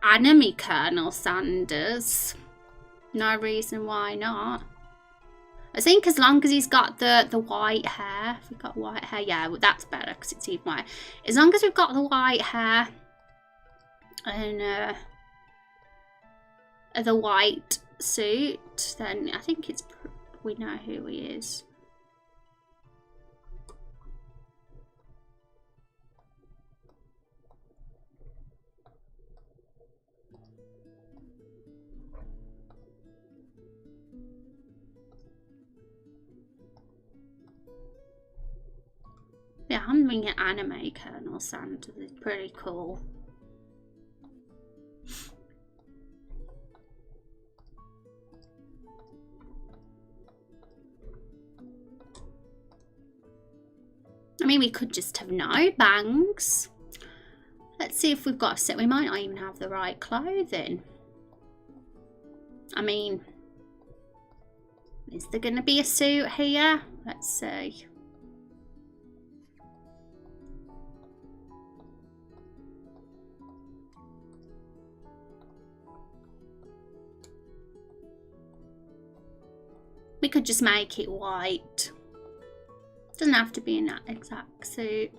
anime Colonel Sanders. No reason why not. I think as long as he's got the white hair. If we've got white hair, yeah, well, that's better because it's even white. As long as we've got the white hair and the white suit, then I think it's we know who he is. Yeah, I'm doing an anime Colonel Sanders. It's pretty cool. I mean, we could just have no bangs. Let's see if we've got a set. We might not even have the right clothing. I mean, Is there going to be a suit here? Let's see. We could just make it white. Doesn't have to be in that exact suit.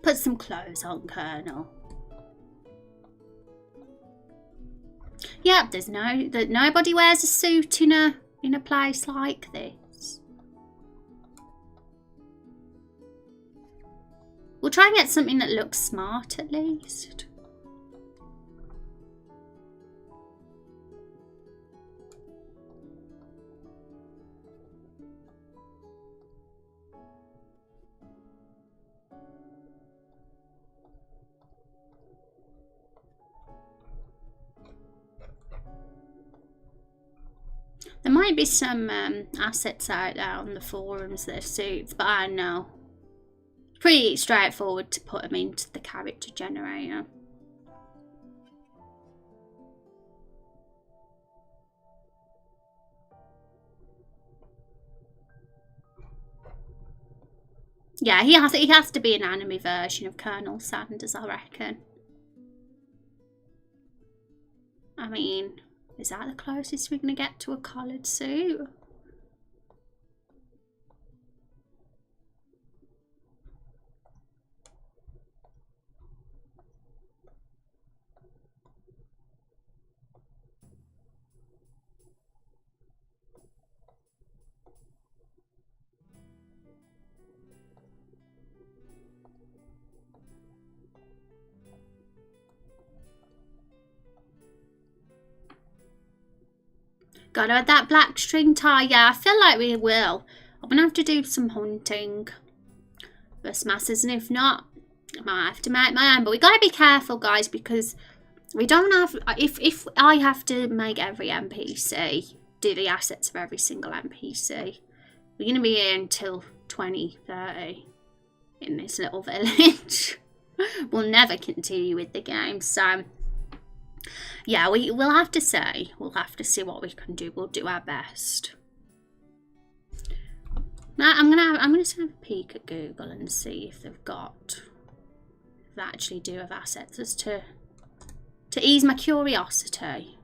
Put some clothes on, Colonel. Yeah, nobody wears a suit in a place like this. We'll try and get something that looks smart at least. There might be some assets out there on the forums that are suits, but I don't know. Pretty straightforward to put them into the character generator. Yeah, he has to be an anime version of Colonel Sanders, I reckon. I mean, is that the closest we're going to get to a collared suit? Gotta add that black string tie. Yeah, I feel like we will. I'm gonna have to do some hunting for Smasses, and if not, I might have to make my own. But we gotta be careful, guys, because we don't have. If I have to make every NPC do the assets of every single NPC, we're gonna be here until 2030 in this little village. We'll never continue with the game, so. Yeah, we'll have to see what we can do. We'll do our best. Now I'm gonna have a peek at Google and see if they actually do have assets, as to ease my curiosity.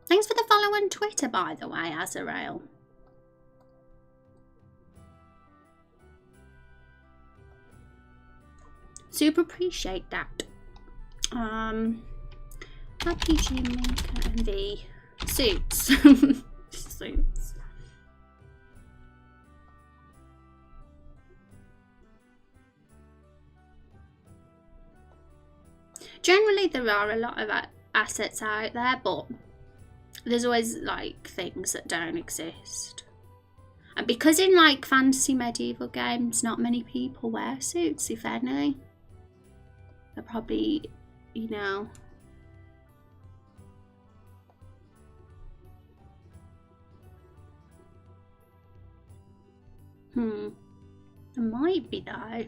Thanks for the follow on Twitter, by the way, Azarael. Super appreciate that. RPG Maker and the suits. Suits. Generally, there are a lot of assets out there, but there's always like things that don't exist. And because in like fantasy medieval games, not many people wear suits, if any. They're probably, you know. There might be though.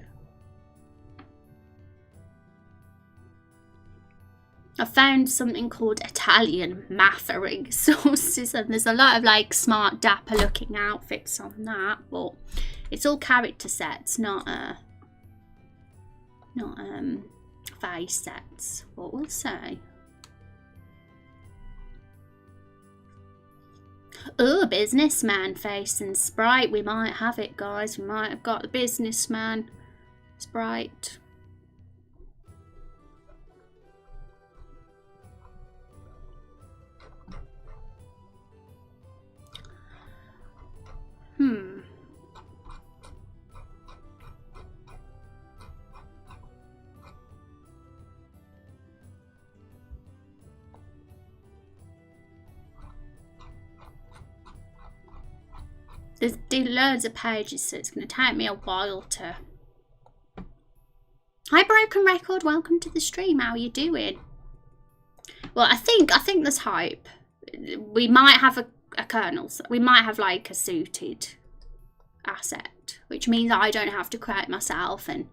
I found something called Italian mathering sources, and there's a lot of like smart dapper looking outfits on that, but it's all character sets, not face sets, but we'll see. Oh, businessman face and sprite. We might have it, guys. We might have got the businessman sprite. There's loads of pages, so it's going to take me a while to... Hi, Broken Record. Welcome to the stream. How are you doing? Well, I think there's hype. We might have a colonel. We might have like a suited asset, which means I don't have to create myself and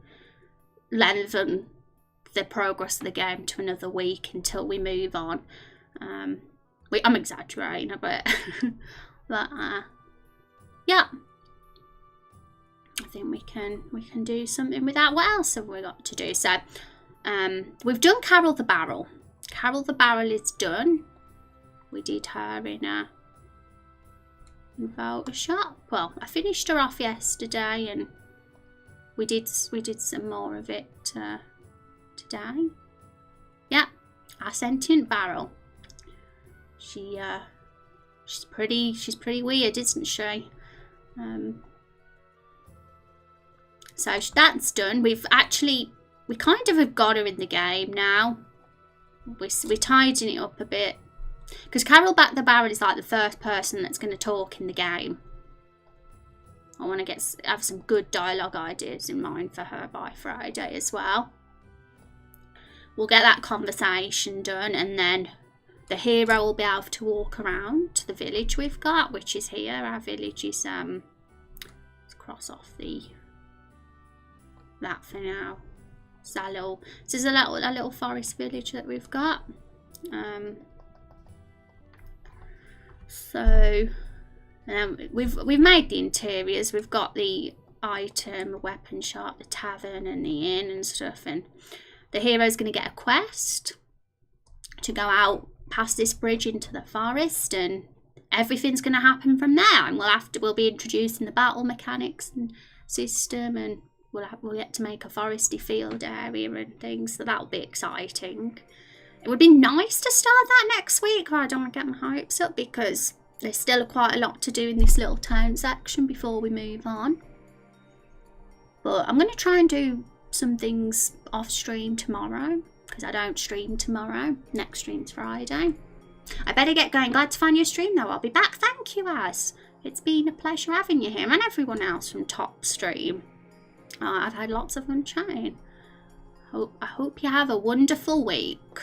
lengthen the progress of the game to another week until we move on. I'm exaggerating a bit, but yeah, I think we can do something with that. What else have we got to do? So we've done Carol the Barrel. Carol the Barrel is done. We did her in Photoshop. Well, I finished her off yesterday, and we did some more of it today. Yeah, our sentient barrel. She's pretty weird, isn't she? So that's done. We kind of have got her in the game now. We're tidying it up a bit. Because Carol Back the Barrel is like the first person that's going to talk in the game. I want to have some good dialogue ideas in mind for her by Friday as well. We'll get that conversation done, and then the hero will be able to walk around to the village we've got, which is here. Our village is let's cross off that for now. This is a little forest village that we've got. So we've made the interiors. We've got the item, weapon shop, the tavern, and the inn and stuff. And the hero's going to get a quest to go out past this bridge into the forest, and everything's going to happen from there. And we'll be introducing the battle mechanics and system, and we'll get to make a foresty field area and things. So that'll be exciting. It would be nice to start that next week, but I don't want to get my hopes up because there's still quite a lot to do in this little town section before we move on. But I'm going to try and do some things off stream tomorrow, because I don't stream tomorrow. Next stream's Friday. I better get going. Glad to find your stream though. I'll be back. Thank you, Az. It's been a pleasure having you here, and everyone else from Top Stream. I've had lots of fun chatting. I hope you have a wonderful week.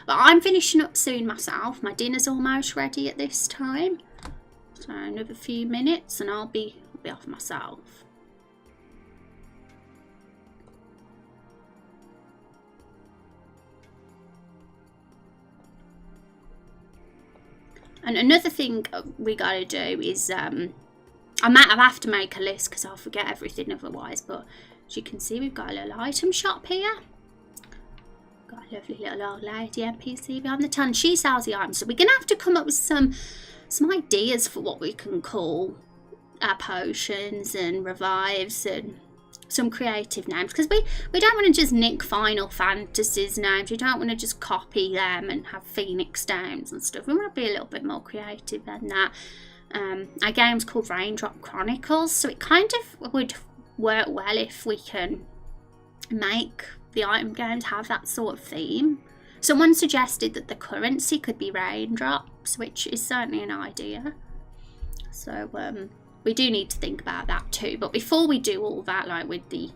But I'm finishing up soon myself. My dinner's almost ready at this time. So another few minutes and I'll be off myself. And another thing we gotta do is I have to make a list because I'll forget everything otherwise. But as you can see, we've got a little item shop here. Got a lovely little old lady NPC behind the ton. She sells the items. So we're going to have to come up with some ideas for what we can call our potions and revives and some creative names. Because we don't want to just nick Final Fantasy's names. We don't want to just copy them and have Phoenix Downs and stuff. We want to be a little bit more creative than that. Our game's called Raindrop Chronicles. So it kind of would work well if we can make the item games have that sort of theme. Someone suggested that the currency could be raindrops, which is certainly an idea. So we do need to think about that too. But before we do all that, like with the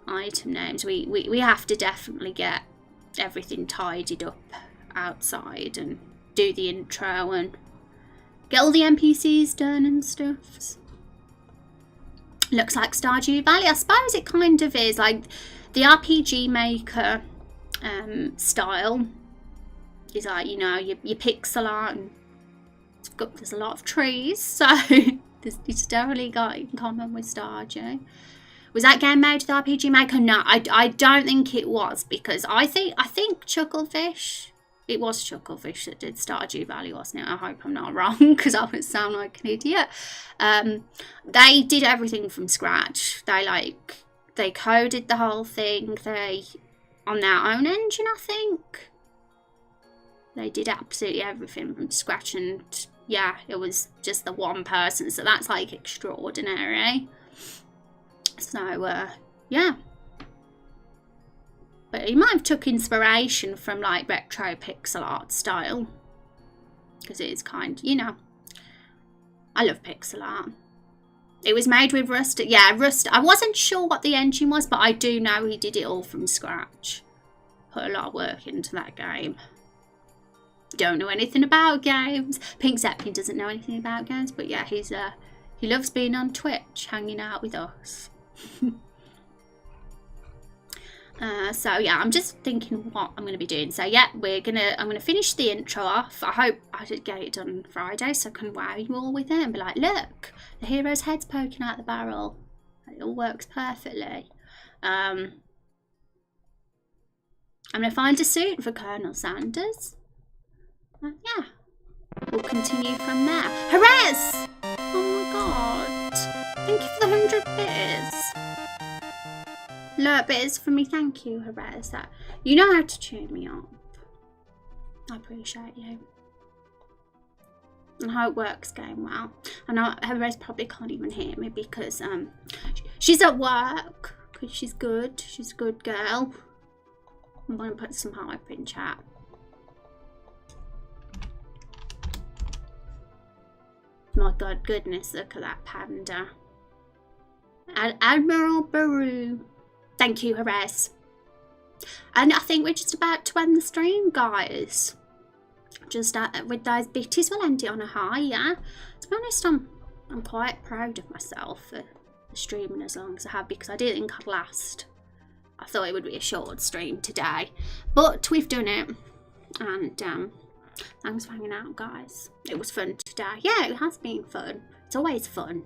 item names, we have to definitely get everything tidied up outside and do the intro and get all the NPCs done and stuff. Looks like Stardew Valley. I suppose it kind of is. Like the RPG Maker style is like, you know, your pixel art, and there's a lot of trees, so it's definitely got in common with Stardew. Was that game made with RPG Maker? No, I don't think it was, because I think Chucklefish. It was Chucklefish that did Stardew Valley, wasn't it? I hope I'm not wrong, because I would sound like an idiot. They did everything from scratch. They coded the whole thing. They, on their own engine, I think. They did absolutely everything from scratch, and yeah, it was just the one person, so that's like extraordinary. So, yeah. But he might have took inspiration from like retro pixel art style, because it is kind, you know, I love pixel art. It was made with Rust. Yeah, Rust. I wasn't sure what the engine was, but I do know he did it all from scratch. Put a lot of work into that game. Don't know anything about games. Pink Zeppelin doesn't know anything about games, but yeah, he's He loves being on Twitch, hanging out with us. So yeah, I'm just thinking what I'm going to be doing. So yeah, I'm going to finish the intro off. I hope I did get it done Friday so I can wow you all with it and be like, look, the hero's head's poking out the barrel. It all works perfectly. I'm going to find a suit for Colonel Sanders. Yeah, we'll continue from there. Jerez! Oh my god. Thank you for the 100 bits. Look, bits for me. Thank you, Jerez. You know how to cheer me up. I appreciate you. And how it works going well. I know Jerez probably can't even hear me because she's at work. Because she's good. She's a good girl. I'm going to put some hype in chat. My god, goodness, look at that panda. Admiral Baru. Thank you, Jerez. And I think we're just about to end the stream, guys. Just with those bitties, we'll end it on a high, yeah? To be honest, I'm quite proud of myself for streaming as long as I have, because I didn't think I'd last. I thought it would be a short stream today. But we've done it. And thanks for hanging out, guys. It was fun today. Yeah, it has been fun. It's always fun.